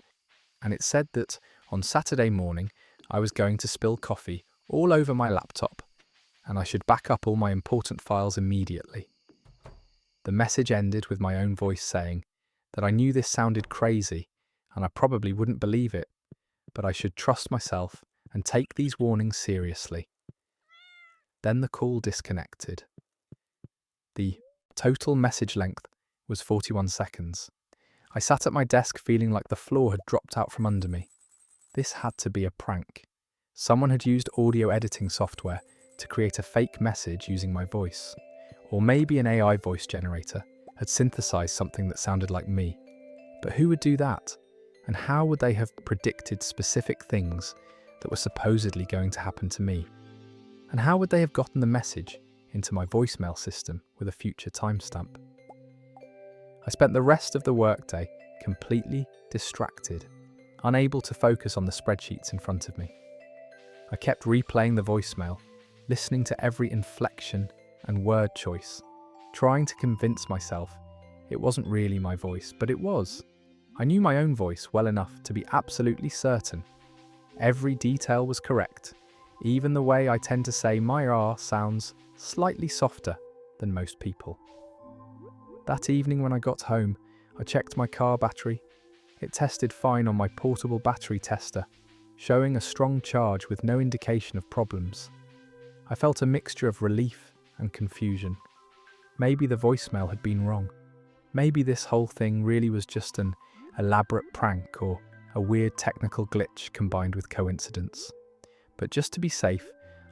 And it said that on Saturday morning, I was going to spill coffee all over my laptop, and I should back up all my important files immediately. The message ended with my own voice saying that I knew this sounded crazy, and I probably wouldn't believe it, but I should trust myself and take these warnings seriously. Then the call disconnected. The total message length was 41 seconds. I sat at my desk feeling like the floor had dropped out from under me. This had to be a prank. Someone had used audio editing software to create a fake message using my voice. Or maybe an AI voice generator had synthesized something that sounded like me. But who would do that? And how would they have predicted specific things that were supposedly going to happen to me? And how would they have gotten the message into my voicemail system with a future timestamp? I spent the rest of the workday completely distracted, unable to focus on the spreadsheets in front of me. I kept replaying the voicemail, listening to every inflection and word choice, trying to convince myself it wasn't really my voice, but it was. I knew my own voice well enough to be absolutely certain. Every detail was correct, even the way I tend to say my R sounds slightly softer than most people. That evening when I got home, I checked my car battery. It tested fine on my portable battery tester, showing a strong charge with no indication of problems. I felt a mixture of relief and confusion. Maybe the voicemail had been wrong. Maybe this whole thing really was just an elaborate prank or a weird technical glitch combined with coincidence. But just to be safe,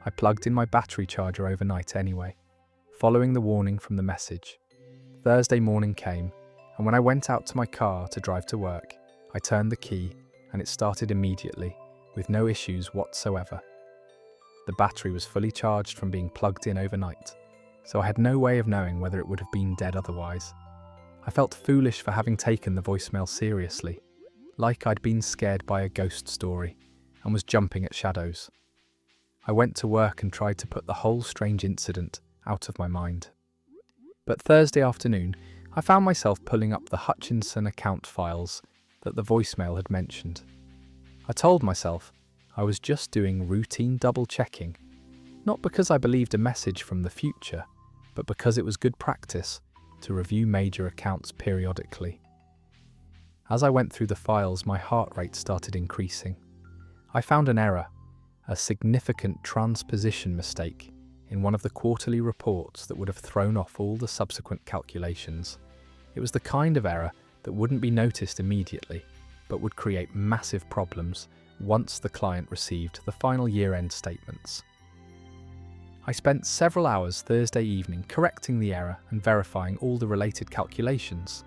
I plugged in my battery charger overnight anyway, following the warning from the message. Thursday morning came, and when I went out to my car to drive to work, I turned the key and it started immediately, with no issues whatsoever. The battery was fully charged from being plugged in overnight, so I had no way of knowing whether it would have been dead otherwise. I felt foolish for having taken the voicemail seriously, like I'd been scared by a ghost story and was jumping at shadows. I went to work and tried to put the whole strange incident out of my mind. But Thursday afternoon, I found myself pulling up the Hutchinson account files that the voicemail had mentioned. I told myself I was just doing routine double-checking, not because I believed a message from the future, but because it was good practice to review major accounts periodically. As I went through the files, my heart rate started increasing. I found an error, a significant transposition mistake in one of the quarterly reports that would have thrown off all the subsequent calculations. It was the kind of error that wouldn't be noticed immediately, but would create massive problems once the client received the final year-end statements. I spent several hours Thursday evening correcting the error and verifying all the related calculations.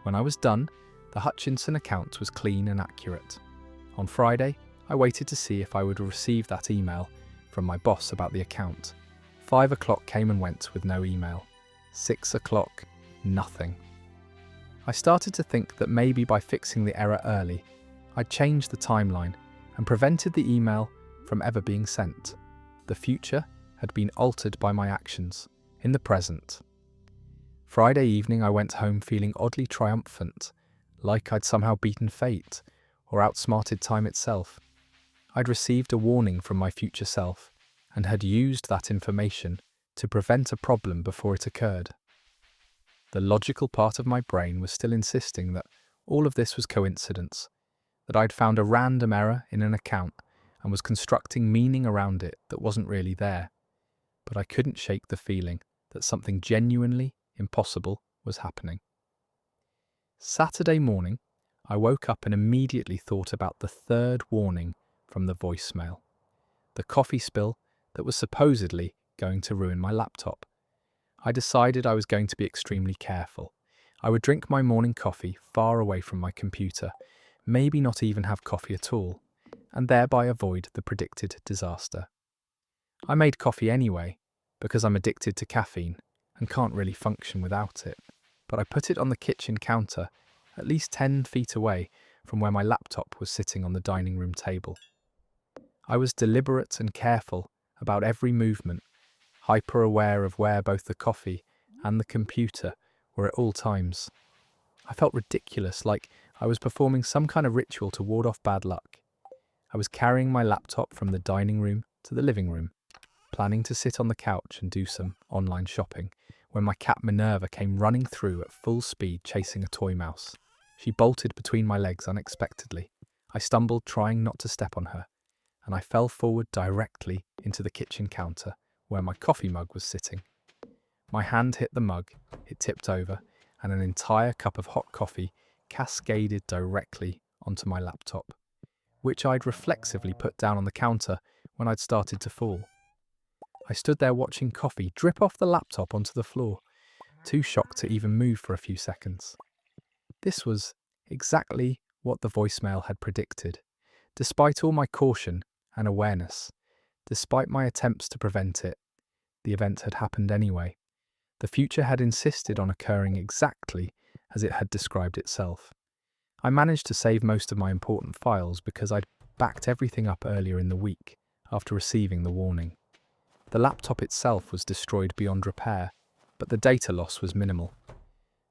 When I was done, the Hutchinson account was clean and accurate. On Friday, I waited to see if I would receive that email from my boss about the account. 5 o'clock came and went with no email. 6 o'clock, nothing. I started to think that maybe by fixing the error early, I'd changed the timeline and prevented the email from ever being sent. The future had been altered by my actions in the present. Friday evening I went home feeling oddly triumphant, like I'd somehow beaten fate or outsmarted time itself. I'd received a warning from my future self and had used that information to prevent a problem before it occurred. The logical part of my brain was still insisting that all of this was coincidence, that I'd found a random error in an account and was constructing meaning around it that wasn't really there. But I couldn't shake the feeling that something genuinely impossible was happening. Saturday morning, I woke up and immediately thought about the third warning from the voicemail. The coffee spill that was supposedly going to ruin my laptop. I decided I was going to be extremely careful. I would drink my morning coffee far away from my computer, maybe not even have coffee at all, and thereby avoid the predicted disaster. I made coffee anyway, because I'm addicted to caffeine and can't really function without it, but I put it on the kitchen counter, at least 10 feet away from where my laptop was sitting on the dining room table. I was deliberate and careful about every movement, hyper-aware of where both the coffee and the computer were at all times. I felt ridiculous, like I was performing some kind of ritual to ward off bad luck. I was carrying my laptop from the dining room to the living room, planning to sit on the couch and do some online shopping, when my cat Minerva came running through at full speed chasing a toy mouse. She bolted between my legs unexpectedly. I stumbled trying not to step on her, and I fell forward directly into the kitchen counter where my coffee mug was sitting. My hand hit the mug, it tipped over, and an entire cup of hot coffee cascaded directly onto my laptop, which I'd reflexively put down on the counter when I'd started to fall. I stood there watching coffee drip off the laptop onto the floor, too shocked to even move for a few seconds. This was exactly what the voicemail had predicted. Despite all my caution and awareness, despite my attempts to prevent it, the event had happened anyway. The future had insisted on occurring exactly as it had described itself. I managed to save most of my important files because I'd backed everything up earlier in the week after receiving the warning. The laptop itself was destroyed beyond repair, but the data loss was minimal.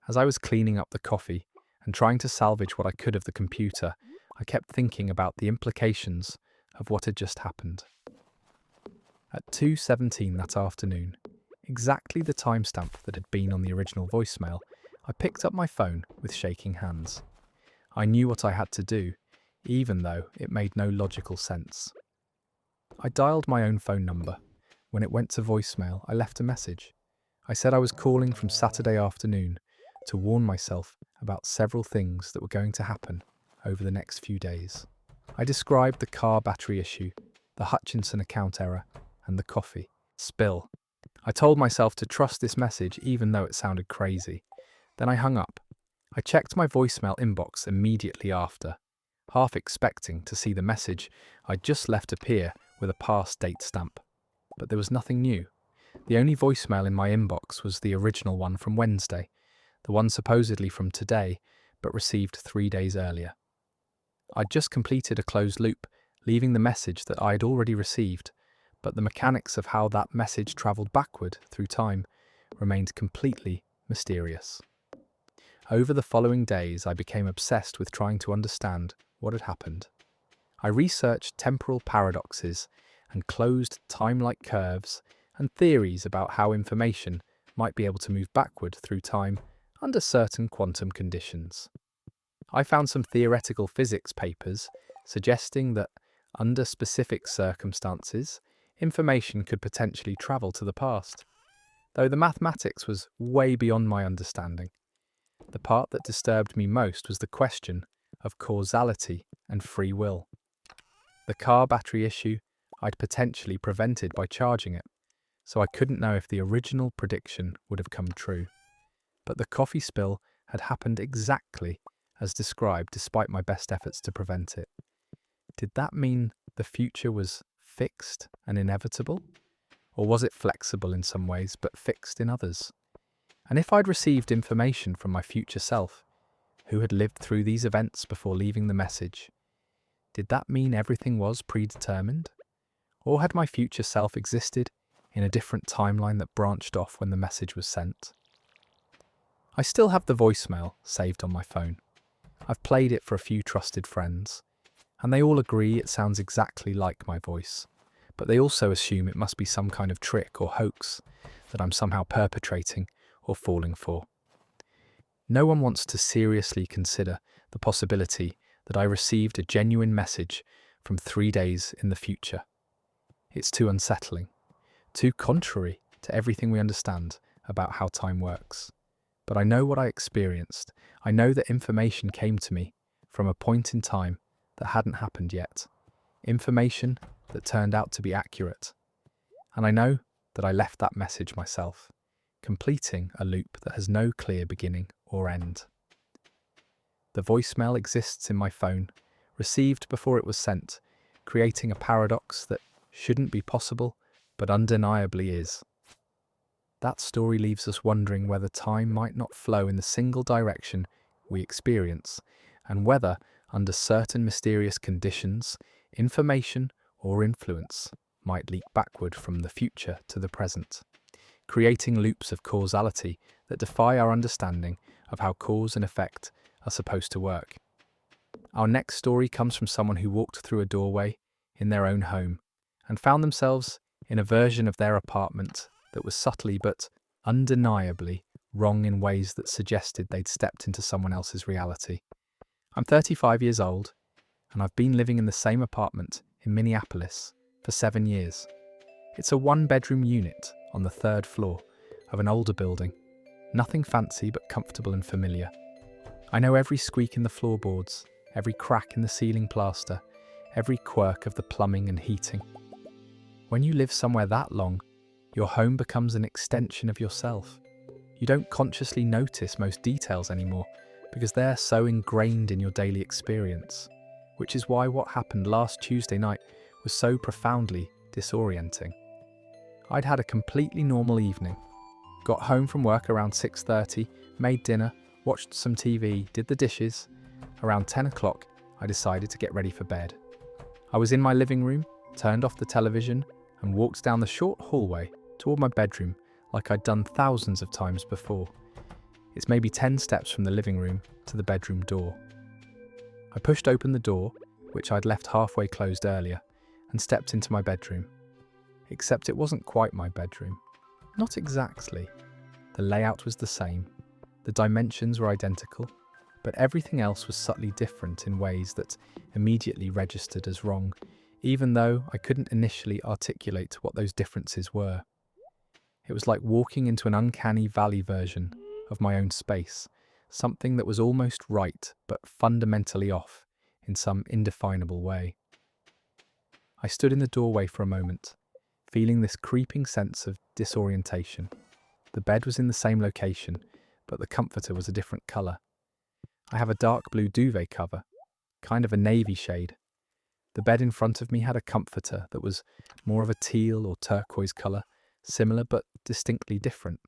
As I was cleaning up the coffee and trying to salvage what I could of the computer, I kept thinking about the implications of what had just happened. At 2:17 that afternoon, exactly the timestamp that had been on the original voicemail, I picked up my phone with shaking hands. I knew what I had to do, even though it made no logical sense. I dialed my own phone number. When it went to voicemail, I left a message. I said I was calling from Saturday afternoon to warn myself about several things that were going to happen over the next few days. I described the car battery issue, the Hutchinson account error, and the coffee spill. I told myself to trust this message even though it sounded crazy. Then I hung up. I checked my voicemail inbox immediately after, half expecting to see the message I'd just left appear with a past date stamp. But there was nothing new. The only voicemail in my inbox was the original one from Wednesday, the one supposedly from today, but received 3 days earlier. I'd just completed a closed loop, leaving the message that I'd already received, but the mechanics of how that message travelled backward through time remained completely mysterious. Over the following days, I became obsessed with trying to understand what had happened. I researched temporal paradoxes and closed time-like curves and theories about how information might be able to move backward through time under certain quantum conditions. I found some theoretical physics papers suggesting that, under specific circumstances, information could potentially travel to the past, though the mathematics was way beyond my understanding. The part that disturbed me most was the question of causality and free will. The car battery issue I'd potentially prevented by charging it, so I couldn't know if the original prediction would have come true. But the coffee spill had happened exactly as described despite my best efforts to prevent it. Did that mean the future was fixed and inevitable? Or was it flexible in some ways but fixed in others? And if I'd received information from my future self, who had lived through these events before leaving the message, did that mean everything was predetermined? Or had my future self existed in a different timeline that branched off when the message was sent? I still have the voicemail saved on my phone. I've played it for a few trusted friends, and they all agree it sounds exactly like my voice, but they also assume it must be some kind of trick or hoax that I'm somehow perpetrating or falling for. No one wants to seriously consider the possibility that I received a genuine message from 3 days in the future. It's too unsettling, too contrary to everything we understand about how time works. But I know what I experienced. I know that information came to me from a point in time that hadn't happened yet. Information that turned out to be accurate. And I know that I left that message myself, completing a loop that has no clear beginning or end. The voicemail exists in my phone, received before it was sent, creating a paradox that shouldn't be possible, but undeniably is. That story leaves us wondering whether time might not flow in the single direction we experience, and whether, under certain mysterious conditions, information or influence might leak backward from the future to the present, creating loops of causality that defy our understanding of how cause and effect are supposed to work. Our next story comes from someone who walked through a doorway in their own home and found themselves in a version of their apartment that was subtly but undeniably wrong in ways that suggested they'd stepped into someone else's reality. I'm 35 years old, and I've been living in the same apartment in Minneapolis for 7 years. It's a one-bedroom unit on the 3rd floor of an older building. Nothing fancy but comfortable and familiar. I know every squeak in the floorboards, every crack in the ceiling plaster, every quirk of the plumbing and heating. When you live somewhere that long, your home becomes an extension of yourself. You don't consciously notice most details anymore because they're so ingrained in your daily experience, which is why what happened last Tuesday night was so profoundly disorienting. I'd had a completely normal evening. Got home from work around 6:30, made dinner, watched some TV, did the dishes. Around 10 o'clock, I decided to get ready for bed. I was in my living room, turned off the television, and walked down the short hallway toward my bedroom like I'd done thousands of times before. It's maybe 10 steps from the living room to the bedroom door. I pushed open the door, which I'd left halfway closed earlier, and stepped into my bedroom. Except it wasn't quite my bedroom. Not exactly. The layout was the same. The dimensions were identical, but everything else was subtly different in ways that immediately registered as wrong, even though I couldn't initially articulate what those differences were. It was like walking into an uncanny valley version of my own space, something that was almost right but fundamentally off in some indefinable way. I stood in the doorway for a moment, feeling this creeping sense of disorientation. The bed was in the same location, but the comforter was a different colour. I have a dark blue duvet cover, kind of a navy shade. The bed in front of me had a comforter that was more of a teal or turquoise colour, similar but distinctly different.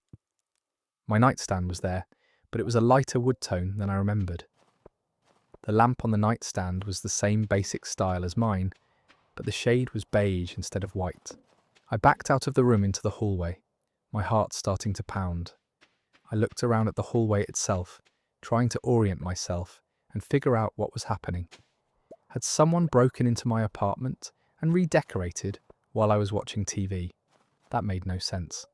My nightstand was there, but it was a lighter wood tone than I remembered. The lamp on the nightstand was the same basic style as mine, but the shade was beige instead of white. I backed out of the room into the hallway, my heart starting to pound. I looked around at the hallway itself, trying to orient myself and figure out what was happening. Had someone broken into my apartment and redecorated while I was watching TV? That made no sense.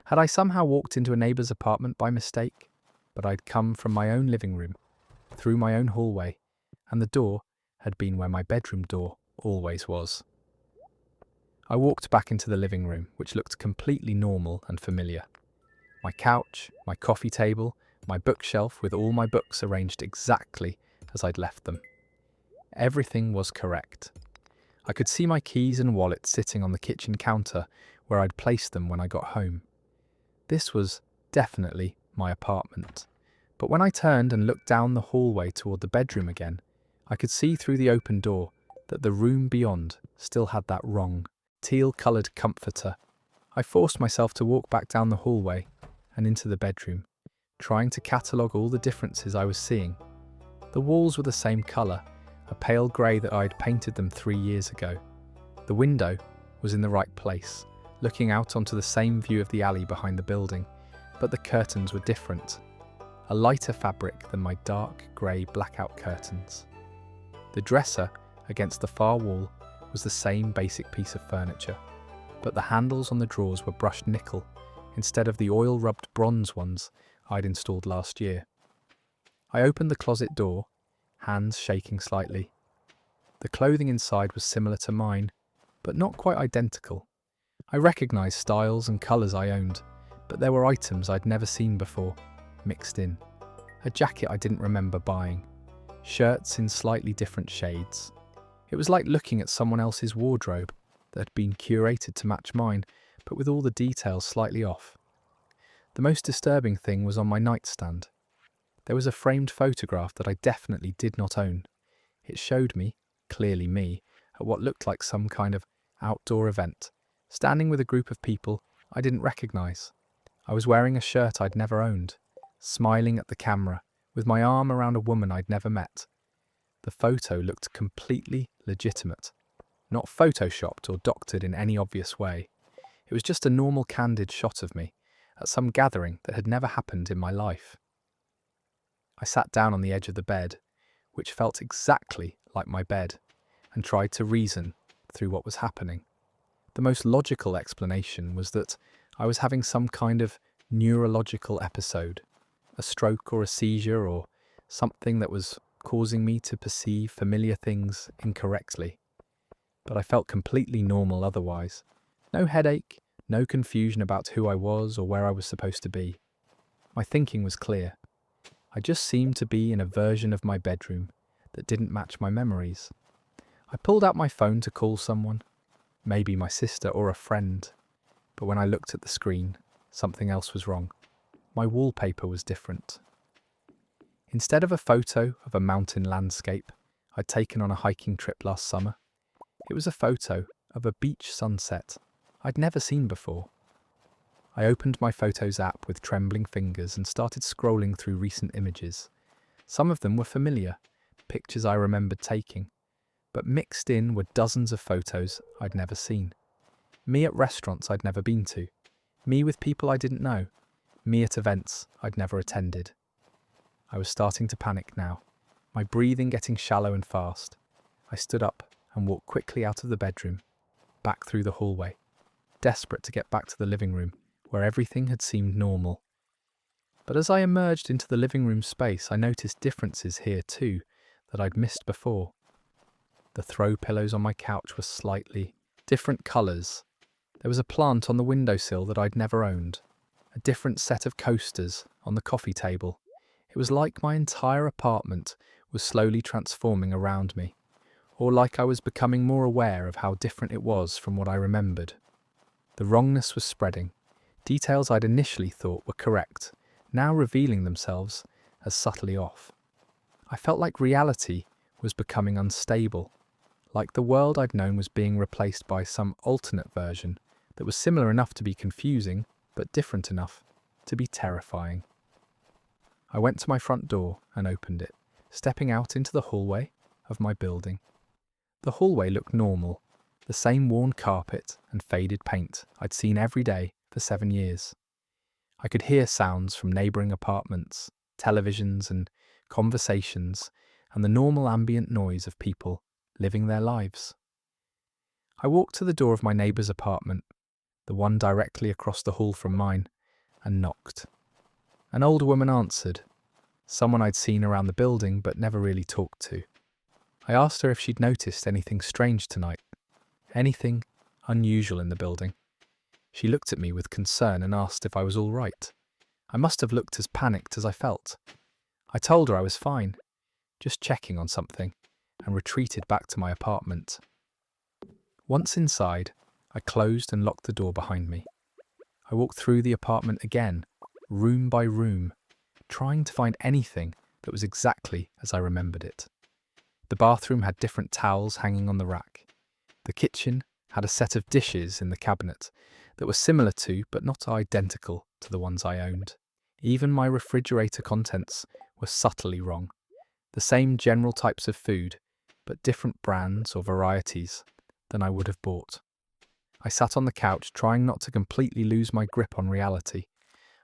Had I somehow walked into a neighbour's apartment by mistake? But I'd come from my own living room, through my own hallway, and the door had been where my bedroom door always was. I walked back into the living room, which looked completely normal and familiar. My couch, my coffee table, my bookshelf with all my books arranged exactly as I'd left them. Everything was correct. I could see my keys and wallet sitting on the kitchen counter where I'd placed them when I got home. This was definitely my apartment. But when I turned and looked down the hallway toward the bedroom again, I could see through the open door that the room beyond still had that wrong, teal-coloured comforter. I forced myself to walk back down the hallway and into the bedroom, trying to catalogue all the differences I was seeing. The walls were the same colour, a pale grey that I'd painted them 3 years ago. The window was in the right place, looking out onto the same view of the alley behind the building, but the curtains were different, a lighter fabric than my dark grey blackout curtains. The dresser against the far wall was the same basic piece of furniture, but the handles on the drawers were brushed nickel instead of the oil-rubbed bronze ones I'd installed last year. I opened the closet door, hands shaking slightly. The clothing inside was similar to mine, but not quite identical. I recognised styles and colours I owned, but there were items I'd never seen before, mixed in. A jacket I didn't remember buying, shirts in slightly different shades. It was like looking at someone else's wardrobe that had been curated to match mine, but with all the details slightly off. The most disturbing thing was on my nightstand. There was a framed photograph that I definitely did not own. It showed me, clearly me, at what looked like some kind of outdoor event, standing with a group of people I didn't recognise. I was wearing a shirt I'd never owned, smiling at the camera, with my arm around a woman I'd never met. The photo looked completely legitimate, not photoshopped or doctored in any obvious way. It was just a normal candid shot of me at some gathering that had never happened in my life. I sat down on the edge of the bed, which felt exactly like my bed, and tried to reason through what was happening. The most logical explanation was that I was having some kind of neurological episode, a stroke or a seizure or something that was causing me to perceive familiar things incorrectly. But I felt completely normal otherwise. No headache, no confusion about who I was or where I was supposed to be. My thinking was clear. I just seemed to be in a version of my bedroom that didn't match my memories. I pulled out my phone to call someone, maybe my sister or a friend, but when I looked at the screen, something else was wrong. My wallpaper was different. Instead of a photo of a mountain landscape I'd taken on a hiking trip last summer, it was a photo of a beach sunset I'd never seen before. I opened my Photos app with trembling fingers and started scrolling through recent images. Some of them were familiar, pictures I remembered taking, but mixed in were dozens of photos I'd never seen. Me at restaurants I'd never been to, me with people I didn't know, me at events I'd never attended. I was starting to panic now, my breathing getting shallow and fast. I stood up and walked quickly out of the bedroom, back through the hallway, desperate to get back to the living room, where everything had seemed normal. But as I emerged into the living room space, I noticed differences here too that I'd missed before. The throw pillows on my couch were slightly different colours. There was a plant on the windowsill that I'd never owned, a different set of coasters on the coffee table. It was like my entire apartment was slowly transforming around me, or like I was becoming more aware of how different it was from what I remembered. The wrongness was spreading. Details I'd initially thought were correct, now revealing themselves as subtly off. I felt like reality was becoming unstable, like the world I'd known was being replaced by some alternate version that was similar enough to be confusing, but different enough to be terrifying. I went to my front door and opened it, stepping out into the hallway of my building. The hallway looked normal, the same worn carpet and faded paint I'd seen every day for 7 years. I could hear sounds from neighbouring apartments, televisions and conversations, and the normal ambient noise of people living their lives. I walked to the door of my neighbour's apartment, the one directly across the hall from mine, and knocked. An older woman answered, someone I'd seen around the building but never really talked to. I asked her if she'd noticed anything strange tonight, anything unusual in the building. She looked at me with concern and asked if I was all right. I must have looked as panicked as I felt. I told her I was fine, just checking on something, and retreated back to my apartment. Once inside, I closed and locked the door behind me. I walked through the apartment again, room by room, trying to find anything that was exactly as I remembered it. The bathroom had different towels hanging on the rack. The kitchen had a set of dishes in the cabinet that were similar to, but not identical to, the ones I owned. Even my refrigerator contents were subtly wrong. The same general types of food, but different brands or varieties than I would have bought. I sat on the couch, trying not to completely lose my grip on reality.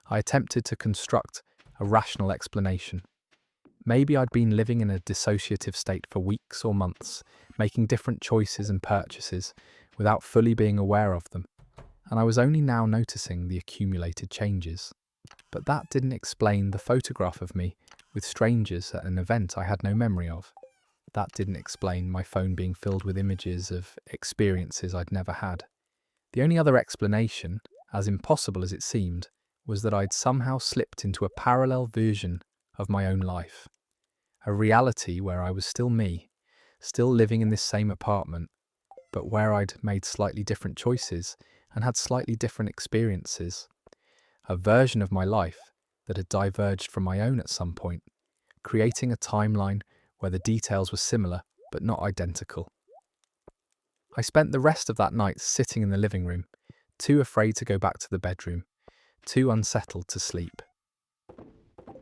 I attempted to construct a rational explanation. Maybe I'd been living in a dissociative state for weeks or months, making different choices and purchases without fully being aware of them, and I was only now noticing the accumulated changes. But that didn't explain the photograph of me with strangers at an event I had no memory of. That didn't explain my phone being filled with images of experiences I'd never had. The only other explanation, as impossible as it seemed, was that I'd somehow slipped into a parallel version of my own life. A reality where I was still me, still living in this same apartment, but where I'd made slightly different choices and had slightly different experiences. A version of my life that had diverged from my own at some point, creating a timeline where the details were similar but not identical. I spent the rest of that night sitting in the living room, too afraid to go back to the bedroom, too unsettled to sleep.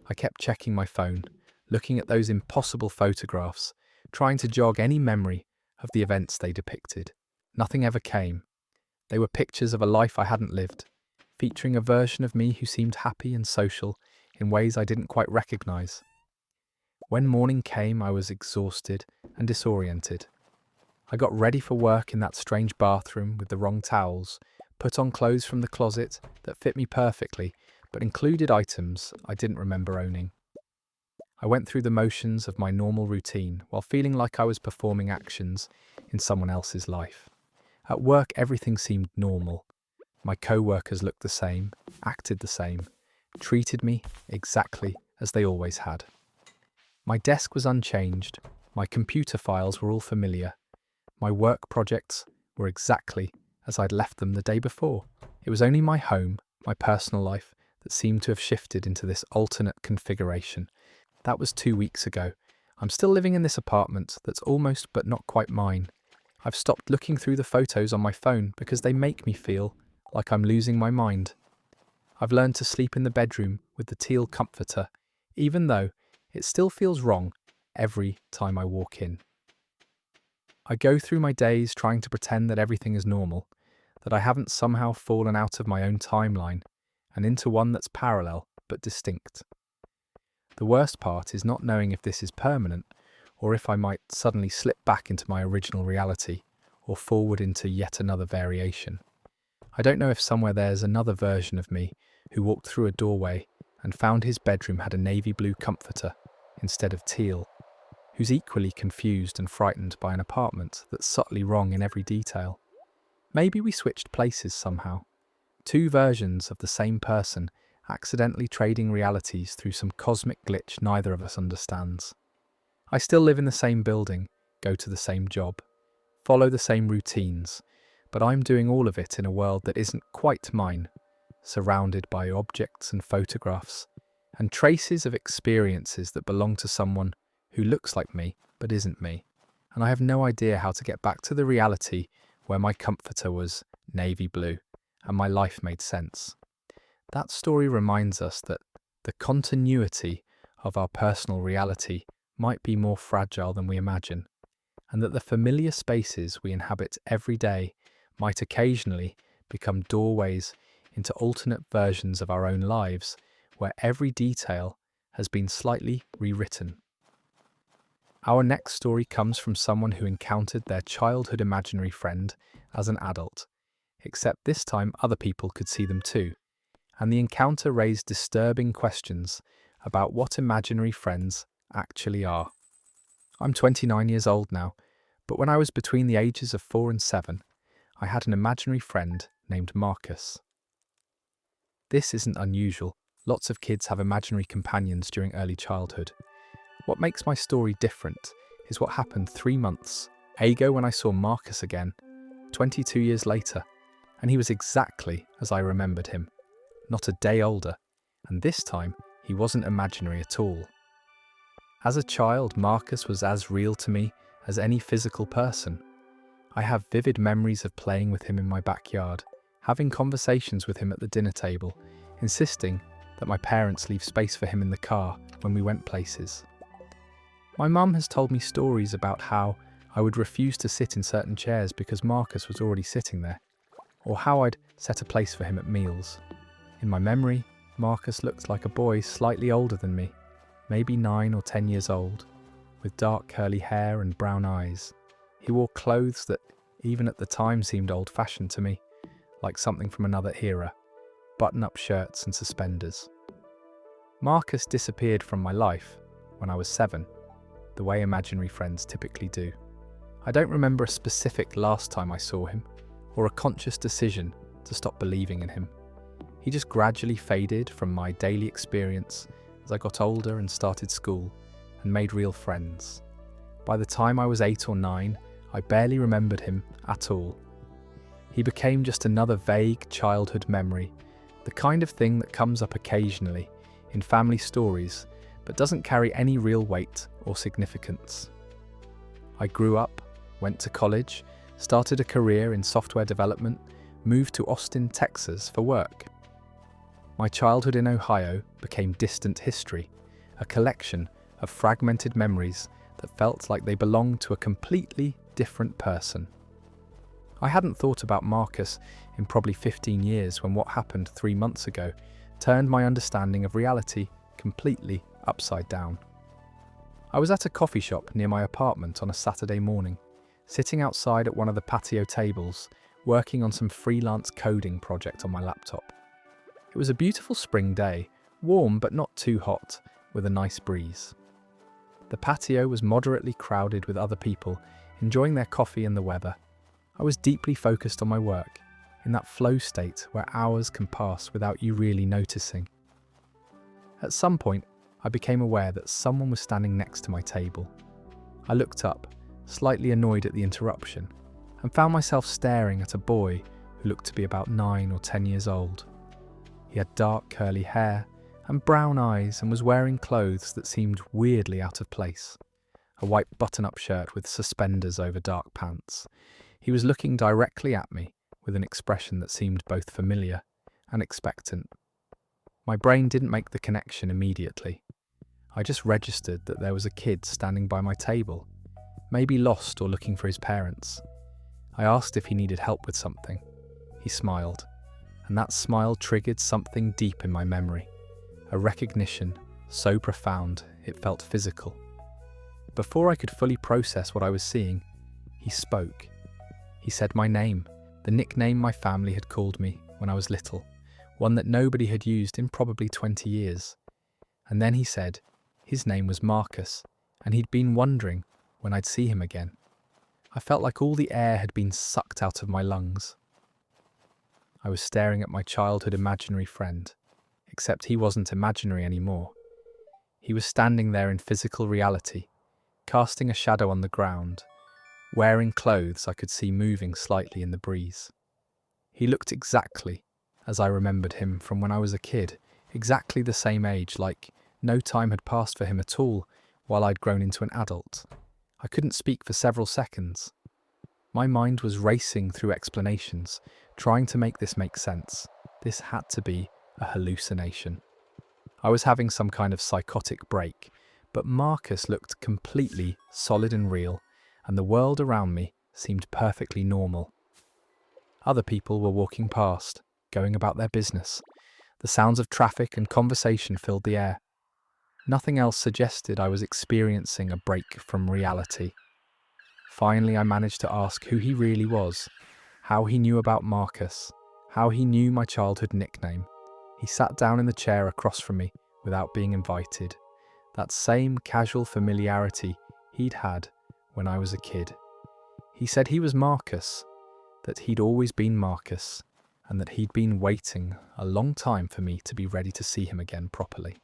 I kept checking my phone, looking at those impossible photographs, trying to jog any memory of the events they depicted. Nothing ever came. They were pictures of a life I hadn't lived, featuring a version of me who seemed happy and social in ways I didn't quite recognise. When morning came, I was exhausted and disoriented. I got ready for work in that strange bathroom with the wrong towels, put on clothes from the closet that fit me perfectly, but included items I didn't remember owning. I went through the motions of my normal routine while feeling like I was performing actions in someone else's life. At work, everything seemed normal. My co-workers looked the same, acted the same, treated me exactly as they always had. My desk was unchanged, my computer files were all familiar. My work projects were exactly as I'd left them the day before. It was only my home, my personal life, that seemed to have shifted into this alternate configuration. That was 2 weeks ago. I'm still living in this apartment that's almost but not quite mine. I've stopped looking through the photos on my phone because they make me feel like I'm losing my mind. I've learned to sleep in the bedroom with the teal comforter, even though it still feels wrong every time I walk in. I go through my days trying to pretend that everything is normal, that I haven't somehow fallen out of my own timeline and into one that's parallel but distinct. The worst part is not knowing if this is permanent or if I might suddenly slip back into my original reality or forward into yet another variation. I don't know if somewhere there's another version of me who walked through a doorway and found his bedroom had a navy blue comforter instead of teal, who's equally confused and frightened by an apartment that's subtly wrong in every detail. Maybe we switched places somehow. Two versions of the same person accidentally trading realities through some cosmic glitch neither of us understands. I still live in the same building, go to the same job, follow the same routines, but I'm doing all of it in a world that isn't quite mine, surrounded by objects and photographs, and traces of experiences that belong to someone who looks like me but isn't me, and I have no idea how to get back to the reality where my comforter was navy blue and my life made sense. That story reminds us that the continuity of our personal reality might be more fragile than we imagine, and that the familiar spaces we inhabit every day might occasionally become doorways into alternate versions of our own lives where every detail has been slightly rewritten. Our next story comes from someone who encountered their childhood imaginary friend as an adult, except this time other people could see them too, and the encounter raised disturbing questions about what imaginary friends actually are. I'm 29 years old now, but when I was between the ages of 4 and 7, I had an imaginary friend named Marcus. This isn't unusual. Lots of kids have imaginary companions during early childhood. What makes my story different is what happened 3 months ago when I saw Marcus again, 22 years later, and he was exactly as I remembered him, not a day older, and this time he wasn't imaginary at all. As a child, Marcus was as real to me as any physical person. I have vivid memories of playing with him in my backyard, having conversations with him at the dinner table, insisting that my parents leave space for him in the car when we went places. My mum has told me stories about how I would refuse to sit in certain chairs because Marcus was already sitting there, or how I'd set a place for him at meals. In my memory, Marcus looked like a boy slightly older than me, maybe 9 or 10 years old, with dark curly hair and brown eyes. He wore clothes that even at the time seemed old-fashioned to me, like something from another era, button-up shirts and suspenders. Marcus disappeared from my life when I was 7, the way imaginary friends typically do. I don't remember a specific last time I saw him, or a conscious decision to stop believing in him. He just gradually faded from my daily experience as I got older and started school and made real friends. By the time I was 8 or 9, I barely remembered him at all. He became just another vague childhood memory, the kind of thing that comes up occasionally in family stories but doesn't carry any real weight or significance. I grew up, went to college, started a career in software development, moved to Austin, Texas for work. My childhood in Ohio became distant history, a collection of fragmented memories that felt like they belonged to a completely different person. I hadn't thought about Marcus in probably 15 years when what happened 3 months ago turned my understanding of reality completely upside down. I was at a coffee shop near my apartment on a Saturday morning, sitting outside at one of the patio tables, working on some freelance coding project on my laptop. It was a beautiful spring day, warm but not too hot, with a nice breeze. The patio was moderately crowded with other people, enjoying their coffee and the weather. I was deeply focused on my work, in that flow state where hours can pass without you really noticing. At some point, I became aware that someone was standing next to my table. I looked up, slightly annoyed at the interruption, and found myself staring at a boy who looked to be about 9 or 10 years old. He had dark curly hair and brown eyes and was wearing clothes that seemed weirdly out of place. A white button-up shirt with suspenders over dark pants. He was looking directly at me with an expression that seemed both familiar and expectant. My brain didn't make the connection immediately. I just registered that there was a kid standing by my table, maybe lost or looking for his parents. I asked if he needed help with something. He smiled, and that smile triggered something deep in my memory, a recognition so profound it felt physical. Before I could fully process what I was seeing, he spoke. He said my name, the nickname my family had called me when I was little, one that nobody had used in probably 20 years. And then he said his name was Marcus, and he'd been wondering when I'd see him again. I felt like all the air had been sucked out of my lungs. I was staring at my childhood imaginary friend, except he wasn't imaginary anymore. He was standing there in physical reality, casting a shadow on the ground, wearing clothes I could see moving slightly in the breeze. He looked exactly as I remembered him from when I was a kid, exactly the same age, like no time had passed for him at all while I'd grown into an adult. I couldn't speak for several seconds. My mind was racing through explanations, trying to make this make sense. This had to be a hallucination. I was having some kind of psychotic break, but Marcus looked completely solid and real, and the world around me seemed perfectly normal. Other people were walking past, going about their business. The sounds of traffic and conversation filled the air. Nothing else suggested I was experiencing a break from reality. Finally, I managed to ask who he really was, how he knew about Marcus, how he knew my childhood nickname. He sat down in the chair across from me without being invited. That same casual familiarity he'd had when I was a kid. He said he was Marcus, that he'd always been Marcus, and that he'd been waiting a long time for me to be ready to see him again properly.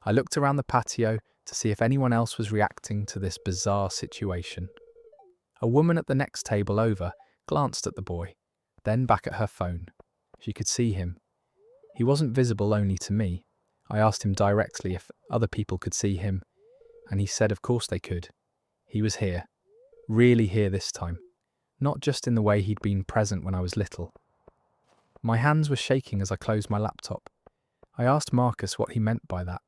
I looked around the patio to see if anyone else was reacting to this bizarre situation. A woman at the next table over glanced at the boy, then back at her phone. She could see him. He wasn't visible only to me. I asked him directly if other people could see him, and he said of course they could. He was here, really here this time, not just in the way he'd been present when I was little. My hands were shaking as I closed my laptop. I asked Marcus what he meant by that,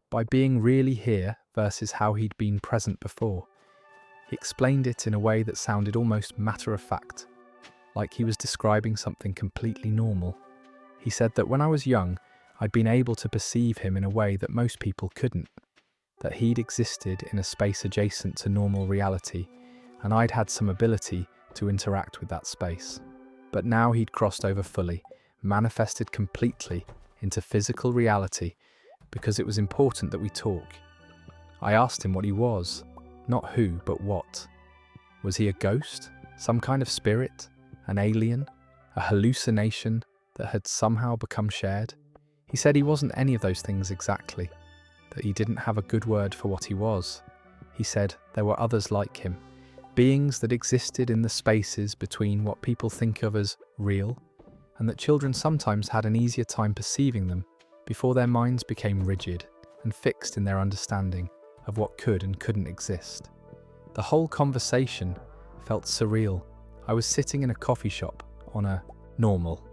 by being really here versus how he'd been present before. He explained it in a way that sounded almost matter-of-fact, like he was describing something completely normal. He said that when I was young, I'd been able to perceive him in a way that most people couldn't, that he'd existed in a space adjacent to normal reality, and I'd had some ability to interact with that space. But now he'd crossed over fully, manifested completely into physical reality, because it was important that we talk. I asked him what he was, not who, but what. Was he a ghost? Some kind of spirit? An alien? A hallucination that had somehow become shared? He said he wasn't any of those things exactly, that he didn't have a good word for what he was. He said there were others like him, beings that existed in the spaces between what people think of as real, and that children sometimes had an easier time perceiving them before their minds became rigid and fixed in their understanding of what could and couldn't exist. The whole conversation felt surreal. I was sitting in a coffee shop on a normal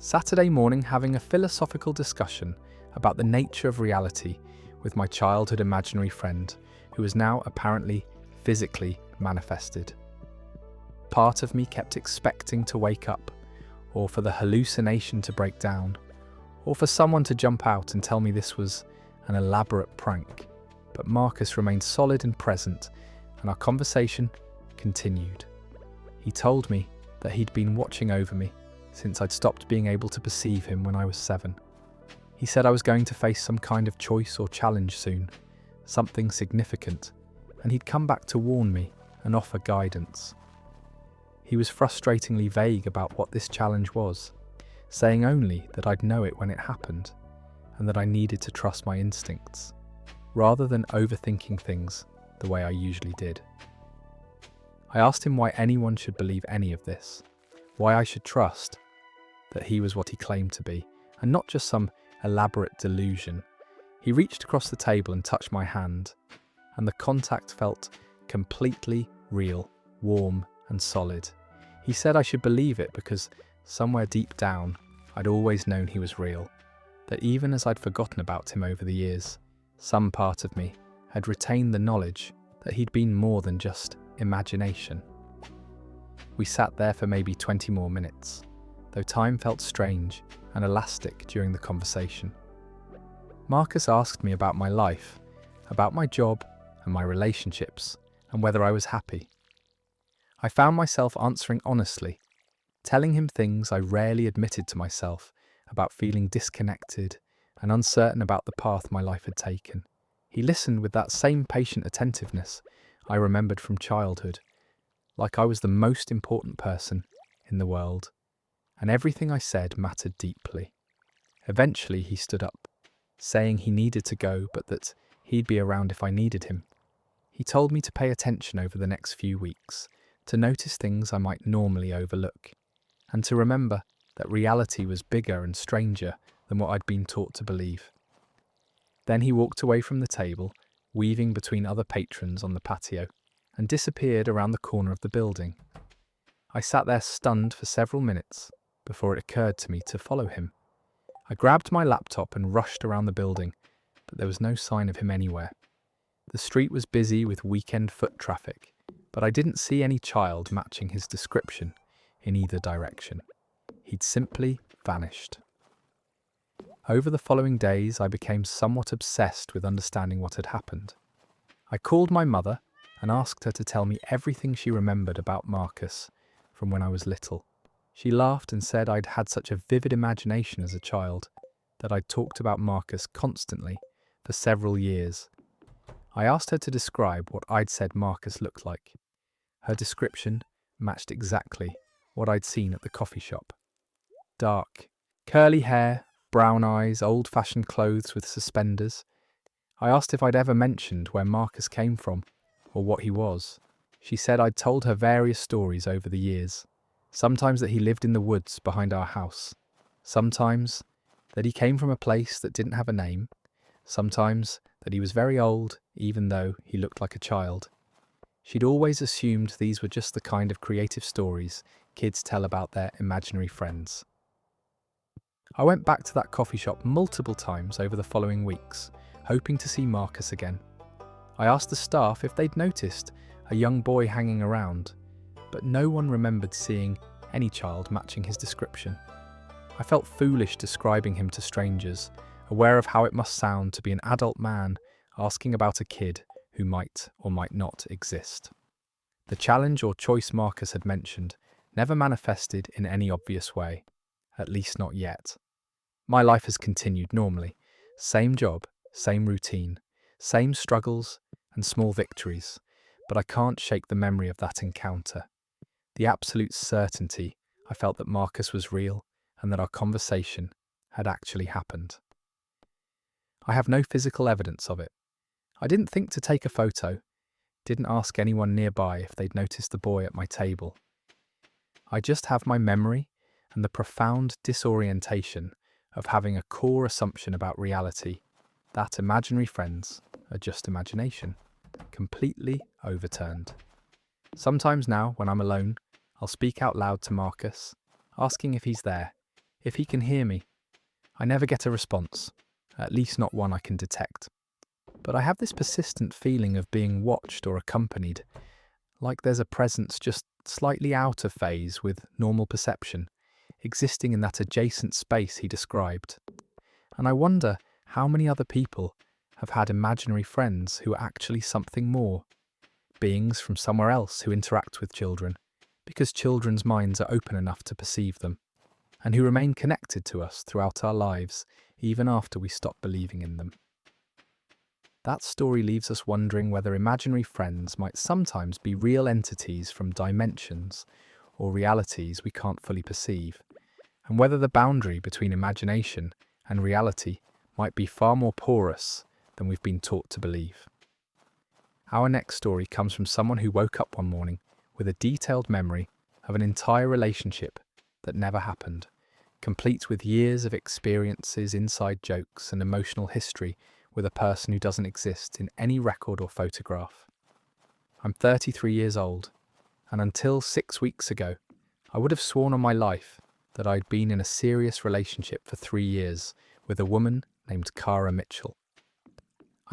Saturday morning having a philosophical discussion about the nature of reality with my childhood imaginary friend, who was now apparently physically manifested. Part of me kept expecting to wake up, or for the hallucination to break down, or for someone to jump out and tell me this was an elaborate prank. But Marcus remained solid and present, and our conversation continued. He told me that he'd been watching over me since I'd stopped being able to perceive him when I was 7. He said I was going to face some kind of choice or challenge soon, something significant, and he'd come back to warn me and offer guidance. He was frustratingly vague about what this challenge was, saying only that I'd know it when it happened, and that I needed to trust my instincts, rather than overthinking things the way I usually did. I asked him why anyone should believe any of this, why I should trust that he was what he claimed to be, and not just some elaborate delusion. He reached across the table and touched my hand, and the contact felt completely real, warm and solid. He said I should believe it because somewhere deep down I'd always known he was real, that even as I'd forgotten about him over the years, some part of me had retained the knowledge that he'd been more than just imagination. We sat there for maybe 20 more minutes, though time felt strange and elastic during the conversation. Marcus asked me about my life, about my job and my relationships, and whether I was happy. I found myself answering honestly, telling him things I rarely admitted to myself about feeling disconnected and uncertain about the path my life had taken. He listened with that same patient attentiveness I remembered from childhood, like I was the most important person in the world, and everything I said mattered deeply. Eventually he stood up, saying he needed to go but that he'd be around if I needed him. He told me to pay attention over the next few weeks, to notice things I might normally overlook, and to remember that reality was bigger and stranger than what I'd been taught to believe. Then he walked away from the table, weaving between other patrons on the patio, and disappeared around the corner of the building. I sat there stunned for several minutes before it occurred to me to follow him. I grabbed my laptop and rushed around the building, but there was no sign of him anywhere. The street was busy with weekend foot traffic, but I didn't see any child matching his description in either direction. He'd simply vanished. Over the following days, I became somewhat obsessed with understanding what had happened. I called my mother and asked her to tell me everything she remembered about Marcus from when I was little. She laughed and said I'd had such a vivid imagination as a child, that I'd talked about Marcus constantly for several years. I asked her to describe what I'd said Marcus looked like. Her description matched exactly what I'd seen at the coffee shop. Dark, curly hair, brown eyes, old-fashioned clothes with suspenders. I asked if I'd ever mentioned where Marcus came from, or what he was. She said I'd told her various stories over the years. Sometimes that he lived in the woods behind our house. Sometimes that he came from a place that didn't have a name. Sometimes that he was very old, even though he looked like a child. She'd always assumed these were just the kind of creative stories kids tell about their imaginary friends. I went back to that coffee shop multiple times over the following weeks, hoping to see Marcus again. I asked the staff if they'd noticed a young boy hanging around, but no one remembered seeing any child matching his description. I felt foolish describing him to strangers, aware of how it must sound to be an adult man asking about a kid who might or might not exist. The challenge or choice Marcus had mentioned never manifested in any obvious way, at least not yet. My life has continued normally. Same job, same routine, Same struggles and small victories, but I can't shake the memory of that encounter. The absolute certainty I felt that Marcus was real and that our conversation had actually happened. I have no physical evidence of it. I didn't think to take a photo, didn't ask anyone nearby if they'd noticed the boy at my table. I just have my memory and the profound disorientation of having a core assumption about reality, that imaginary friends are just imagination, completely overturned. Sometimes now, when I'm alone, I'll speak out loud to Marcus, asking if he's there, if he can hear me. I never get a response, at least not one I can detect. But I have this persistent feeling of being watched or accompanied, like there's a presence just slightly out of phase with normal perception, existing in that adjacent space he described. And I wonder how many other people have had imaginary friends who are actually something more, beings from somewhere else who interact with children, because children's minds are open enough to perceive them, and who remain connected to us throughout our lives, even after we stop believing in them. That story leaves us wondering whether imaginary friends might sometimes be real entities from dimensions or realities we can't fully perceive, and whether the boundary between imagination and reality might be far more porous than we've been taught to believe. Our next story comes from someone who woke up one morning with a detailed memory of an entire relationship that never happened, complete with years of experiences, inside jokes, and emotional history with a person who doesn't exist in any record or photograph. I'm 33 years old, and until 6 weeks ago, I would have sworn on my life that I'd been in a serious relationship for 3 years with a woman named Cara Mitchell.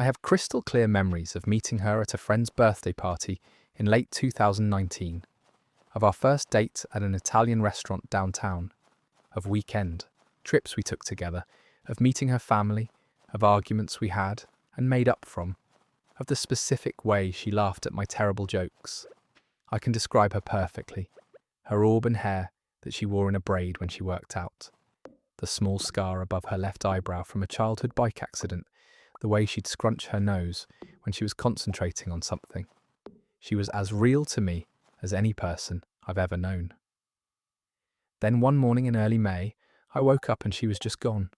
I have crystal clear memories of meeting her at a friend's birthday party in late 2019, of our first date at an Italian restaurant downtown, of weekend trips we took together, of meeting her family, of arguments we had and made up from, of the specific way she laughed at my terrible jokes. I can describe her perfectly. Her auburn hair that she wore in a braid when she worked out, the small scar above her left eyebrow from a childhood bike accident, the way she'd scrunch her nose when she was concentrating on something. She was as real to me as any person I've ever known. Then one morning in early May, I woke up and she was just gone.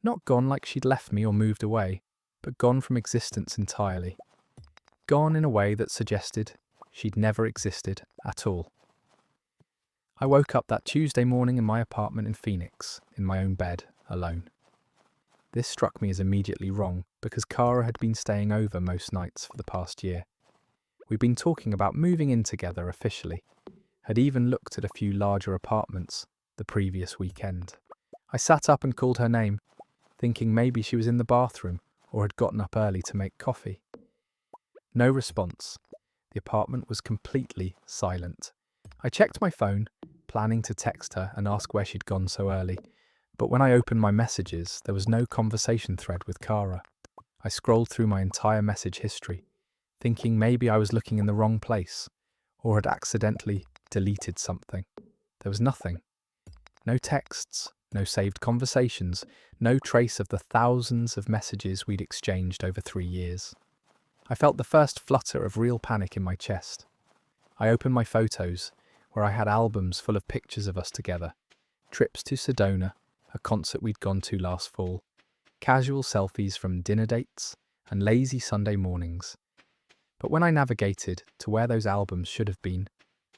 Not gone like she'd left me or moved away, but gone from existence entirely. Gone in a way that suggested she'd never existed at all. I woke up that Tuesday morning in my apartment in Phoenix, in my own bed, alone. This struck me as immediately wrong, because Cara had been staying over most nights for the past year. We'd been talking about moving in together officially, had even looked at a few larger apartments the previous weekend. I sat up and called her name, thinking maybe she was in the bathroom or had gotten up early to make coffee. No response. The apartment was completely silent. I checked my phone, planning to text her and ask where she'd gone so early, but when I opened my messages, there was no conversation thread with Cara. I scrolled through my entire message history, thinking maybe I was looking in the wrong place or had accidentally deleted something. There was nothing. No texts, no saved conversations, no trace of the thousands of messages we'd exchanged over 3 years. I felt the first flutter of real panic in my chest. I opened my photos, where I had albums full of pictures of us together, trips to Sedona, a concert we'd gone to last fall, casual selfies from dinner dates, and lazy Sunday mornings. But when I navigated to where those albums should have been,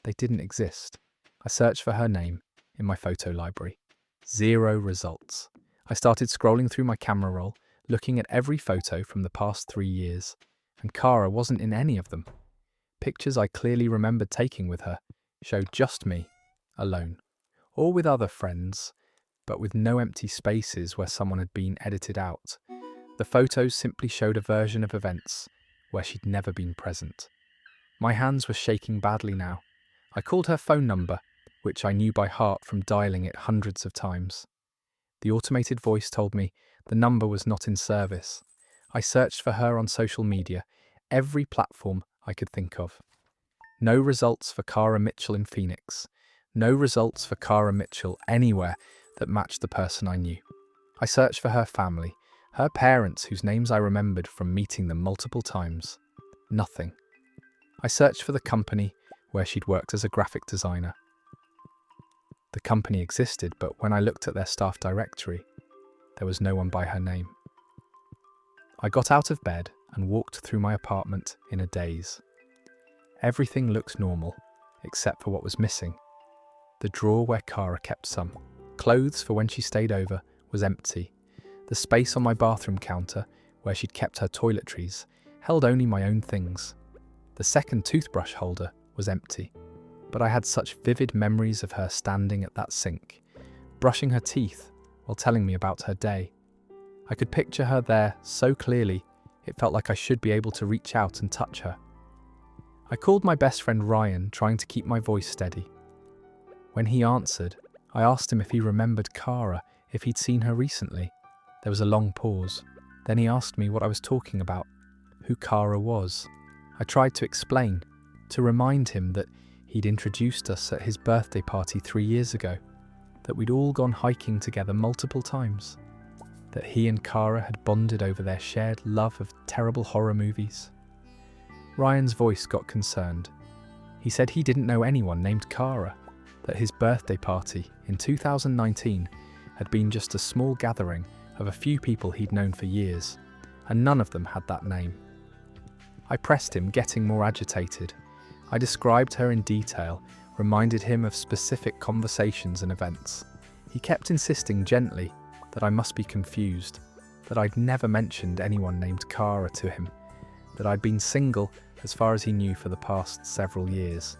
they didn't exist. I searched for her name in my photo library. 0 results. I started scrolling through my camera roll, looking at every photo from the past 3 years, and Cara wasn't in any of them. Pictures I clearly remembered taking with her showed just me, alone, or with other friends, but with no empty spaces where someone had been edited out. The photos simply showed a version of events where she'd never been present. My hands were shaking badly now. I called her phone number, which I knew by heart from dialing it hundreds of times. The automated voice told me the number was not in service. I searched for her on social media, every platform I could think of. No results for Cara Mitchell in Phoenix. No results for Cara Mitchell anywhere that matched the person I knew. I searched for her family, Her parents, whose names I remembered from meeting them multiple times. Nothing. I searched for the company where she'd worked as a graphic designer. The company existed, but when I looked at their staff directory, there was no one by her name. I got out of bed and walked through my apartment in a daze. Everything looked normal, except for what was missing. The drawer where Kara kept some clothes for when she stayed over was empty. The space on my bathroom counter, where she'd kept her toiletries, held only my own things. The second toothbrush holder was empty, but I had such vivid memories of her standing at that sink, brushing her teeth while telling me about her day. I could picture her there so clearly, it felt like I should be able to reach out and touch her. I called my best friend Ryan, trying to keep my voice steady. When he answered, I asked him if he remembered Kara, if he'd seen her recently. There was a long pause. Then he asked me what I was talking about, who Kara was. I tried to explain, to remind him that he'd introduced us at his birthday party 3 years ago, that we'd all gone hiking together multiple times, that he and Kara had bonded over their shared love of terrible horror movies. Ryan's voice got concerned. He said he didn't know anyone named Kara, that his birthday party in 2019 had been just a small gathering of a few people he'd known for years, and none of them had that name. I pressed him, getting more agitated. I described her in detail, reminded him of specific conversations and events. He kept insisting gently that I must be confused, that I'd never mentioned anyone named Kara to him, that I'd been single as far as he knew for the past several years.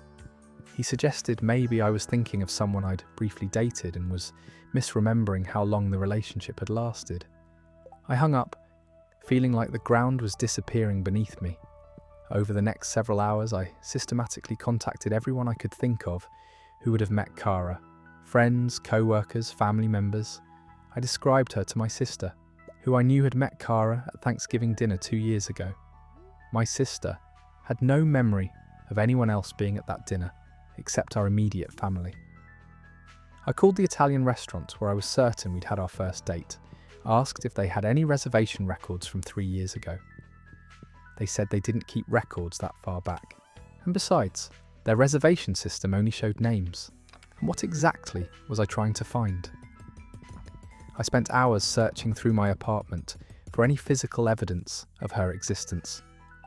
He suggested maybe I was thinking of someone I'd briefly dated and was misremembering how long the relationship had lasted. I hung up, feeling like the ground was disappearing beneath me. Over the next several hours, I systematically contacted everyone I could think of who would have met Kara. Friends, co-workers, family members. I described her to my sister, who I knew had met Kara at Thanksgiving dinner 2 years ago. My sister had no memory of anyone else being at that dinner, except our immediate family. I called the Italian restaurant where I was certain we'd had our first date, asked if they had any reservation records from 3 years ago. They said they didn't keep records that far back. And besides, their reservation system only showed names. And what exactly was I trying to find? I spent hours searching through my apartment for any physical evidence of her existence.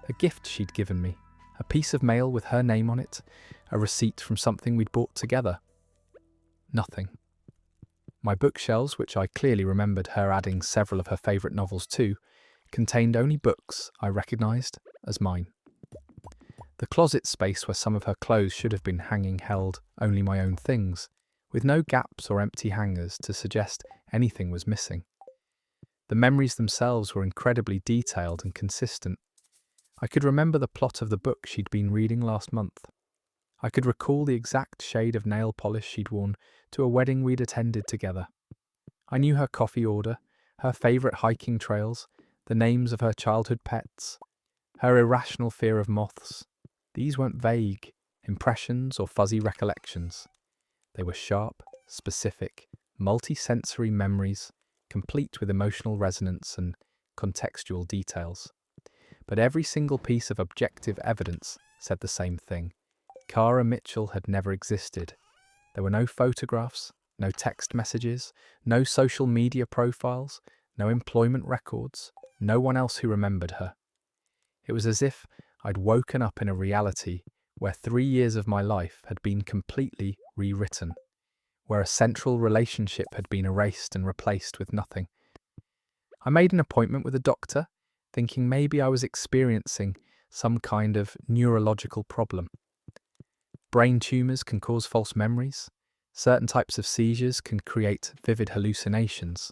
A gift she'd given me, a piece of mail with her name on it, a receipt from something we'd bought together. Nothing. My bookshelves, which I clearly remembered her adding several of her favourite novels to, contained only books I recognised as mine. The closet space where some of her clothes should have been hanging held only my own things, with no gaps or empty hangers to suggest anything was missing. The memories themselves were incredibly detailed and consistent. I could remember the plot of the book she'd been reading last month. I could recall the exact shade of nail polish she'd worn to a wedding we'd attended together. I knew her coffee order, her favourite hiking trails, the names of her childhood pets, her irrational fear of moths. These weren't vague impressions or fuzzy recollections. They were sharp, specific, multi-sensory memories, complete with emotional resonance and contextual details. But every single piece of objective evidence said the same thing. Kara Mitchell had never existed. There were no photographs, no text messages, no social media profiles, no employment records, no one else who remembered her. It was as if I'd woken up in a reality where 3 years of my life had been completely rewritten, where a central relationship had been erased and replaced with nothing. I made an appointment with a doctor, thinking maybe I was experiencing some kind of neurological problem. Brain tumours can cause false memories. Certain types of seizures can create vivid hallucinations.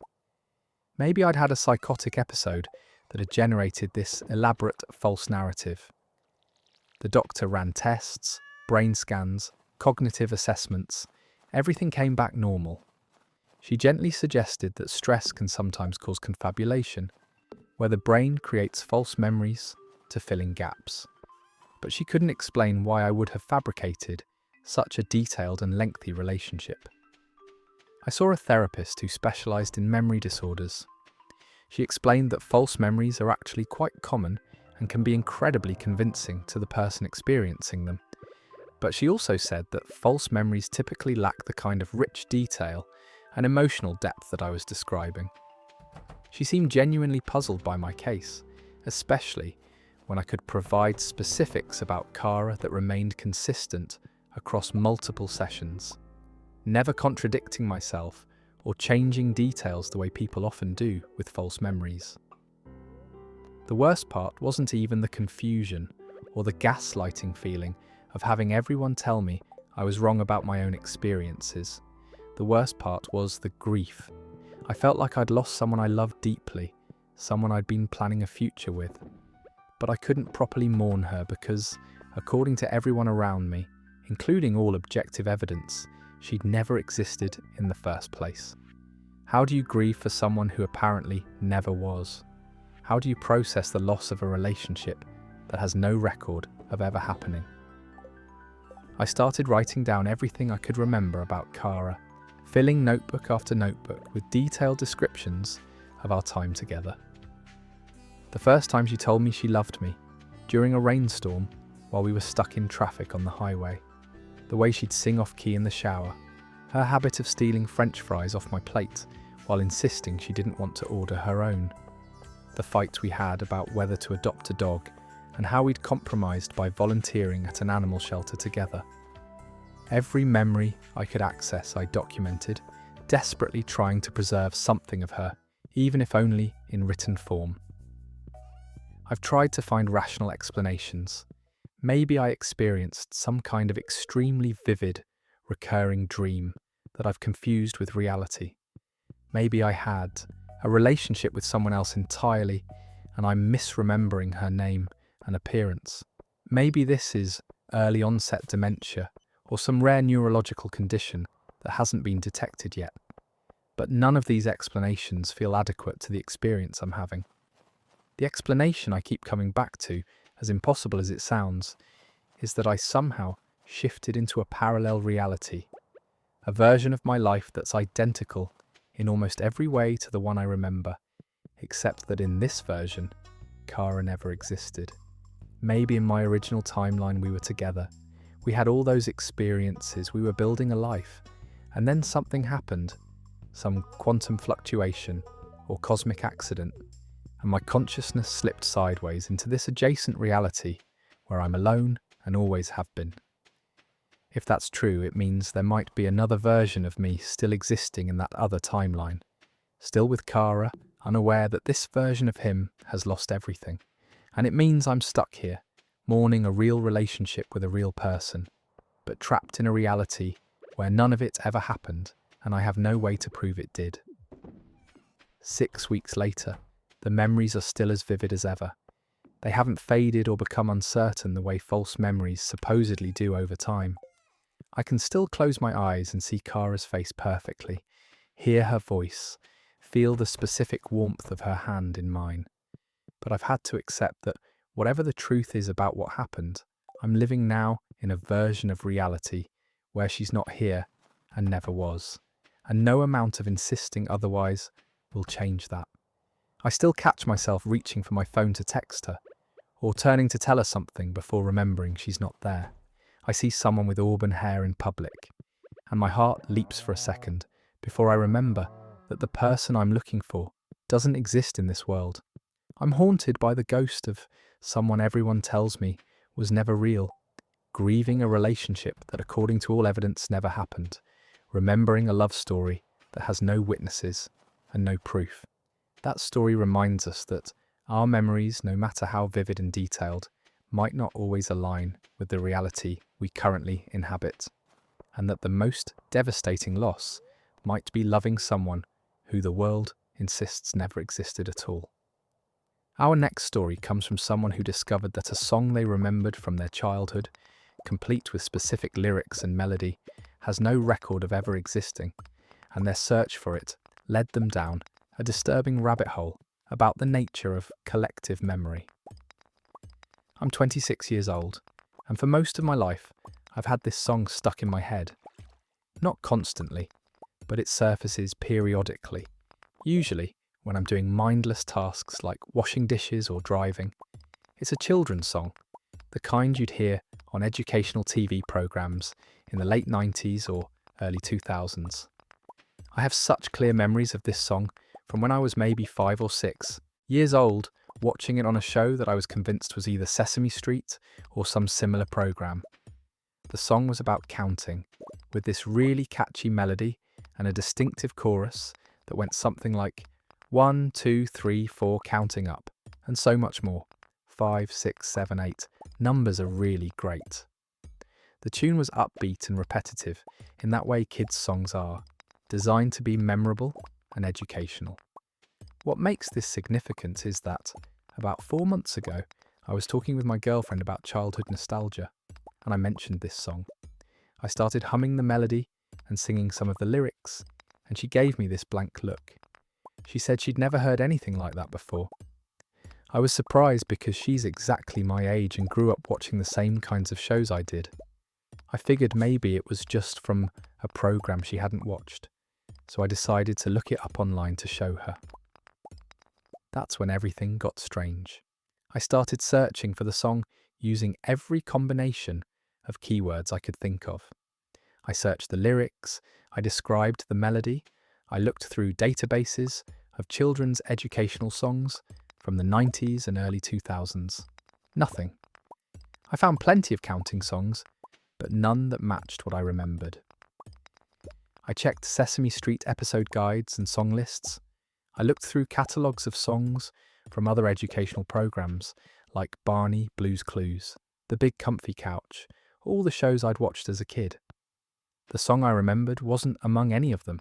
Maybe I'd had a psychotic episode that had generated this elaborate false narrative. The doctor ran tests, brain scans, cognitive assessments. Everything came back normal. She gently suggested that stress can sometimes cause confabulation, where the brain creates false memories to fill in gaps. But she couldn't explain why I would have fabricated such a detailed and lengthy relationship. I saw a therapist who specialised in memory disorders. She explained that false memories are actually quite common and can be incredibly convincing to the person experiencing them. But she also said that false memories typically lack the kind of rich detail and emotional depth that I was describing. She seemed genuinely puzzled by my case, especially when I could provide specifics about Kara that remained consistent across multiple sessions, never contradicting myself or changing details the way people often do with false memories. The worst part wasn't even the confusion or the gaslighting feeling of having everyone tell me I was wrong about my own experiences. The worst part was the grief. I felt like I'd lost someone I loved deeply, someone I'd been planning a future with. But I couldn't properly mourn her because, according to everyone around me, including all objective evidence, she'd never existed in the first place. How do you grieve for someone who apparently never was? How do you process the loss of a relationship that has no record of ever happening? I started writing down everything I could remember about Kara, filling notebook after notebook with detailed descriptions of our time together. The first time she told me she loved me, during a rainstorm while we were stuck in traffic on the highway. The way she'd sing off-key in the shower, her habit of stealing French fries off my plate while insisting she didn't want to order her own. The fight we had about whether to adopt a dog and how we'd compromised by volunteering at an animal shelter together. Every memory I could access I documented, desperately trying to preserve something of her, even if only in written form. I've tried to find rational explanations. Maybe I experienced some kind of extremely vivid, recurring dream that I've confused with reality. Maybe I had a relationship with someone else entirely and I'm misremembering her name and appearance. Maybe this is early onset dementia or some rare neurological condition that hasn't been detected yet. But none of these explanations feel adequate to the experience I'm having. The explanation I keep coming back to, as impossible as it sounds, is that I somehow shifted into a parallel reality, a version of my life that's identical in almost every way to the one I remember, except that in this version, Kara never existed. Maybe in my original timeline we were together. We had all those experiences, we were building a life, and then something happened, some quantum fluctuation or cosmic accident, and my consciousness slipped sideways into this adjacent reality where I'm alone and always have been. If that's true, it means there might be another version of me still existing in that other timeline, still with Kara, unaware that this version of him has lost everything. And it means I'm stuck here, mourning a real relationship with a real person, but trapped in a reality where none of it ever happened and I have no way to prove it did. 6 weeks later, the memories are still as vivid as ever. They haven't faded or become uncertain the way false memories supposedly do over time. I can still close my eyes and see Kara's face perfectly, hear her voice, feel the specific warmth of her hand in mine. But I've had to accept that whatever the truth is about what happened, I'm living now in a version of reality where she's not here and never was. And no amount of insisting otherwise will change that. I still catch myself reaching for my phone to text her, or turning to tell her something before remembering she's not there. I see someone with auburn hair in public, and my heart leaps for a second before I remember that the person I'm looking for doesn't exist in this world. I'm haunted by the ghost of someone everyone tells me was never real, grieving a relationship that according to all evidence never happened, remembering a love story that has no witnesses and no proof. That story reminds us that our memories, no matter how vivid and detailed, might not always align with the reality we currently inhabit, and that the most devastating loss might be loving someone who the world insists never existed at all. Our next story comes from someone who discovered that a song they remembered from their childhood, complete with specific lyrics and melody, has no record of ever existing, and their search for it led them down a disturbing rabbit hole about the nature of collective memory. I'm 26 years old, and for most of my life, I've had this song stuck in my head. Not constantly, but it surfaces periodically, usually when I'm doing mindless tasks like washing dishes or driving. It's a children's song, the kind you'd hear on educational TV programs in the late 90s or early 2000s. I have such clear memories of this song from when I was maybe 5 or 6 years old, watching it on a show that I was convinced was either Sesame Street or some similar program. The song was about counting, with this really catchy melody and a distinctive chorus that went something like 1, 2, 3, 4, counting up, and so much more. 5, 6, 7, 8. Numbers are really great. The tune was upbeat and repetitive, in that way kids' songs are, designed to be memorable and educational. What makes this significant is that, about 4 months ago, I was talking with my girlfriend about childhood nostalgia, and I mentioned this song. I started humming the melody and singing some of the lyrics, and she gave me this blank look. She said she'd never heard anything like that before. I was surprised because she's exactly my age and grew up watching the same kinds of shows I did. I figured maybe it was just from a program she hadn't watched, so I decided to look it up online to show her. That's when everything got strange. I started searching for the song using every combination of keywords I could think of. I searched the lyrics, I described the melody, I looked through databases of children's educational songs from the 90s and early 2000s. Nothing. I found plenty of counting songs, but none that matched what I remembered. I checked Sesame Street episode guides and song lists. I looked through catalogues of songs from other educational programs like Barney, Blue's Clues, The Big Comfy Couch, all the shows I'd watched as a kid. The song I remembered wasn't among any of them.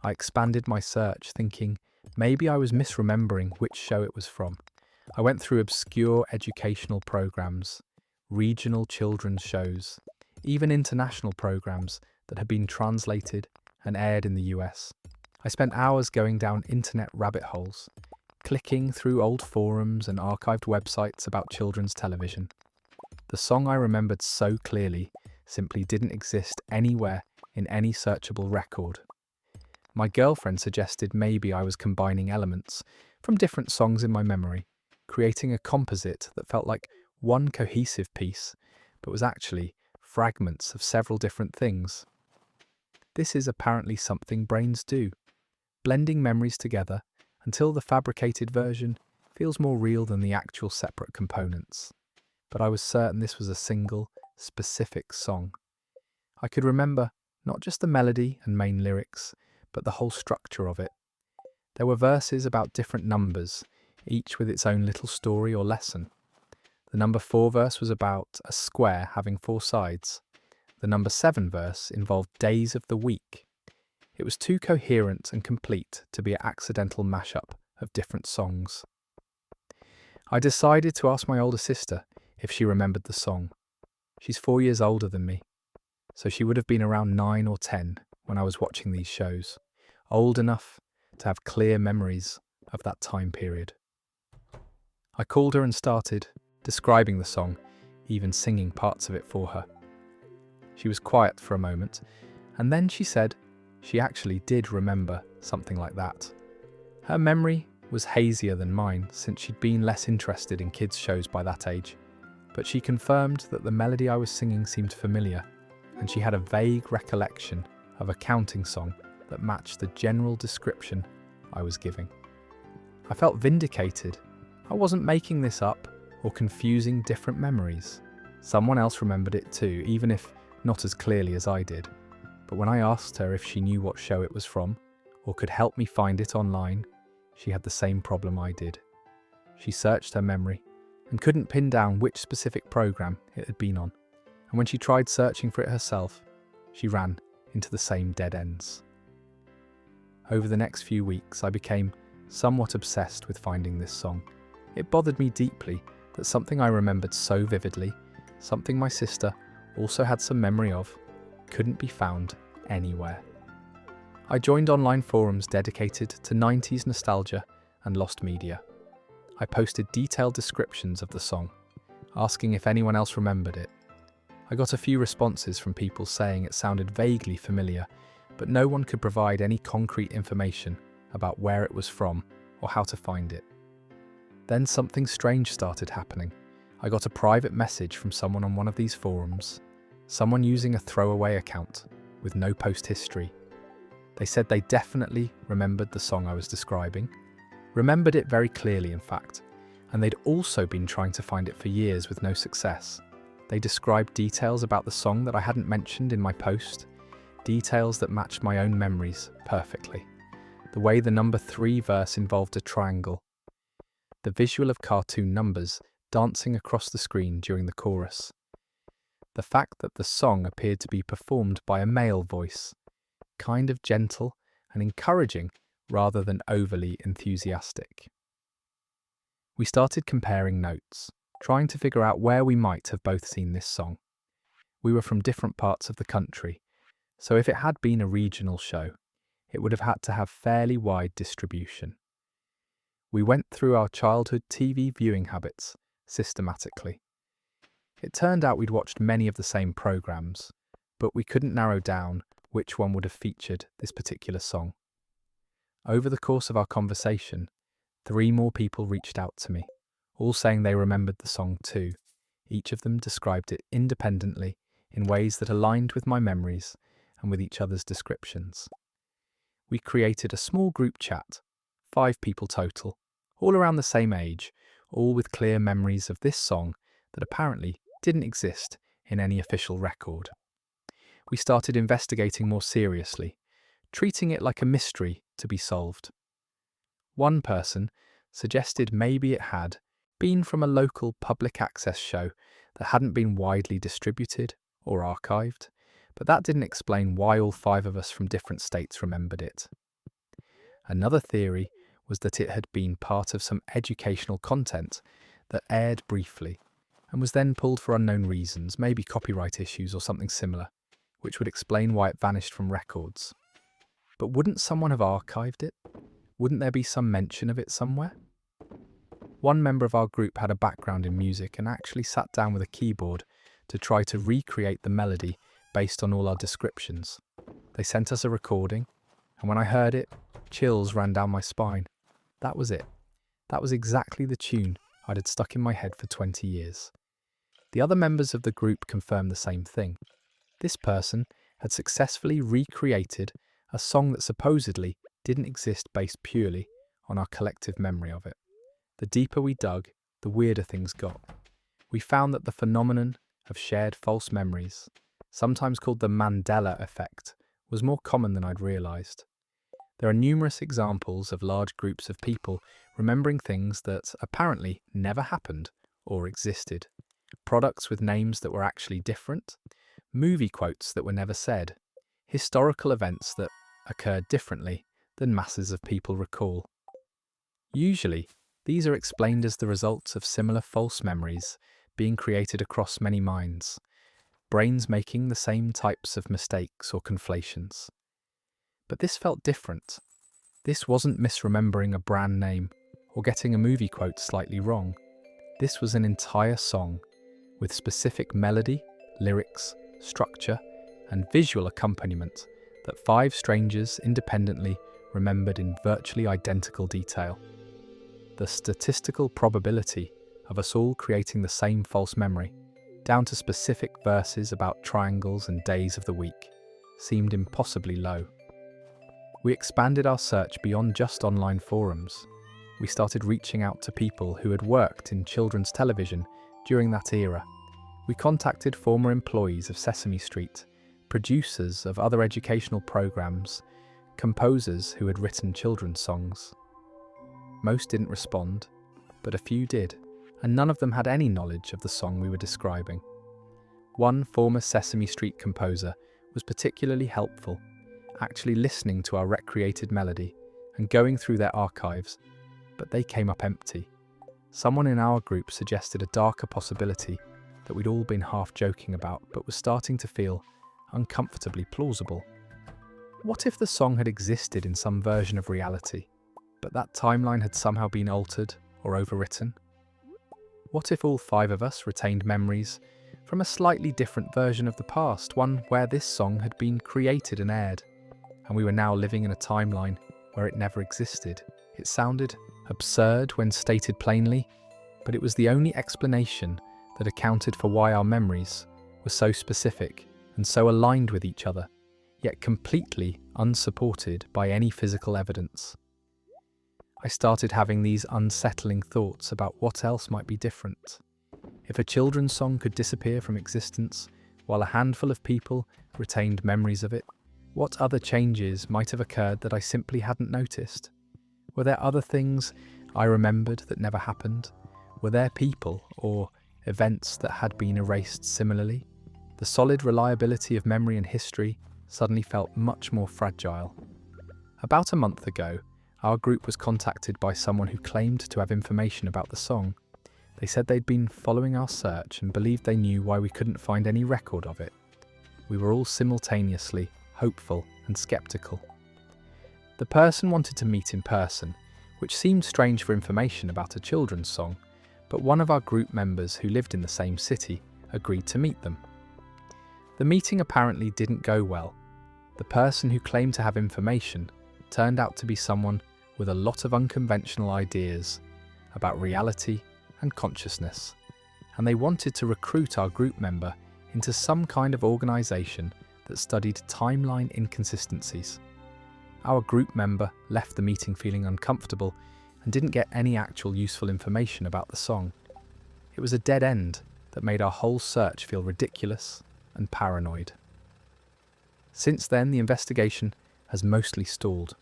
I expanded my search, thinking maybe I was misremembering which show it was from. I went through obscure educational programs, regional children's shows, even international programs that had been translated and aired in the US. I spent hours going down internet rabbit holes, clicking through old forums and archived websites about children's television. The song I remembered so clearly simply didn't exist anywhere in any searchable record. My girlfriend suggested maybe I was combining elements from different songs in my memory, creating a composite that felt like one cohesive piece, but was actually fragments of several different things. This is apparently something brains do, blending memories together until the fabricated version feels more real than the actual separate components. But I was certain this was a single, specific song. I could remember not just the melody and main lyrics, but the whole structure of it. There were verses about different numbers, each with its own little story or lesson. The number 4 verse was about a square having 4 sides. The number 7 verse involved days of the week. It was too coherent and complete to be an accidental mashup of different songs. I decided to ask my older sister if she remembered the song. She's 4 years older than me, so she would have been around 9 or 10 when I was watching these shows, old enough to have clear memories of that time period. I called her and started describing the song, even singing parts of it for her. She was quiet for a moment, and then she said she actually did remember something like that. Her memory was hazier than mine since she'd been less interested in kids' shows by that age, but she confirmed that the melody I was singing seemed familiar, and she had a vague recollection of a counting song that matched the general description I was giving. I felt vindicated. I wasn't making this up or confusing different memories. Someone else remembered it too, even if not as clearly as I did. But when I asked her if she knew what show it was from, or could help me find it online, she had the same problem I did. She searched her memory and couldn't pin down which specific program it had been on. And when she tried searching for it herself, she ran into the same dead ends. Over the next few weeks, I became somewhat obsessed with finding this song. It bothered me deeply that something I remembered so vividly, something my sister also had some memory of, couldn't be found anywhere. I joined online forums dedicated to 90s nostalgia and lost media. I posted detailed descriptions of the song, asking if anyone else remembered it. I got a few responses from people saying it sounded vaguely familiar, but no one could provide any concrete information about where it was from or how to find it. Then something strange started happening. I got a private message from someone on one of these forums, someone using a throwaway account with no post history. They said they definitely remembered the song I was describing, remembered it very clearly in fact, and they'd also been trying to find it for years with no success. They described details about the song that I hadn't mentioned in my post, details that matched my own memories perfectly. The way the number 3 verse involved a triangle, the visual of cartoon numbers dancing across the screen during the chorus, the fact that the song appeared to be performed by a male voice, kind of gentle and encouraging rather than overly enthusiastic. We started comparing notes, trying to figure out where we might have both seen this song. We were from different parts of the country, so if it had been a regional show, it would have had to have fairly wide distribution. We went through our childhood TV viewing habits systematically. It turned out we'd watched many of the same programs, but we couldn't narrow down which one would have featured this particular song. Over the course of our conversation, 3 more people reached out to me, all saying they remembered the song too. Each of them described it independently in ways that aligned with my memories and with each other's descriptions. We created a small group chat, 5 people total, all around the same age, all with clear memories of this song that apparently didn't exist in any official record. We started investigating more seriously, treating it like a mystery to be solved. One person suggested maybe it had been from a local public access show that hadn't been widely distributed or archived, but that didn't explain why all 5 of us from different states remembered it. Another theory was that it had been part of some educational content that aired briefly and was then pulled for unknown reasons, maybe copyright issues or something similar, which would explain why it vanished from records. But wouldn't someone have archived it? Wouldn't there be some mention of it somewhere? One member of our group had a background in music and actually sat down with a keyboard to try to recreate the melody based on all our descriptions. They sent us a recording, and when I heard it, chills ran down my spine. That was it. That was exactly the tune I'd had stuck in my head for 20 years. The other members of the group confirmed the same thing. This person had successfully recreated a song that supposedly didn't exist based purely on our collective memory of it. The deeper we dug, the weirder things got. We found that the phenomenon of shared false memories, sometimes called the Mandela effect, was more common than I'd realised. There are numerous examples of large groups of people remembering things that apparently never happened or existed. Products with names that were actually different, movie quotes that were never said, historical events that occurred differently than masses of people recall. Usually, these are explained as the results of similar false memories being created across many minds, brains making the same types of mistakes or conflations. But this felt different. This wasn't misremembering a brand name or getting a movie quote slightly wrong. This was an entire song with specific melody, lyrics, structure, and visual accompaniment that 5 strangers independently remembered in virtually identical detail. The statistical probability of us all creating the same false memory, down to specific verses about triangles and days of the week, seemed impossibly low. We expanded our search beyond just online forums. We started reaching out to people who had worked in children's television during that era. We contacted former employees of Sesame Street, producers of other educational programs, composers who had written children's songs. Most didn't respond, but a few did, and none of them had any knowledge of the song we were describing. One former Sesame Street composer was particularly helpful, actually listening to our recreated melody and going through their archives, but they came up empty. Someone in our group suggested a darker possibility that we'd all been half joking about, but was starting to feel uncomfortably plausible. What if the song had existed in some version of reality, but that timeline had somehow been altered or overwritten? What if all 5 of us retained memories from a slightly different version of the past, one where this song had been created and aired, and we were now living in a timeline where it never existed? It sounded absurd when stated plainly, but it was the only explanation that accounted for why our memories were so specific and so aligned with each other, yet completely unsupported by any physical evidence. I started having these unsettling thoughts about what else might be different. If a children's song could disappear from existence while a handful of people retained memories of it, what other changes might have occurred that I simply hadn't noticed? Were there other things I remembered that never happened? Were there people or events that had been erased similarly? The solid reliability of memory and history suddenly felt much more fragile. About a month ago, our group was contacted by someone who claimed to have information about the song. They said they'd been following our search and believed they knew why we couldn't find any record of it. We were all simultaneously hopeful and skeptical. The person wanted to meet in person, which seemed strange for information about a children's song, but one of our group members who lived in the same city agreed to meet them. The meeting apparently didn't go well. The person who claimed to have information turned out to be someone with a lot of unconventional ideas about reality and consciousness, and they wanted to recruit our group member into some kind of organisation that studied timeline inconsistencies. Our group member left the meeting feeling uncomfortable and didn't get any actual useful information about the song. It was a dead end that made our whole search feel ridiculous and paranoid. Since then, the investigation has mostly stalled.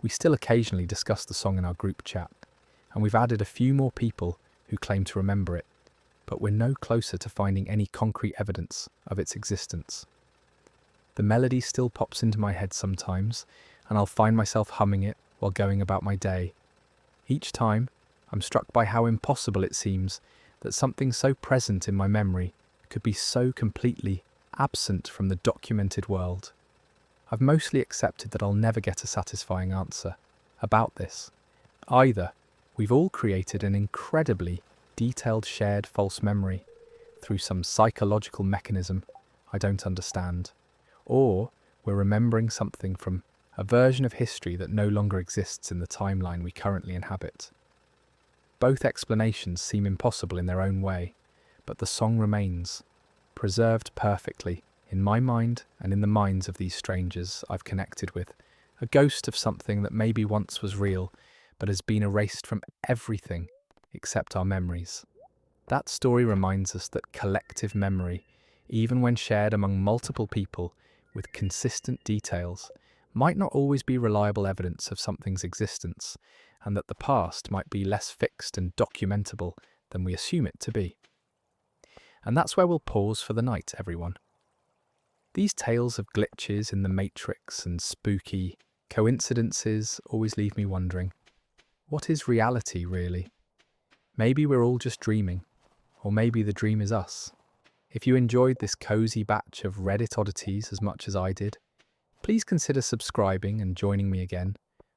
We still occasionally discuss the song in our group chat, and we've added a few more people who claim to remember it, but we're no closer to finding any concrete evidence of its existence. The melody still pops into my head sometimes, and I'll find myself humming it while going about my day. Each time, I'm struck by how impossible it seems that something so present in my memory could be so completely absent from the documented world. I've mostly accepted that I'll never get a satisfying answer about this. Either we've all created an incredibly detailed shared false memory through some psychological mechanism I don't understand, or we're remembering something from a version of history that no longer exists in the timeline we currently inhabit. Both explanations seem impossible in their own way, but the song remains, preserved perfectly in my mind and in the minds of these strangers I've connected with, a ghost of something that maybe once was real, but has been erased from everything except our memories. That story reminds us that collective memory, even when shared among multiple people with consistent details, might not always be reliable evidence of something's existence, and that the past might be less fixed and documentable than we assume it to be. And that's where we'll pause for the night, everyone. These tales of glitches in the matrix and spooky coincidences always leave me wondering, what is reality really? Maybe we're all just dreaming, or maybe the dream is us. If you enjoyed this cozy batch of Reddit oddities as much as I did, please consider subscribing and joining me again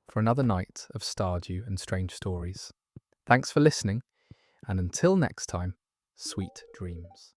for another night of Stardew and strange stories. Thanks for listening, and until next time, sweet dreams.